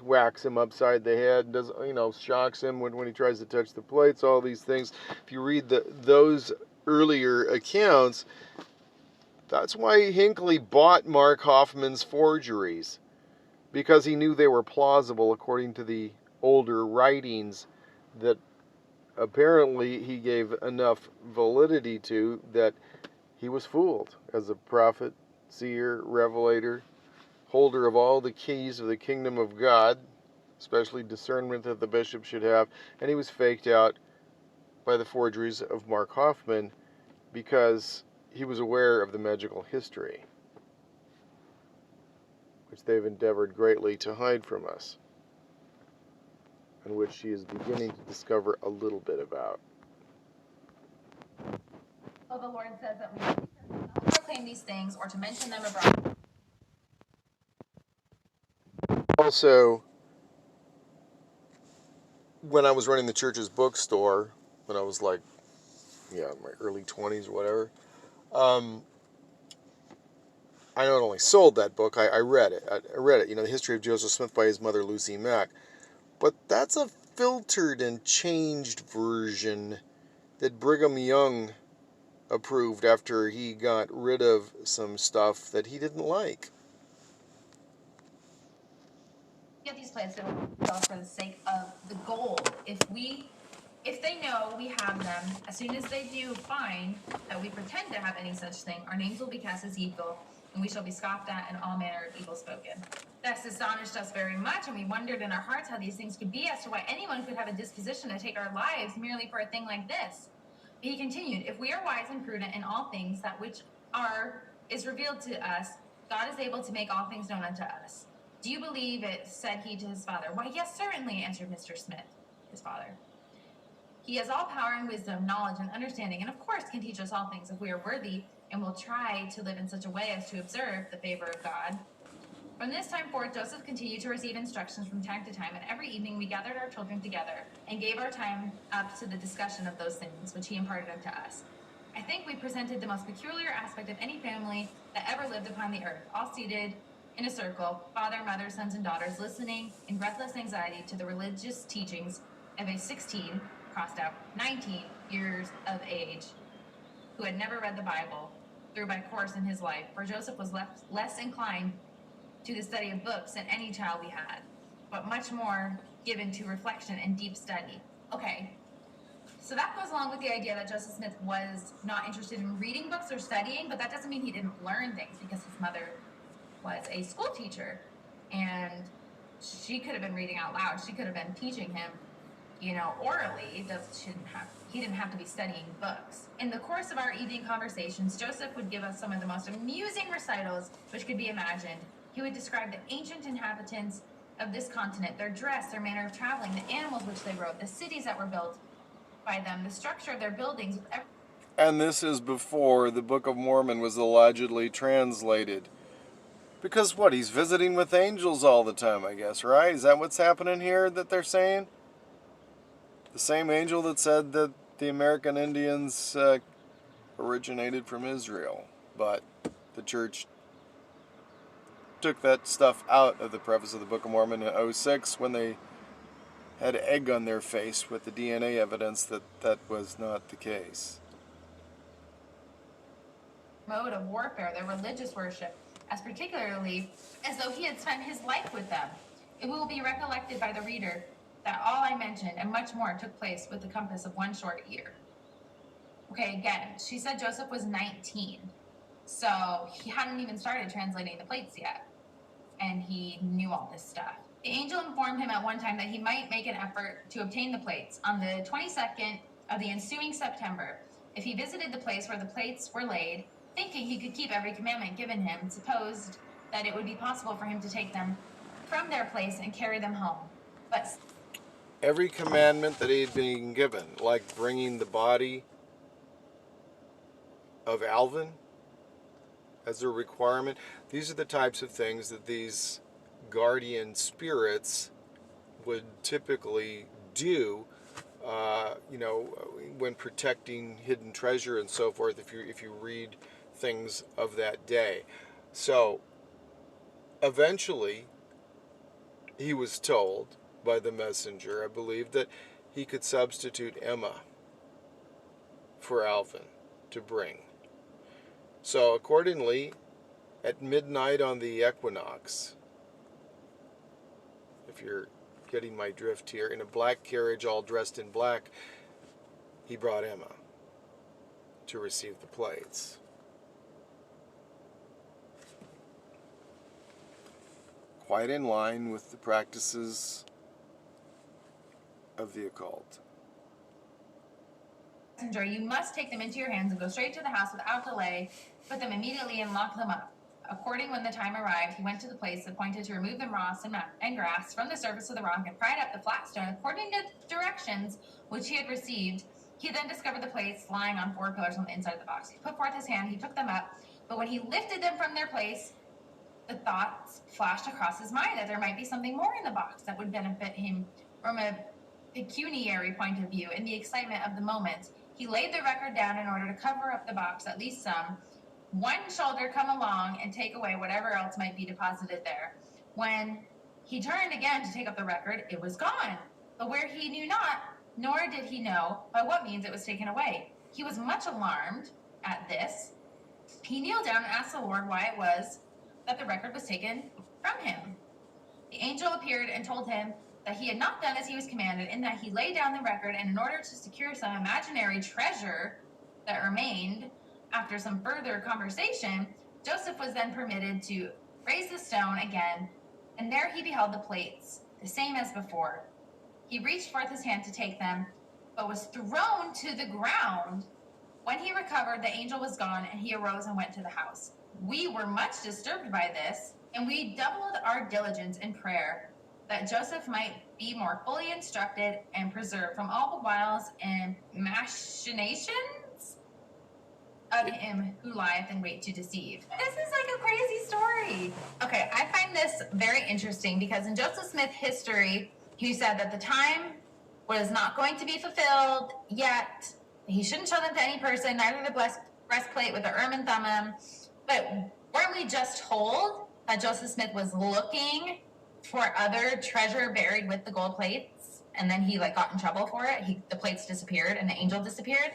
S1: whacks him upside the head, does shocks him when he tries to touch the plates, all these things. If you read those earlier accounts, that's why Hinckley bought Mark Hoffman's forgeries, because he knew they were plausible according to the older writings that apparently he gave enough validity to, that he was fooled as a prophet, seer, revelator, holder of all the keys of the kingdom of God, especially discernment that the bishop should have, and he was faked out by the forgeries of Mark Hoffman because he was aware of the magical history, which they've endeavored greatly to hide from us, and which she is beginning to discover a little bit about.
S4: Well, the Lord says that we not proclaim these things or to mention them abroad.
S1: Also, when I was running the church's bookstore, when I was in my early 20s or whatever, I not only sold that book, I read it. I read it, The History of Joseph Smith by his mother, Lucy Mack. But that's a filtered and changed version that Brigham Young approved after he got rid of some stuff that he didn't like.
S4: Get these plans for the sake of the gold. If they know we have them, as soon as they do find that we pretend to have any such thing, our names will be cast as evil, and we shall be scoffed at, and all manner of evil spoken. This astonished us very much, and we wondered in our hearts how these things could be, as to why anyone could have a disposition to take our lives merely for a thing like this. But he continued, if we are wise and prudent in all things, that which is revealed to us, God is able to make all things known unto us. Do you believe it? Said he to his father. Why, yes, certainly, answered Mr. Smith, his father. He has all power and wisdom, knowledge and understanding, and of course can teach us all things if we are worthy and will try to live in such a way as to observe the favor of God. From this time forth, Joseph continued to receive instructions from time to time, and every evening we gathered our children together and gave our time up to the discussion of those things which he imparted unto us. I think we presented the most peculiar aspect of any family that ever lived upon the earth, all seated in a circle, father, mother, sons, and daughters, listening in breathless anxiety to the religious teachings of a 19 years of age, who had never read the Bible through by course in his life, for Joseph was less inclined to the study of books than any child we had, but much more given to reflection and deep study. Okay, so that goes along with the idea that Joseph Smith was not interested in reading books or studying, but that doesn't mean he didn't learn things, because his mother was a school teacher, and she could have been reading out loud. She could have been teaching him, orally. He didn't have to be studying books. In the course of our evening conversations, Joseph would give us some of the most amusing recitals which could be imagined. He would describe the ancient inhabitants of this continent, their dress, their manner of traveling, the animals which they rode, the cities that were built by them, the structure of their buildings.
S1: And this is before the Book of Mormon was allegedly translated. Because what, he's visiting with angels all the time, I guess, right? Is that what's happening here that they're saying? The same angel that said that the American Indians originated from Israel. But the church took that stuff out of the preface of the Book of Mormon in 2006 when they had egg on their face with the DNA evidence that that was not the case.
S4: Mode of warfare, their religious worship, as particularly as though he had spent his life with them. It will be recollected by the reader that all I mentioned and much more took place with the compass of 1 short year. Okay, again, she said Joseph was 19, so he hadn't even started translating the plates yet, and he knew all this stuff. The angel informed him at one time that he might make an effort to obtain the plates on the 22nd of the ensuing September if he visited the place where the plates were laid, thinking he could keep every commandment given him, supposed that it would be possible for him to take them from their place and carry them home. But
S1: every commandment that he had been given, like bringing the body of Alvin as a requirement, these are the types of things that these guardian spirits would typically do, when protecting hidden treasure and so forth, if you read things of that day. So eventually he was told by the messenger, I believe, that he could substitute Emma for Alvin to bring. So accordingly, at midnight on the equinox, if you're getting my drift here, in a black carriage all dressed in black, he brought Emma to receive the plates. Quite in line with the practices of the occult.
S4: messenger, you must take them into your hands and go straight to the house without delay, put them immediately and lock them up. According, when the time arrived, he went to the place appointed to remove the moss and grass from the surface of the rock and pried up the flat stone according to the directions which he had received. He then discovered the plates lying on 4 pillars on the inside of the box. He put forth his hand, he took them up, but when he lifted them from their place, the thoughts flashed across his mind that there might be something more in the box that would benefit him from a pecuniary point of view. In the excitement of the moment, he laid the record down in order to cover up the box, at least some. One shoulder come along and take away whatever else might be deposited there. When he turned again to take up the record, it was gone, but where he knew not, nor did he know by what means it was taken away. He was much alarmed at this. He kneeled down and asked the Lord why it was that the record was taken from him. The angel appeared and told him that he had not done as he was commanded, in that he laid down the record, and in order to secure some imaginary treasure that remained, after some further conversation, Joseph was then permitted to raise the stone again, and there he beheld the plates, the same as before. He reached forth his hand to take them, but was thrown to the ground. When he recovered, the angel was gone, and he arose and went to the house. We were much disturbed by this, and we doubled our diligence in prayer, that Joseph might be more fully instructed and preserved from all the wiles and machinations of him who lieth in wait to deceive. This is like a crazy story. Okay, I find this very interesting because in Joseph Smith history, he said that the time was not going to be fulfilled yet. He shouldn't show them to any person, neither the breastplate with the Urim and Thummim. But weren't we just told that Joseph Smith was looking for other treasure buried with the gold plates, and then he got in trouble for it? The plates disappeared and the angel disappeared.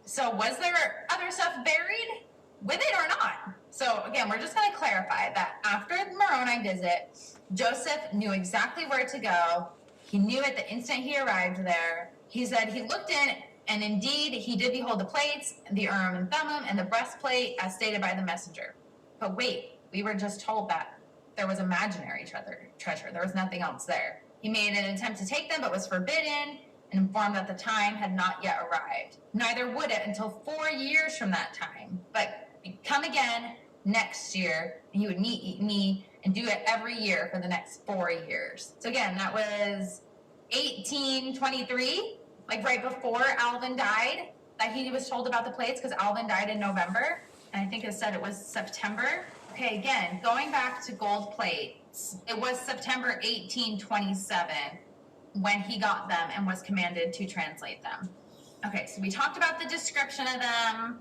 S4: So was there other stuff buried with it or not? So again, we're just going to clarify that after the Moroni visit, Joseph knew exactly where to go. He knew it the instant he arrived there. He said he looked in, and indeed he did behold the plates, the Urim and Thummim, and the breastplate as stated by the messenger. But wait, we were just told that there was imaginary treasure. There was nothing else there. He made an attempt to take them, but was forbidden, and informed that the time had not yet arrived. Neither would it until 4 years from that time, but come again next year, And he would meet me and do it every year for the next 4 years. So again, that was 1823, like right before Alvin died, that he was told about the plates, because Alvin died in November, and I think it said it was September. Okay, again, going back to gold plates, it was September 1827 when he got them and was commanded to translate them. Okay, so we talked about the description of them,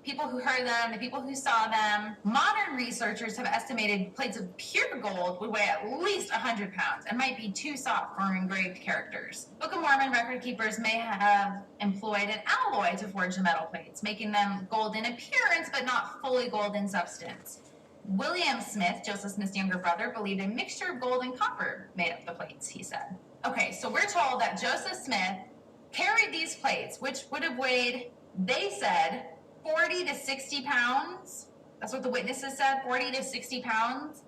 S4: people who heard them, the people who saw them. Modern researchers have estimated plates of pure gold would weigh at least 100 pounds and might be too soft for engraved characters. Book of Mormon record keepers may have employed an alloy to forge the metal plates, making them gold in appearance but not fully gold in substance. William Smith, Joseph Smith's younger brother, believed a mixture of gold and copper made up the plates, he said. Okay, so we're told that Joseph Smith carried these plates, which would have weighed, they said, 40 to 60 pounds. That's what the witnesses said, 40 to 60 pounds.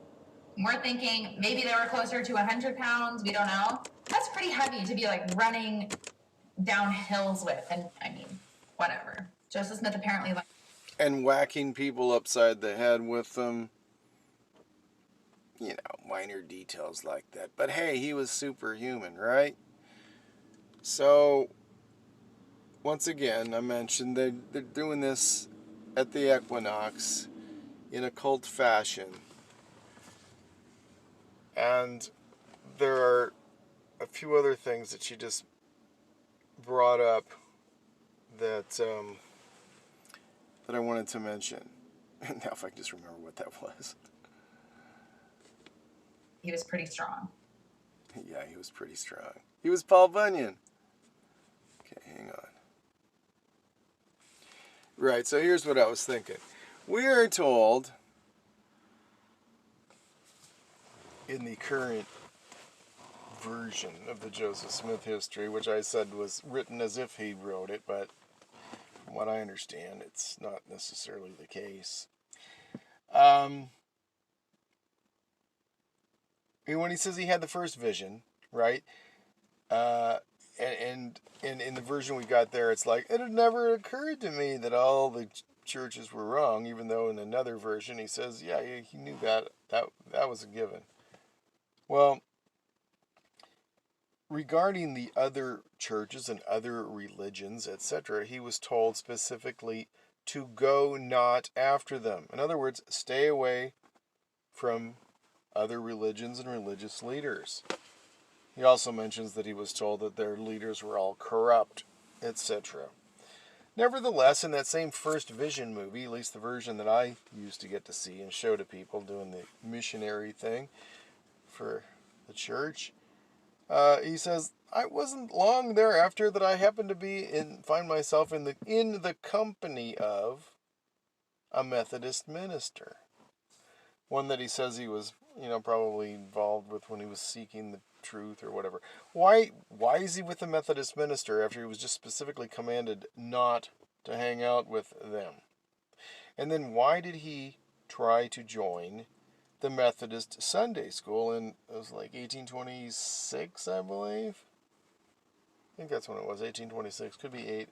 S4: We're thinking maybe they were closer to 100 pounds. We don't know. That's pretty heavy to be like running down hills with. And I mean, whatever. Joseph Smith apparently like.
S1: And whacking people upside the head with them. You know, minor details like that. But hey, he was superhuman, right? So, once again, I mentioned they're doing this at the equinox in a cult fashion. And there are a few other things that she just brought up that that I wanted to mention. And now if I can just remember what that was.
S4: He was pretty strong.
S1: Yeah, he was pretty strong. He was Paul Bunyan. Okay, hang on. Right, so here's what I was thinking. We are told in the current version of the Joseph Smith history, which I said was written as if he wrote it, but from what I understand, it's not necessarily the case. When he says he had the first vision, right? And in the version we got there, it's like, it had never occurred to me that all the churches were wrong, even though in another version he says, yeah, he knew that was a given. Well, regarding the other churches and other religions, etc., he was told specifically to go not after them. In other words, stay away from other religions and religious leaders. He also mentions that he was told that their leaders were all corrupt, etc. Nevertheless, in that same First Vision movie, at least the version that I used to get to see and show to people doing the missionary thing for the church, he says, I wasn't long thereafter that I happened to find myself in the company of a Methodist minister. One that he says he was, probably involved with when he was seeking the truth or whatever. Why is he with the Methodist minister after he was just specifically commanded not to hang out with them? And then why did he try to join the Methodist Sunday school in, it was like 1826, I believe? I think that's when it was, 1826, could be 8.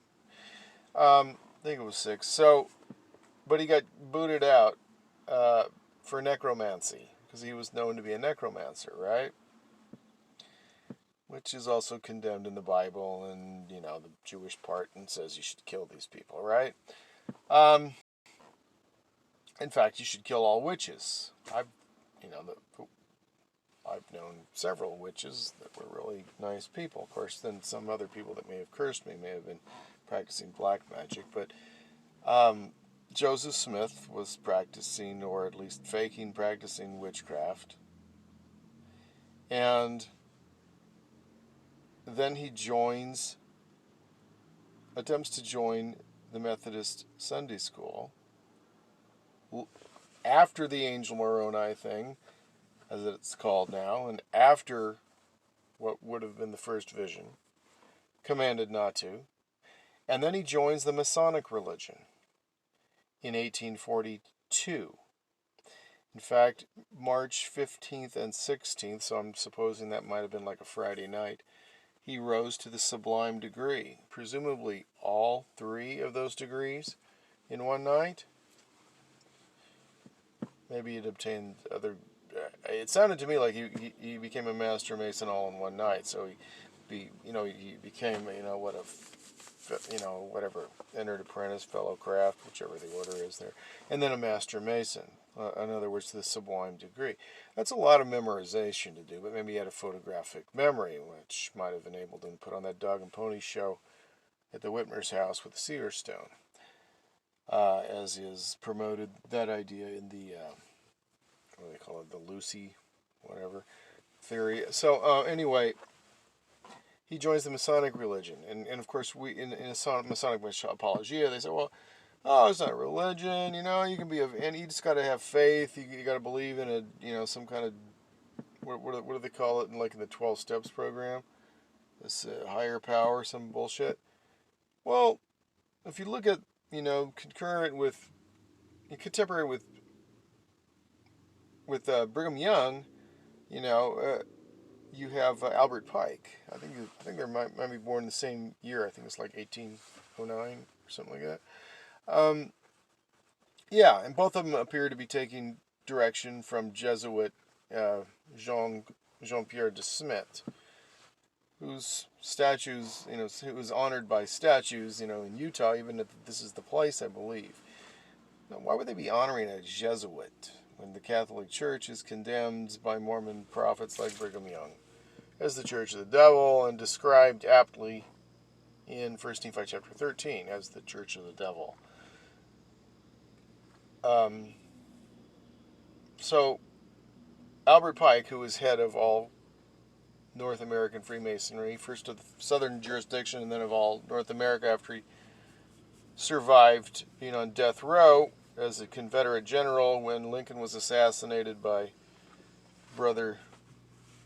S1: I think it was 6. So, but he got booted out for necromancy, because he was known to be a necromancer, right? Which is also condemned in the Bible and, the Jewish part, and says you should kill these people, right? In fact, you should kill all witches. I've known several witches that were really nice people. Of course, then some other people that may have cursed me may have been practicing black magic, but Joseph Smith was practicing, or at least faking practicing, witchcraft. And then he attempts to join the Methodist Sunday school after the Angel Moroni thing, as it's called now, and after what would have been the first vision, commanded not to. And then he joins the Masonic religion in 1842. In fact, March 15th and 16th, so I'm supposing that might have been like a Friday night, he rose to the sublime degree. Presumably all 3 of those degrees in one night. maybe he'd obtained other. It sounded to me like he became a master mason all in one night. So he became whatever, entered apprentice, fellow craft, whichever the order is there, and then a master mason. In other words, the sublime degree. That's a lot of memorization to do, but maybe he had a photographic memory, which might have enabled him to put on that dog and pony show at the Whitmer's house with the SeerStone, as is promoted that idea in the, what do they call it, the Lucy, whatever, theory. So anyway, he joins the Masonic religion, and of course in Masonic apologia they say, well, oh, it's not a religion, you can be and you just got to have faith, you got to believe in some kind of, what do they call it, in the 12 steps program, this higher power, some bullshit. Well, if you look at, contemporary with Brigham Young, you have Albert Pike. I think they might be born the same year. I think it's like 1809 or something like that. Yeah, and both of them appear to be taking direction from Jesuit Jean-Pierre de Smet, whose statues, who was honored by statues, in Utah, even if this is the place, I believe. Now, why would they be honoring a Jesuit when the Catholic Church is condemned by Mormon prophets like Brigham Young as the Church of the Devil, and described aptly in 1 Nephi chapter 13 as the Church of the Devil? So, Albert Pike, who was head of all North American Freemasonry, first of the southern jurisdiction and then of all North America after he survived being on death row as a Confederate general when Lincoln was assassinated by brother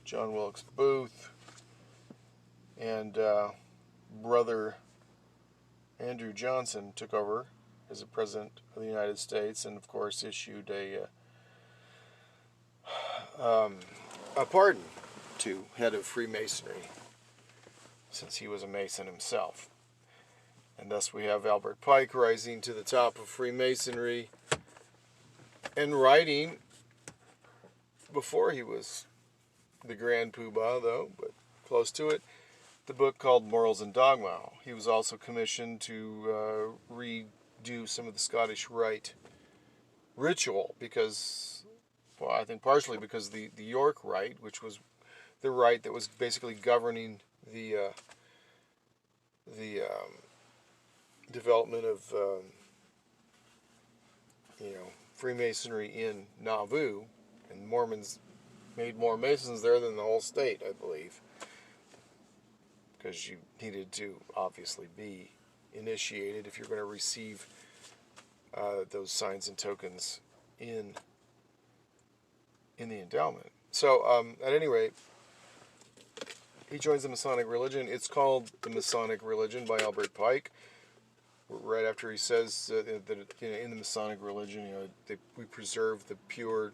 S1: John Wilkes Booth and brother Andrew Johnson took over as the President of the United States, and of course issued a pardon to head of Freemasonry, since he was a Mason himself. And thus we have Albert Pike rising to the top of Freemasonry and writing, before he was the Grand Poobah though, but close to it, the book called Morals and Dogma. He was also commissioned to redo some of the Scottish Rite ritual because, well, I think partially because the York Rite, which was the rite that was basically governing the development of Freemasonry in Nauvoo, and Mormons made more Masons there than the whole state, I believe, because you needed to obviously be initiated if you're going to receive those signs and tokens in the endowment. So at any rate, he joins the Masonic religion. It's called the Masonic religion by Albert Pike. Right after he says that in the Masonic religion, we preserve the pure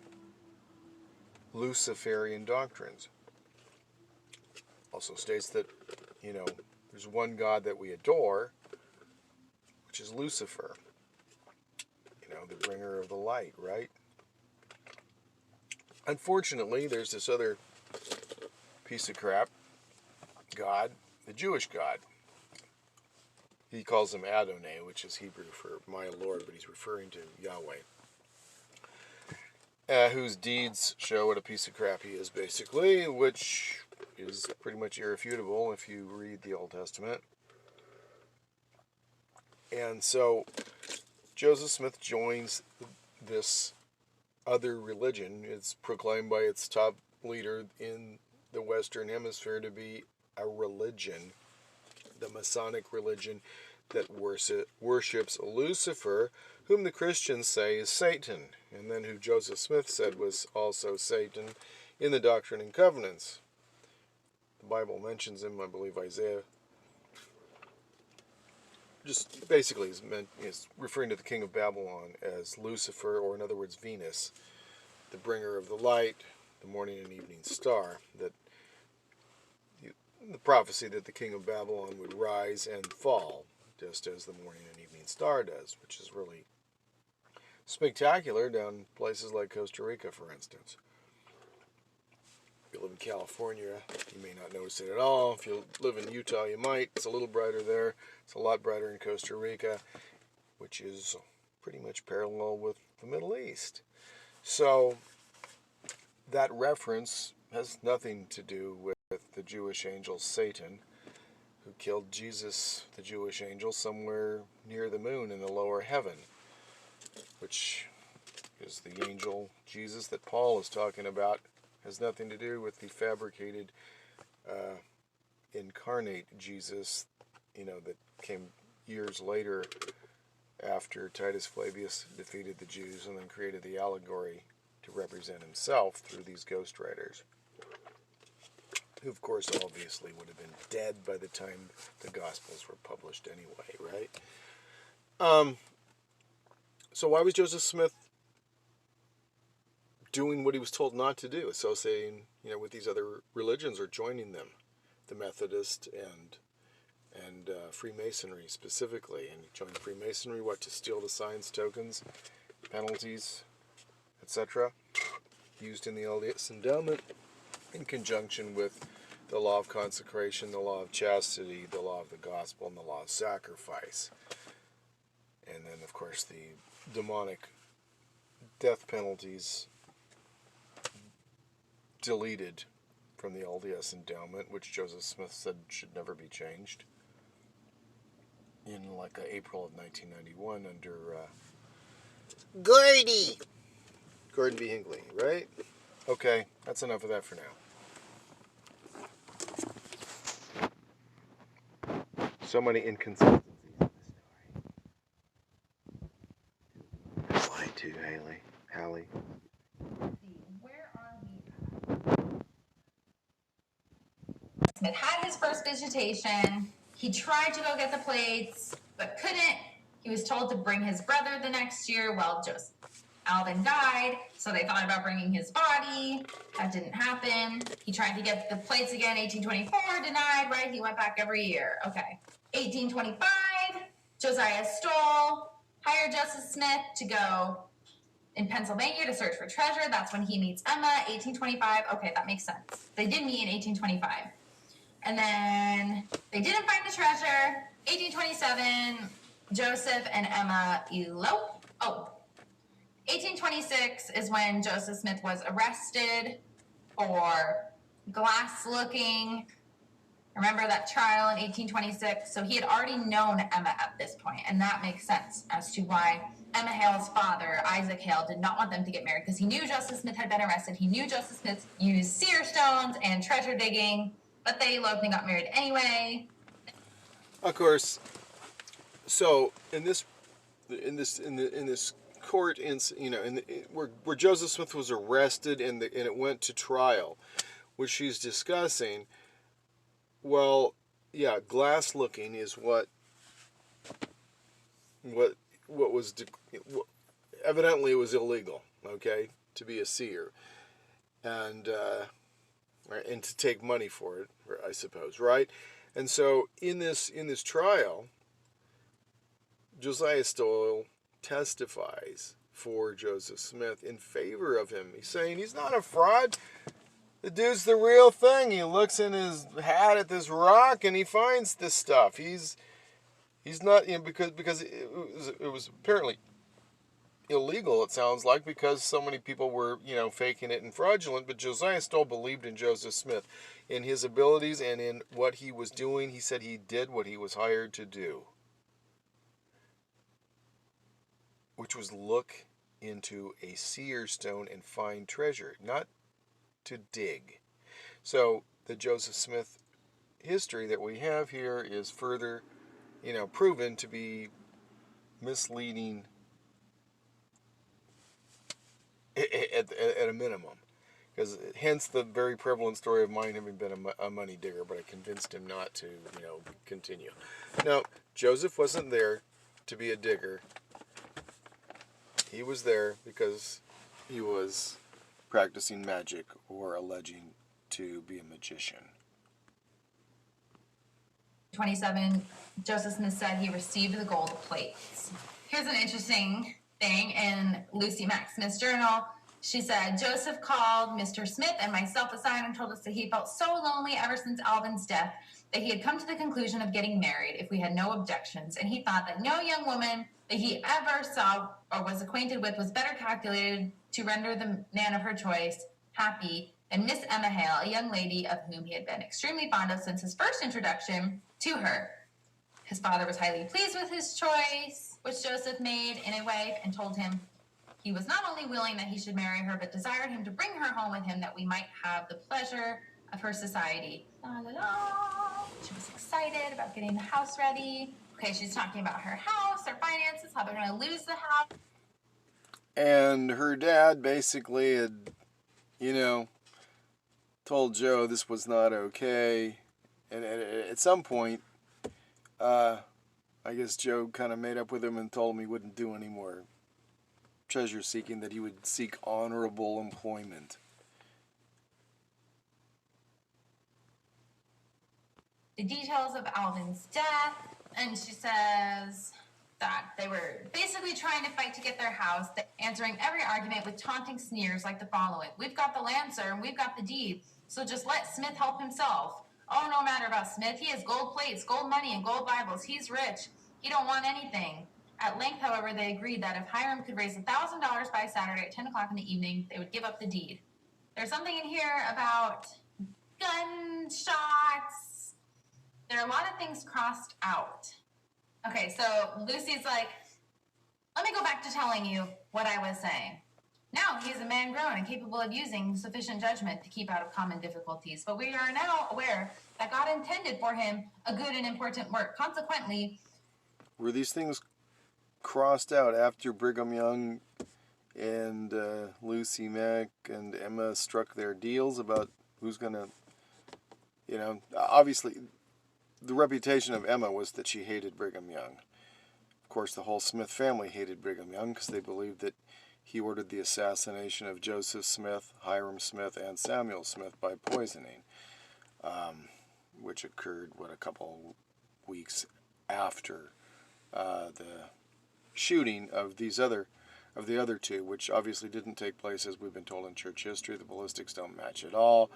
S1: Luciferian doctrines. Also states that there's one God that we adore, which is Lucifer. The bringer of the light, right? Unfortunately, there's this other piece of crap God, the Jewish God. He calls him Adonai, which is Hebrew for my Lord, but he's referring to Yahweh. Whose deeds show what a piece of crap he is, basically, which is pretty much irrefutable if you read the Old Testament. And so Joseph Smith joins this other religion. It's proclaimed by its top leader in the Western Hemisphere to be a religion, the Masonic religion that worships Lucifer, whom the Christians say is Satan, and then who Joseph Smith said was also Satan in the Doctrine and Covenants. The Bible mentions him, I believe Isaiah. Just basically is referring to the king of Babylon as Lucifer, or in other words Venus, the bringer of the light, the morning and evening star. That the prophecy that the king of Babylon would rise and fall, just as the morning and evening star does, which is really spectacular down places like Costa Rica, for instance. If you live in California, you may not notice it at all. If you live in Utah, you might. It's a little brighter there. It's a lot brighter in Costa Rica, which is pretty much parallel with the Middle East. So that reference has nothing to do with the Jewish angel Satan, who killed Jesus, the Jewish angel, somewhere near the moon in the lower heaven, which is the angel Jesus that Paul is talking about. Has nothing to do with the fabricated incarnate Jesus, that came years later after Titus Flavius defeated the Jews and then created the allegory to represent himself through these ghost writers, who of course obviously would have been dead by the time the Gospels were published anyway, right? So why was Joseph Smith doing what he was told not to do, associating, with these other religions or joining them, the Methodist and Freemasonry specifically? And he joined Freemasonry, to steal the signs, tokens, penalties, etc., used in the LDS endowment, in conjunction with the law of consecration, the law of chastity, the law of the gospel, and the law of sacrifice. And then, of course, the demonic death penalties deleted from the LDS endowment, which Joseph Smith said should never be changed, in April of 1991 under Gordon B. Hinckley, right? Okay, that's enough of that for now. So many inconsistencies in this story. Lied to, Haliegh.
S4: Where are we at? Smith had his first visitation. He tried to go get the plates, but couldn't. He was told to bring his brother the next year. Well, just Alvin died, so they thought about bringing his body. That didn't happen. He tried to get the plates again, 1824, denied, right? He went back every year. Okay. 1825, Josiah Stoll hired Joseph Smith to go in Pennsylvania to search for treasure. That's when he meets Emma, 1825. Okay, that makes sense. They did meet in 1825. And then they didn't find the treasure. 1827, Joseph and Emma elope. 1826 is when Joseph Smith was arrested for glass looking. Remember that trial in 1826? So he had already known Emma at this point, and that makes sense as to why Emma Hale's father, Isaac Hale, did not want them to get married, because he knew Joseph Smith had been arrested. He knew Joseph Smith used seer stones and treasure digging, but they eloped and got married anyway.
S1: Of course. So in this court, where Joseph Smith was arrested and it went to trial, which she's discussing. Well, yeah, glass looking is what was evidently it was illegal, okay, to be a seer, and to take money for it, I suppose, right? And so in this trial, Josiah Stoll testifies for Joseph Smith in favor of him. He's saying he's not a fraud. The dude's the real thing. He looks in his hat at this rock and he finds this stuff. He's not, because it was apparently illegal, it sounds like, because so many people were, faking it and fraudulent. But Josiah Stoll believed in Joseph Smith, in his abilities and in what he was doing. He said he did what he was hired to do, which was look into a seer stone and find treasure, not to dig. So the Joseph Smith history that we have here is further, proven to be misleading at a minimum. Because hence the very prevalent story of mine having been a money digger, but I convinced him not to, continue. Now, Joseph wasn't there to be a digger. He was there because he was practicing magic or alleging to be a magician.
S4: 27, Joseph Smith said he received the gold plates. Here's an interesting thing in Lucy Mack Smith's journal. She said, Joseph called Mr. Smith and myself aside and told us that he felt so lonely ever since Alvin's death that he had come to the conclusion of getting married if we had no objections, and he thought that no young woman that he ever saw or was acquainted with was better calculated to render the man of her choice happy than Miss Emma Hale, a young lady of whom he had been extremely fond of since his first introduction to her. His father was highly pleased with his choice, which Joseph made in a wife, and told him he was not only willing that he should marry her, but desired him to bring her home with him that we might have the pleasure of her society. La, la, la. She was excited about getting the house ready. Okay, she's talking about her house, her finances, how they're going to lose the house.
S1: And her dad basically had, told Joe this was not okay. And at some point, I guess Joe kind of made up with him and told him he wouldn't do any more treasure seeking, that he would seek honorable employment.
S4: The details of Alvin's death, and she says that they were basically trying to fight to get their house, answering every argument with taunting sneers like the following: "We've got the land, sir, and we've got the deed, so just let Smith help himself. Oh, no matter about Smith. He has gold plates, gold money, and gold Bibles. He's rich. He don't want anything." At length, however, they agreed that if Hiram could raise $1,000 by Saturday at 10 o'clock in the evening, they would give up the deed. There's something in here about gunshots. There are a lot of things crossed out. Okay, so Lucy's like, let me go back to telling you what I was saying. Now he is a man grown and capable of using sufficient judgment to keep out of common difficulties. But we are now aware that God intended for him a good and important work. Consequently,
S1: were these things crossed out after Brigham Young and Lucy Mack and Emma struck their deals about who's going to, obviously the reputation of Emma was that she hated Brigham Young. Of course, the whole Smith family hated Brigham Young because they believed that he ordered the assassination of Joseph Smith, Hiram Smith, and Samuel Smith by poisoning, which occurred, a couple weeks after the shooting of the other two, which obviously didn't take place, as we've been told in church history. The ballistics don't match at all.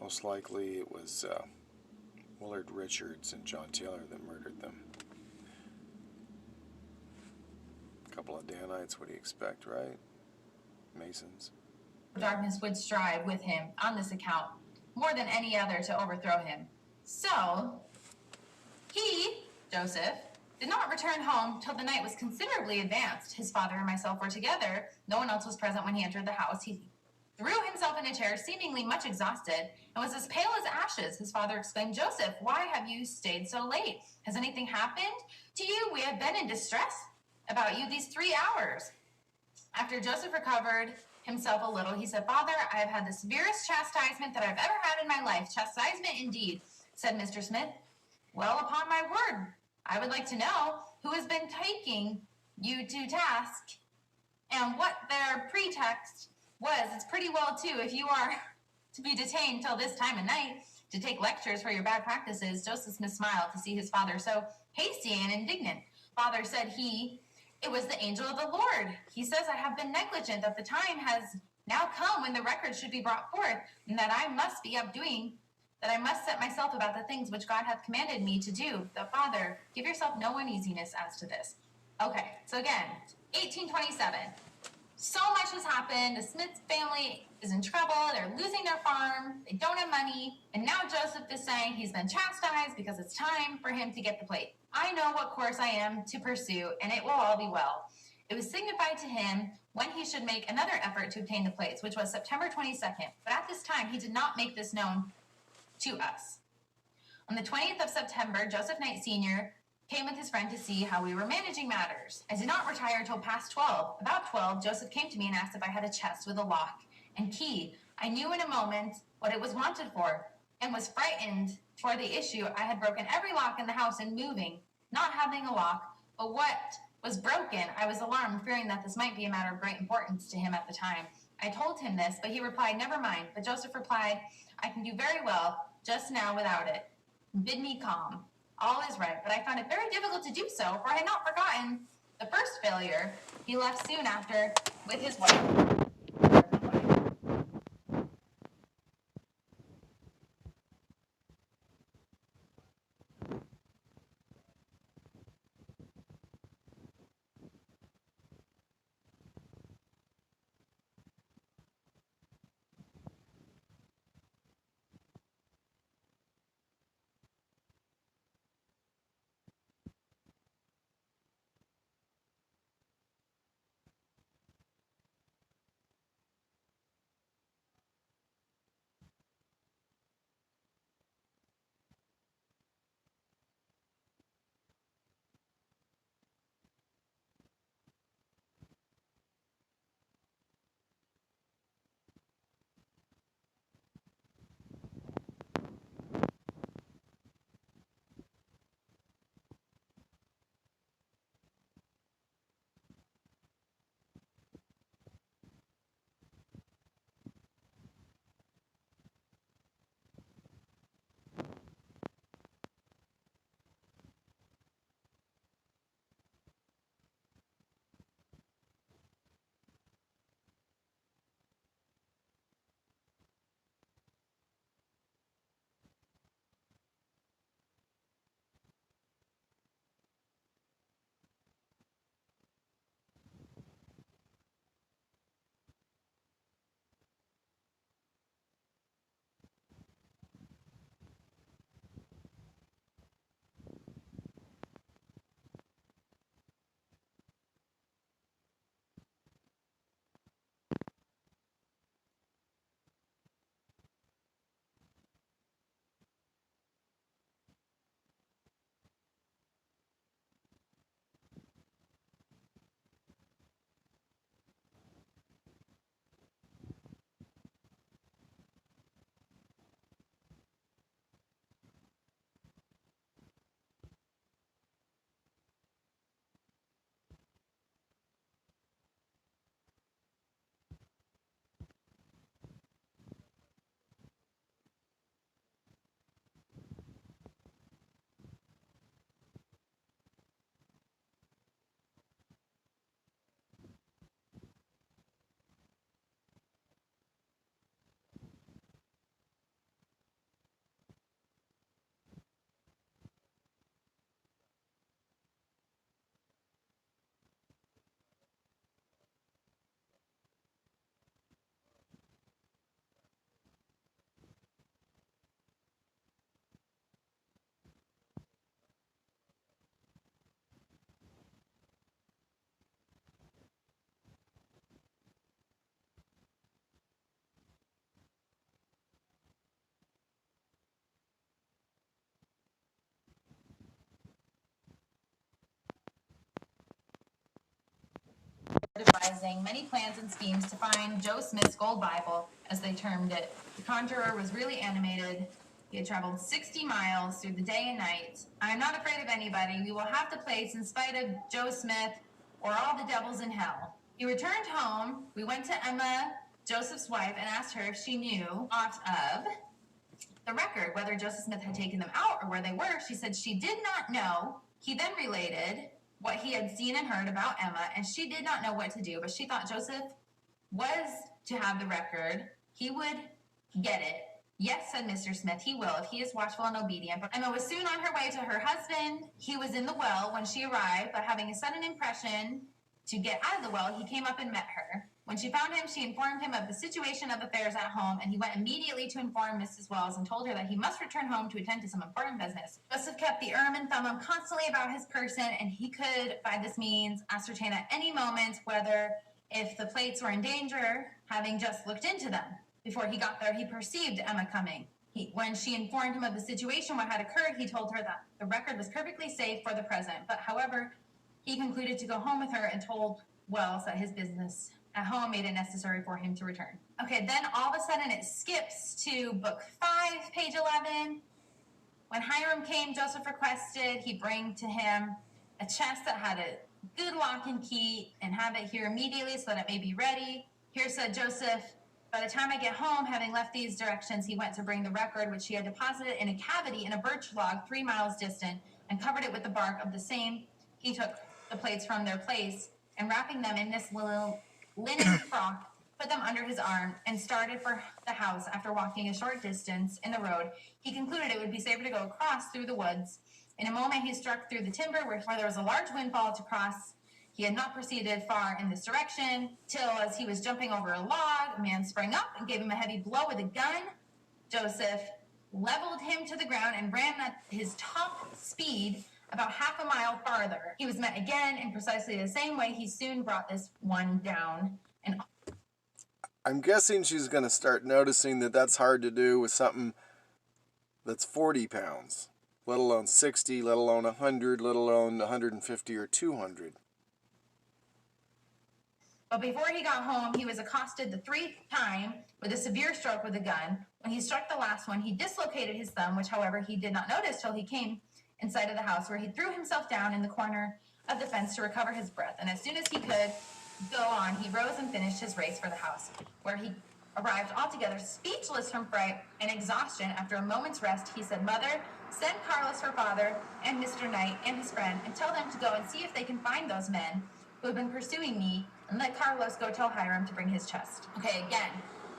S1: Most likely it was Willard Richards and John Taylor that murdered them. A couple of Danites, what do you expect, right? Masons.
S4: Darkness would strive with him on this account more than any other to overthrow him. So he, Joseph, did not return home till the night was considerably advanced. His father and myself were together. No one else was present when he entered the house. He threw himself in a chair, seemingly much exhausted, and was as pale as ashes. His father exclaimed, "Joseph, why have you stayed so late? Has anything happened to you? We have been in distress about you these 3 hours." After Joseph recovered himself a little, he said, "Father, I have had the severest chastisement that I've ever had in my life." "Chastisement indeed," said Mr. Smith. "Well, upon my word, I would like to know who has been taking you to task and what their pretext was. It's pretty well, too, if you are to be detained till this time of night to take lectures for your bad practices." Joseph Smith smiled to see his father so hasty and indignant. "Father," said he, "it was the angel of the Lord. He says I have been negligent, that the time has now come when the record should be brought forth, and that I must be updoing, that I must set myself about the things which God hath commanded me to do. The Father, give yourself no uneasiness as to this." Okay, so again, 1827. So much has happened. The Smith family is in trouble. They're losing their farm. They don't have money. And now Joseph is saying he's been chastised because it's time for him to get the plate. "I know what course I am to pursue, and it will all be well." It was signified to him when he should make another effort to obtain the plates, which was September 22nd. But at this time, he did not make this known to us. On the 20th of September, Joseph Knight Sr. came with his friend to see how we were managing matters. I did not retire till past 12. About 12, Joseph came to me and asked if I had a chest with a lock and key. I knew in a moment what it was wanted for, and was frightened for the issue. I had broken every lock in the house in moving, not having a lock, but what was broken, I was alarmed, fearing that this might be a matter of great importance to him at the time. I told him this, but he replied, "Never mind." But Joseph replied, "I can do very well just now without it. Bid me calm. All is right." But I found it very difficult to do so, for I had not forgotten the The first failure, he left soon after with his wife. Devising many plans and schemes to find Joe Smith's gold Bible, as they termed it. The conjurer was really animated. He had traveled 60 miles through the day and night. I'm not afraid of anybody. We will have the place in spite of Joe Smith or all the devils in hell. He returned home. We went to Emma, Joseph's wife, and asked her if she knew aught of the record, whether Joseph Smith had taken them out or where they were. She said she did not know. He then related what he had seen and heard about Emma, and she did not know what to do, but she thought Joseph was to have the record. He would get it. Yes, said Mr. Smith, he will, if he is watchful and obedient. But Emma was soon on her way to her husband. He was in the well when she arrived, but having a sudden impression to get out of the well, he came up and met her. When she found him, she informed him of the situation of affairs at home, and he went immediately to inform Mrs. Wells and told her that he must return home to attend to some important business. Joseph kept the and thumb him constantly about his person, and he could, by this means, ascertain at any moment whether if the plates were in danger, having just looked into them. Before he got there, he perceived Emma coming. When she informed him of the situation, what had occurred, he told her that the record was perfectly safe for the present, but however, he concluded to go home with her and told Wells that his business at home made it necessary for him to return. Okay, then all of a sudden it skips to book 5, page 11. When Hiram came, Joseph requested he bring to him a chest that had a good lock and key and have it here immediately so that it may be ready. Here said Joseph, by the time I get home, having left these directions, he went to bring the record, which he had deposited in a cavity in a birch log 3 miles distant and covered it with the bark of the same. He took the plates from their place and wrapping them in this little linen frock, put them under his arm, and started for the house. After walking a short distance in the road, he concluded it would be safer to go across through the woods. In a moment, he struck through the timber where there was a large windfall to cross. He had not proceeded far in this direction, till as he was jumping over a log, a man sprang up and gave him a heavy blow with a gun. Joseph leveled him to the ground and ran at his top speed about half a mile farther. He was met again in precisely the same way. He soon brought this one down. And
S1: I'm guessing she's going to start noticing that that's hard to do with something that's 40 pounds, let alone 60, let alone 100, let alone 150 or 200.
S4: But before he got home, he was accosted the 3rd time with a severe stroke with a gun. When he struck the last one, he dislocated his thumb, which, however, he did not notice till he came in sight of the house, where he threw himself down in the corner of the fence to recover his breath. And as soon as he could go on, he rose and finished his race for the house, where he arrived altogether speechless from fright and exhaustion. After a moment's rest, he said, "Mother, send Carlos for father and Mr. Knight and his friend, and tell them to go and see if they can find those men who have been pursuing me, and let Carlos go tell Hiram to bring his chest." Okay, again,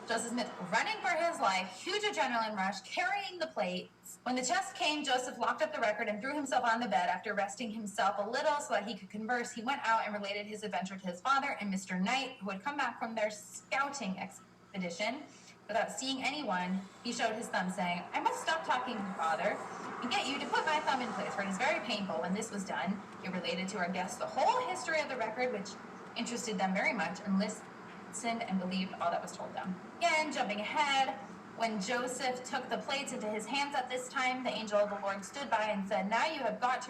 S4: Joseph Smith running for his life, huge adrenaline rush, carrying the plates. When the chest came, Joseph locked up the record and threw himself on the bed. After resting himself a little so that he could converse, he went out and related his adventure to his father and Mr. Knight, who had come back from their scouting expedition. Without seeing anyone, he showed his thumb, saying, "I must stop talking, father, and get you to put my thumb in place, for it is very painful." When this was done, he related to our guests the whole history of the record, which interested them very much, and listened and believed all that was told them. Again, jumping ahead, when Joseph took the plates into his hands at this time, the angel of the Lord stood by and said, "Now you have got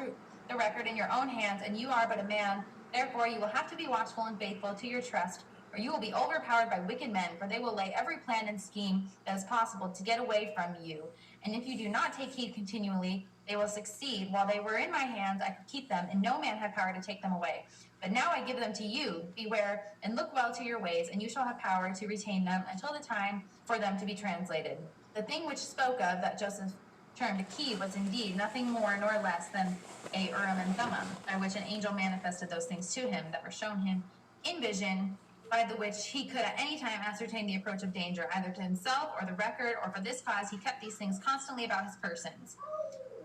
S4: the record in your own hands, and you are but a man. Therefore you will have to be watchful and faithful to your trust, or you will be overpowered by wicked men, for they will lay every plan and scheme that is possible to get away from you. And if you do not take heed continually, they will succeed. While they were in my hands, I could keep them, and no man had power to take them away. But now I give them to you. Beware and look well to your ways, and you shall have power to retain them until the time for them to be translated." The thing which spoke of that Joseph termed a key was indeed nothing more nor less than a Urim and Thummim, by which an angel manifested those things to him that were shown him in vision, by the which he could at any time ascertain the approach of danger, either to himself or the record, or for this cause he kept these things constantly about his persons.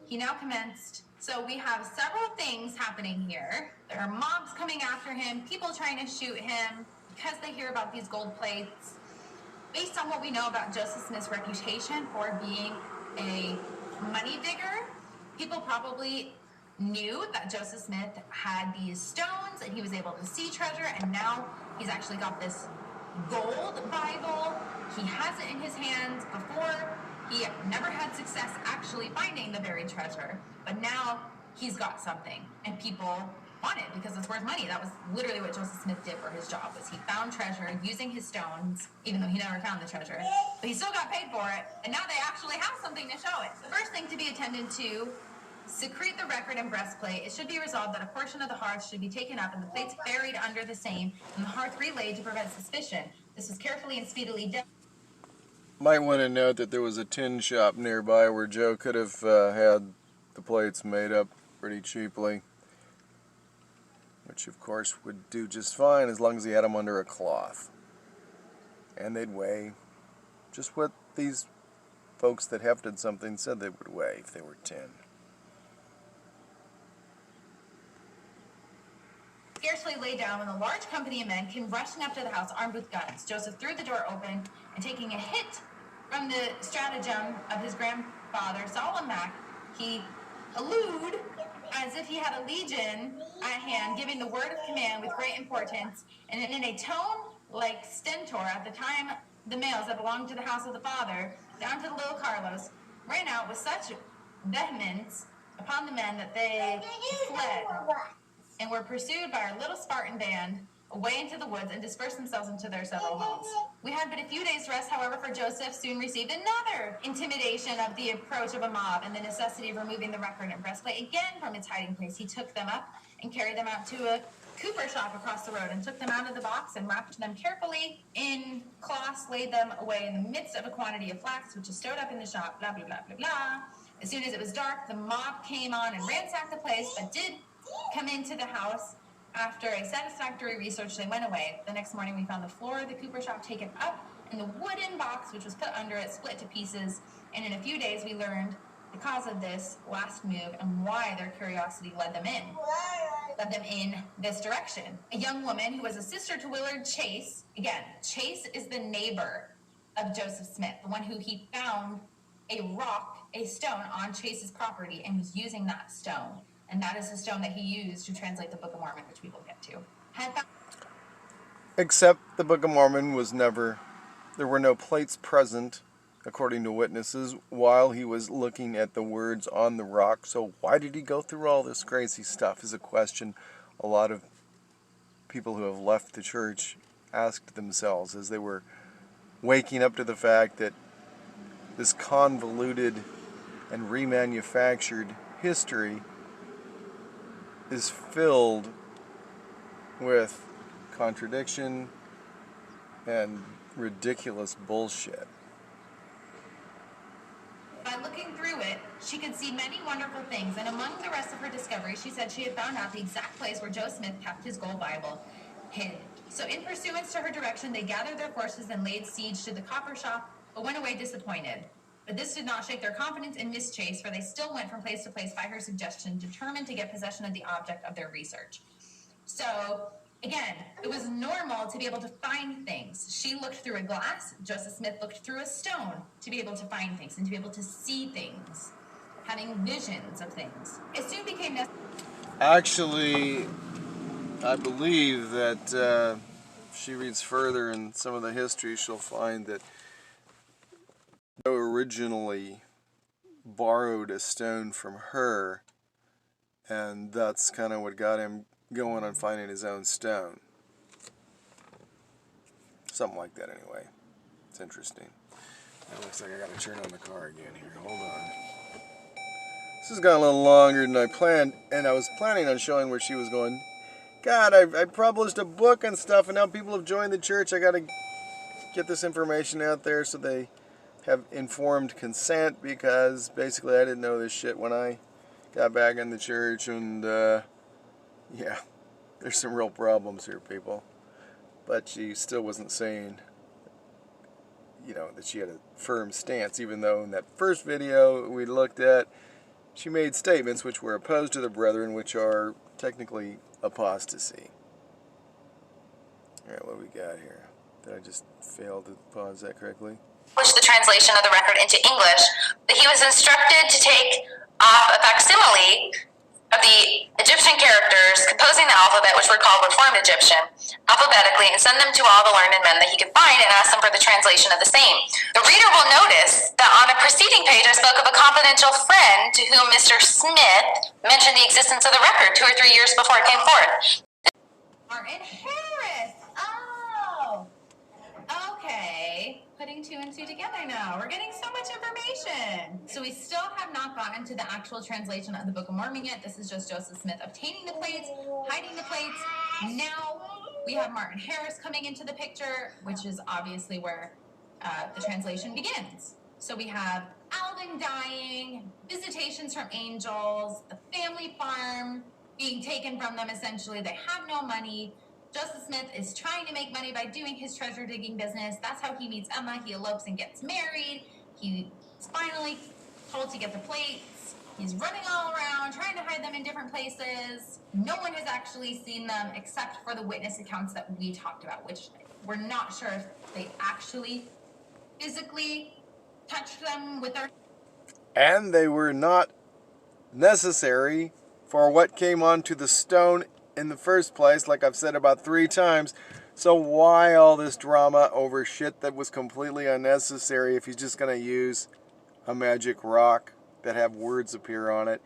S4: He now commenced. So we have several things happening here. There are mobs coming after him, people trying to shoot him because they hear about these gold plates. Based on what we know about Joseph Smith's reputation for being a money digger, people probably knew that Joseph Smith had these stones and he was able to see treasure, and now he's actually got this gold Bible. He has it in his hands. Before, he never had success actually finding the buried treasure, but now he's got something, and people want it because it's worth money. That was literally what Joseph Smith did for his job, was he found treasure using his stones, even though he never found the treasure, but he still got paid for it, and now they actually have something to show it. The first thing to be attended to: secrete the record and breastplate. It should be resolved that a portion of the hearth should be taken up and the plates buried under the same, and the hearth relayed to prevent suspicion. This was carefully and speedily done.
S1: Might want to note that there was a tin shop nearby where Joe could have had the plates made up pretty cheaply, which of course would do just fine as long as he had them under a cloth. And they'd weigh just what these folks that hefted something said they would weigh if they were tin.
S4: Scarcely lay down when a large company of men came rushing up to the house armed with guns. Joseph threw the door open, and taking a hit from the stratagem of his grandfather, Solomon Mack, he hallooed as if he had a legion at hand, giving the word of command with great importance, and in a tone like stentor. At the time, the males that belonged to the house of the father, down to the little Carlos, ran out with such vehemence upon the men that they fled, and were pursued by our little Spartan band away into the woods and dispersed themselves into their several homes. We had but a few days' rest, however, for Joseph soon received another intimidation of the approach of a mob and the necessity of removing the record and breastplate again from its hiding place. He took them up and carried them out to a cooper shop across the road, and took them out of the box and wrapped them carefully in cloths, laid them away in the midst of a quantity of flax which is stowed up in the shop, blah, blah, blah, blah, blah. As soon as it was dark, the mob came on and ransacked the place, but did come into the house After a satisfactory research, they went away. The next morning, we found the floor of the cooper shop taken up and the wooden box, which was put under it, split to pieces. And in a few days, we learned the cause of this last move and why their curiosity led them in this direction. A young woman who was a sister to Willard Chase. Again, Chase is the neighbor of Joseph Smith, the one who he found a rock, a stone on Chase's property and was using that stone. And that is the stone that he used to translate the Book of Mormon, which we will get to.
S1: Except the Book of Mormon was never, there were no plates present, according to witnesses, while he was looking at the words on the rock. So why did he go through all this crazy stuff is a question a lot of people who have left the church asked themselves as they were waking up to the fact that this convoluted and remanufactured history is filled with contradiction and ridiculous bullshit.
S4: By looking through it, she could see many wonderful things, and among the rest of her discoveries, she said she had found out the exact place where Joe Smith kept his gold Bible hid. So in pursuance to her direction, they gathered their forces and laid siege to the copper shop, but went away disappointed. But this did not shake their confidence in Miss Chase, for they still went from place to place by her suggestion, determined to get possession of the object of their research. So, again, it was normal to be able to find things. She looked through a glass. Joseph Smith looked through a stone to be able to find things and to be able to see things, having visions of things. It soon became necessary.
S1: Actually, I believe that if she reads further in some of the history, she'll find that Joe originally borrowed a stone from her, and that's kind of what got him going on finding his own stone. Something like that anyway. It's interesting. It looks like I gotta turn on the car again here. Hold on. This has gone a little longer than I planned, and I was planning on showing where she was going. God, I published a book and stuff, and now people have joined the church. I gotta get this information out there so they have informed consent, because basically I didn't know this shit when I got back in the church, and yeah, there's some real problems here, people. But she still wasn't saying, you know, that she had a firm stance, even though in that first video we looked at, she made statements which were opposed to the brethren, which are technically apostasy. Alright, what do we got here? Did I just fail to pause that correctly?
S3: The translation of the record into English, that he was instructed to take off a facsimile of the Egyptian characters composing the alphabet, which were called Reformed Egyptian, alphabetically, and send them to all the learned men that he could find and ask them for the translation of the same. The reader will notice that on a preceding page I spoke of a confidential friend to whom Mr. Smith mentioned the existence of the record 2 or 3 years before it came forth.
S4: Martin Harris. Oh, okay. Putting 2 and 2 together now. We're getting so much information. So we still have not gotten to the actual translation of the Book of Mormon yet. This is just Joseph Smith obtaining the plates, hiding the plates. Now we have Martin Harris coming into the picture, which is obviously where the translation begins. So we have Alvin dying, visitations from angels, the family farm being taken from them essentially. They have no money. Joseph Smith is trying to make money by doing his treasure digging business. That's how he meets Emma. He elopes and gets married. He's finally told to get the plates. He's running all around, trying to hide them in different places. No one has actually seen them except for the witness accounts that we talked about, which we're not sure if they actually physically touched them with their...
S1: And they were not necessary for what came onto the stone in the first place, like I've said about 3 times. So why all this drama over shit that was completely unnecessary if he's just going to use a magic rock that have words appear on it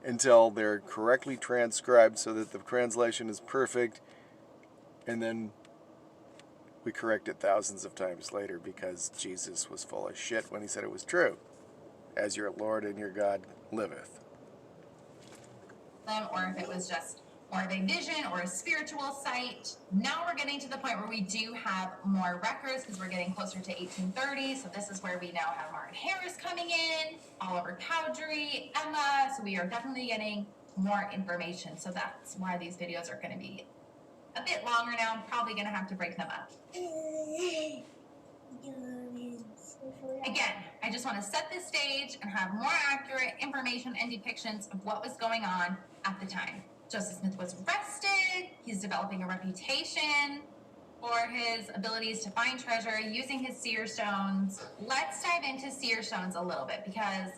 S1: until they're correctly transcribed so that the translation is perfect, and then we correct it thousands of times later because Jesus was full of shit when he said it was true. As your Lord and your God liveth.
S4: Or if it was just more of a vision or a spiritual sight. Now we're getting to the point where we do have more records because we're getting closer to 1830. So this is where we now have Martin Harris coming in, Oliver Cowdery, Emma. So we are definitely getting more information. So that's why these videos are going to be a bit longer now. I'm probably going to have to break them up. Again, I just want to set the stage and have more accurate information and depictions of what was going on at the time. Joseph Smith was arrested. He's developing a reputation for his abilities to find treasure using his seer stones. Let's dive into seer stones a little bit because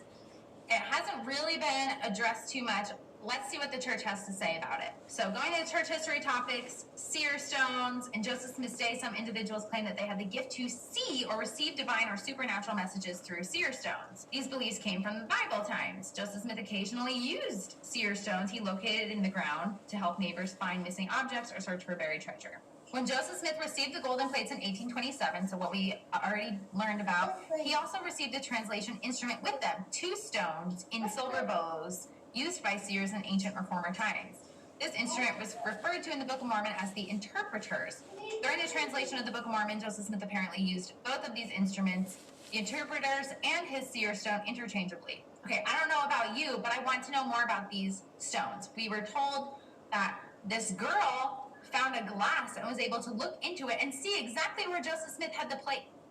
S4: it hasn't really been addressed too much. Let's see what the church has to say about it. So going into church history topics, seer stones, in Joseph Smith's day, some individuals claim that they had the gift to see or receive divine or supernatural messages through seer stones. These beliefs came from the Bible times. Joseph Smith occasionally used seer stones he located in the ground to help neighbors find missing objects or search for buried treasure. When Joseph Smith received the golden plates in 1827, so what we already learned about, he also received a translation instrument with them, 2 stones in silver bows used by seers in ancient Reformer times. This instrument was referred to in the Book of Mormon as the interpreters. During the translation of the Book of Mormon, Joseph Smith apparently used both of these instruments, the interpreters and his seer stone, interchangeably. Okay, I don't know about you, but I want to know more about these stones. We were told that this girl found a glass and was able to look into it and see exactly where Joseph Smith had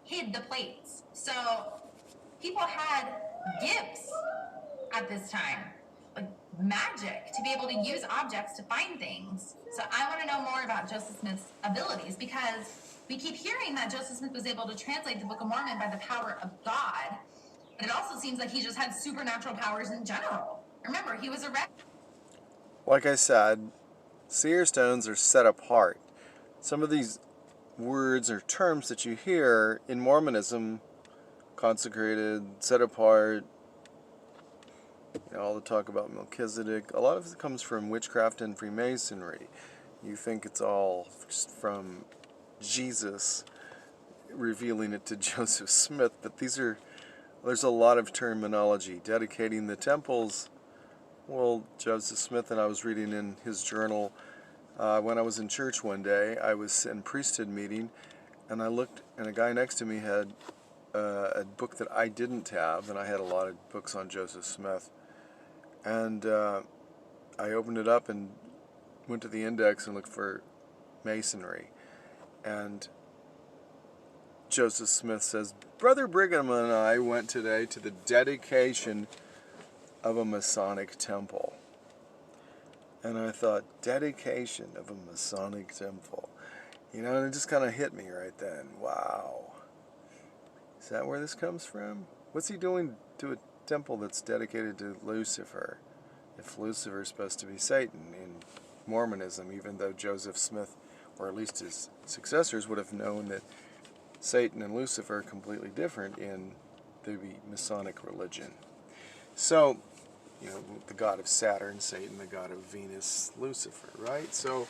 S4: hid the plates. So people had gifts at this time, like magic, to be able to use objects to find things. So I want to know more about Joseph Smith's abilities because we keep hearing that Joseph Smith was able to translate the Book of Mormon by the power of God, but it also seems like he just had supernatural powers in general. Remember, he was arrested.
S1: Like I said, seer stones are set apart. Some of these words or terms that you hear in Mormonism, consecrated, set apart, all the talk about Melchizedek, a lot of it comes from witchcraft and Freemasonry. You think it's all from Jesus revealing it to Joseph Smith, but there's a lot of terminology. Dedicating the temples, well, Joseph Smith, and I was reading in his journal, when I was in church one day, I was in priesthood meeting, and I looked, and a guy next to me had a book that I didn't have, and I had a lot of books on Joseph Smith. And I opened it up and went to the index and looked for Masonry. And Joseph Smith says, Brother Brigham and I went today to the dedication of a Masonic temple. And I thought, dedication of a Masonic temple. And it just kind of hit me right then. Wow. Is that where this comes from? What's he doing to a temple that's dedicated to Lucifer? If Lucifer is supposed to be Satan in Mormonism, even though Joseph Smith, or at least his successors, would have known that Satan and Lucifer are completely different in the Masonic religion. So, the god of Saturn, Satan, the god of Venus, Lucifer, right? So,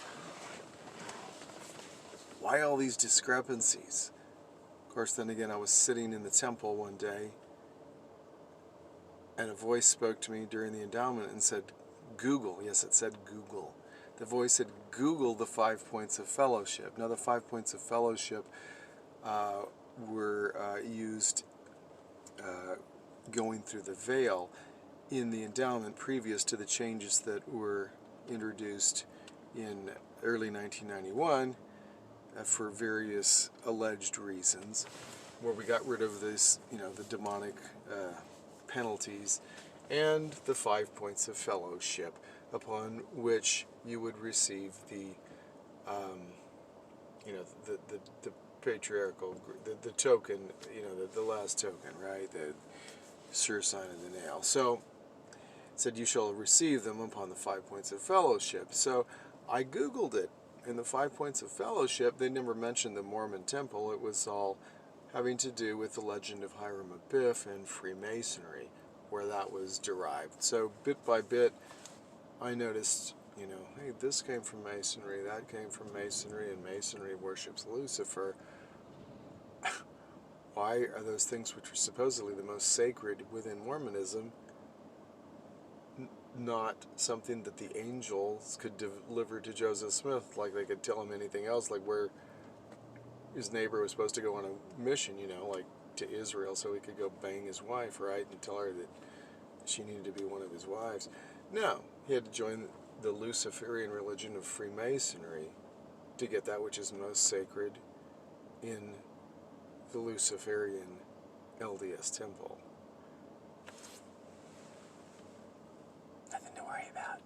S1: why all these discrepancies? Of course, then again, I was sitting in the temple one day, and a voice spoke to me during the endowment and said, Google. Yes, it said Google. The voice said, Google the 5 points of fellowship. Now, the 5 points of fellowship were used going through the veil in the endowment previous to the changes that were introduced in early 1991 for various alleged reasons, where we got rid of this, the demonic penalties and the 5 points of fellowship, upon which you would receive the patriarchal, the token, the last token, right, the sure sign of the nail. So it said, you shall receive them upon the 5 points of fellowship. So I Googled it. In the 5 points of fellowship, they never mentioned the Mormon temple. It was all having to do with the legend of Hiram Abiff and Freemasonry, where that was derived. So bit by bit, I noticed, hey, this came from Masonry, that came from Masonry, and Masonry worships Lucifer. Why are those things which are supposedly the most sacred within Mormonism not something that the angels could deliver to Joseph Smith, like they could tell him anything else, like where his neighbor was supposed to go on a mission, like to Israel, so he could go bang his wife, right, and tell her that she needed to be one of his wives. No, He had to join the Luciferian religion of Freemasonry to get that which is most sacred in the Luciferian LDS temple. Nothing to worry about.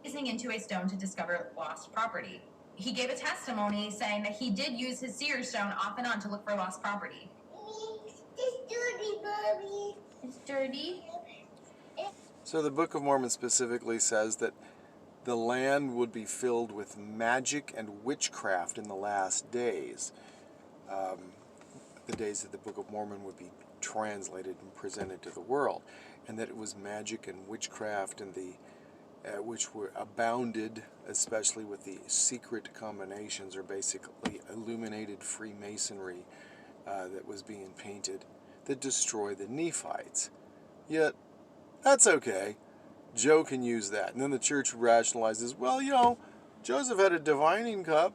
S4: Gazing into a stone to discover lost property. He gave a testimony saying that he did use his SeerStone off and on to look for lost property.
S2: It's dirty, Bobby. It's dirty.
S1: So the Book of Mormon specifically says that the land would be filled with magic and witchcraft in the last days. The days that the Book of Mormon would be translated and presented to the world. And that it was magic and witchcraft and which were abounded, especially with the secret combinations, or basically illuminated Freemasonry that was being painted, that destroyed the Nephites. Yet, that's okay. Joe can use that. And then the church rationalizes, well, you know, Joseph had a divining cup.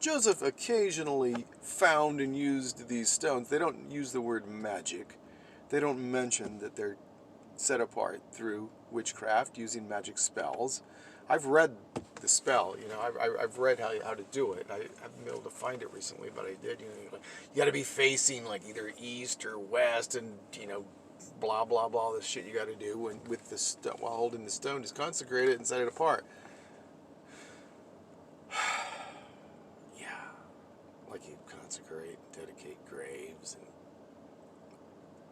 S1: Joseph occasionally found and used these stones. They don't use the word magic. They don't mention that they're set apart through witchcraft using magic spells. I've read the spell, you know, I've read how to do it. I haven't been able to find it recently, but I did. You know, you got to be facing like either east or west, and you know, blah blah blah. The shit you got to do with the while holding the stone to consecrate it and set it apart. Yeah, like you consecrate, dedicate graves and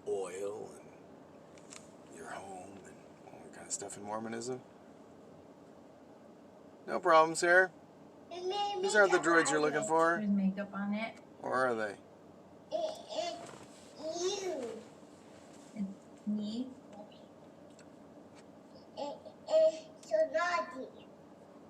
S1: oil and your home and all that kind of stuff in Mormonism. No problems here. These aren't the droids you're looking for.
S4: There's makeup on it.
S1: Or are they?
S2: It's you.
S4: It's me.
S2: It's so naughty.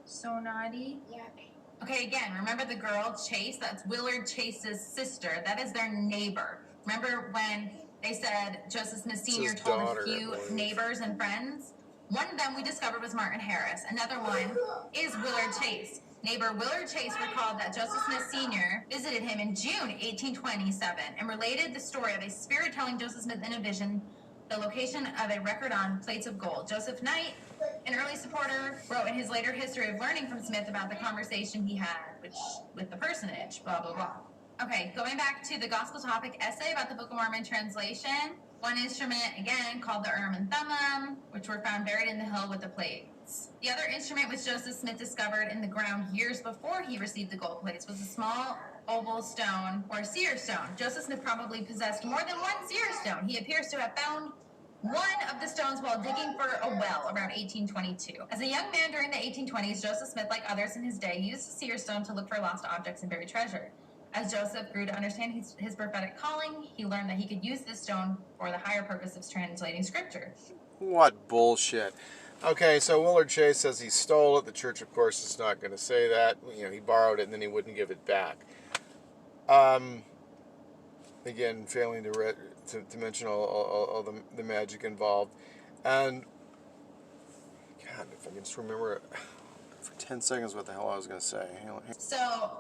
S4: So naughty.
S2: Yep.
S4: Okay, again, remember the girl Chase? That's Willard Chase's sister. That is their neighbor. Remember when they said Joseph Smith Sr.
S1: his
S4: told
S1: daughter,
S4: a few
S1: I believe.
S4: neighbors and friends? One of them we discovered was Martin Harris. Another one is Willard Chase. Neighbor Willard Chase recalled that Joseph Smith Sr. visited him in June 1827 and related the story of a spirit telling Joseph Smith in a vision the location of a record on plates of gold. Joseph Knight, an early supporter, wrote in his later history of learning from Smith about the conversation he had with the personage, blah, blah, blah. Okay, going back to the gospel topic essay about the Book of Mormon translation, one instrument, again, called the Urim and Thummim, which were found buried in the hill with the plates. The other instrument which Joseph Smith discovered in the ground years before he received the gold plates was a small oval stone, or SeerStone. Joseph Smith probably possessed more than one SeerStone. He appears to have found one of the stones while digging for a well around 1822. As a young man during the 1820s, Joseph Smith, like others in his day, used the SeerStone to look for lost objects and buried treasure. As Joseph grew to understand his prophetic calling, he learned that he could use this stone for the higher purpose of translating scripture.
S1: What bullshit. Okay, so Willard Chase says he stole it. The church, of course, is not going to say that. You know, he borrowed it and then he wouldn't give it back. Again, failing to mention all the magic involved. And, God, if I can just remember for 10 seconds what the hell I was going to say.
S4: So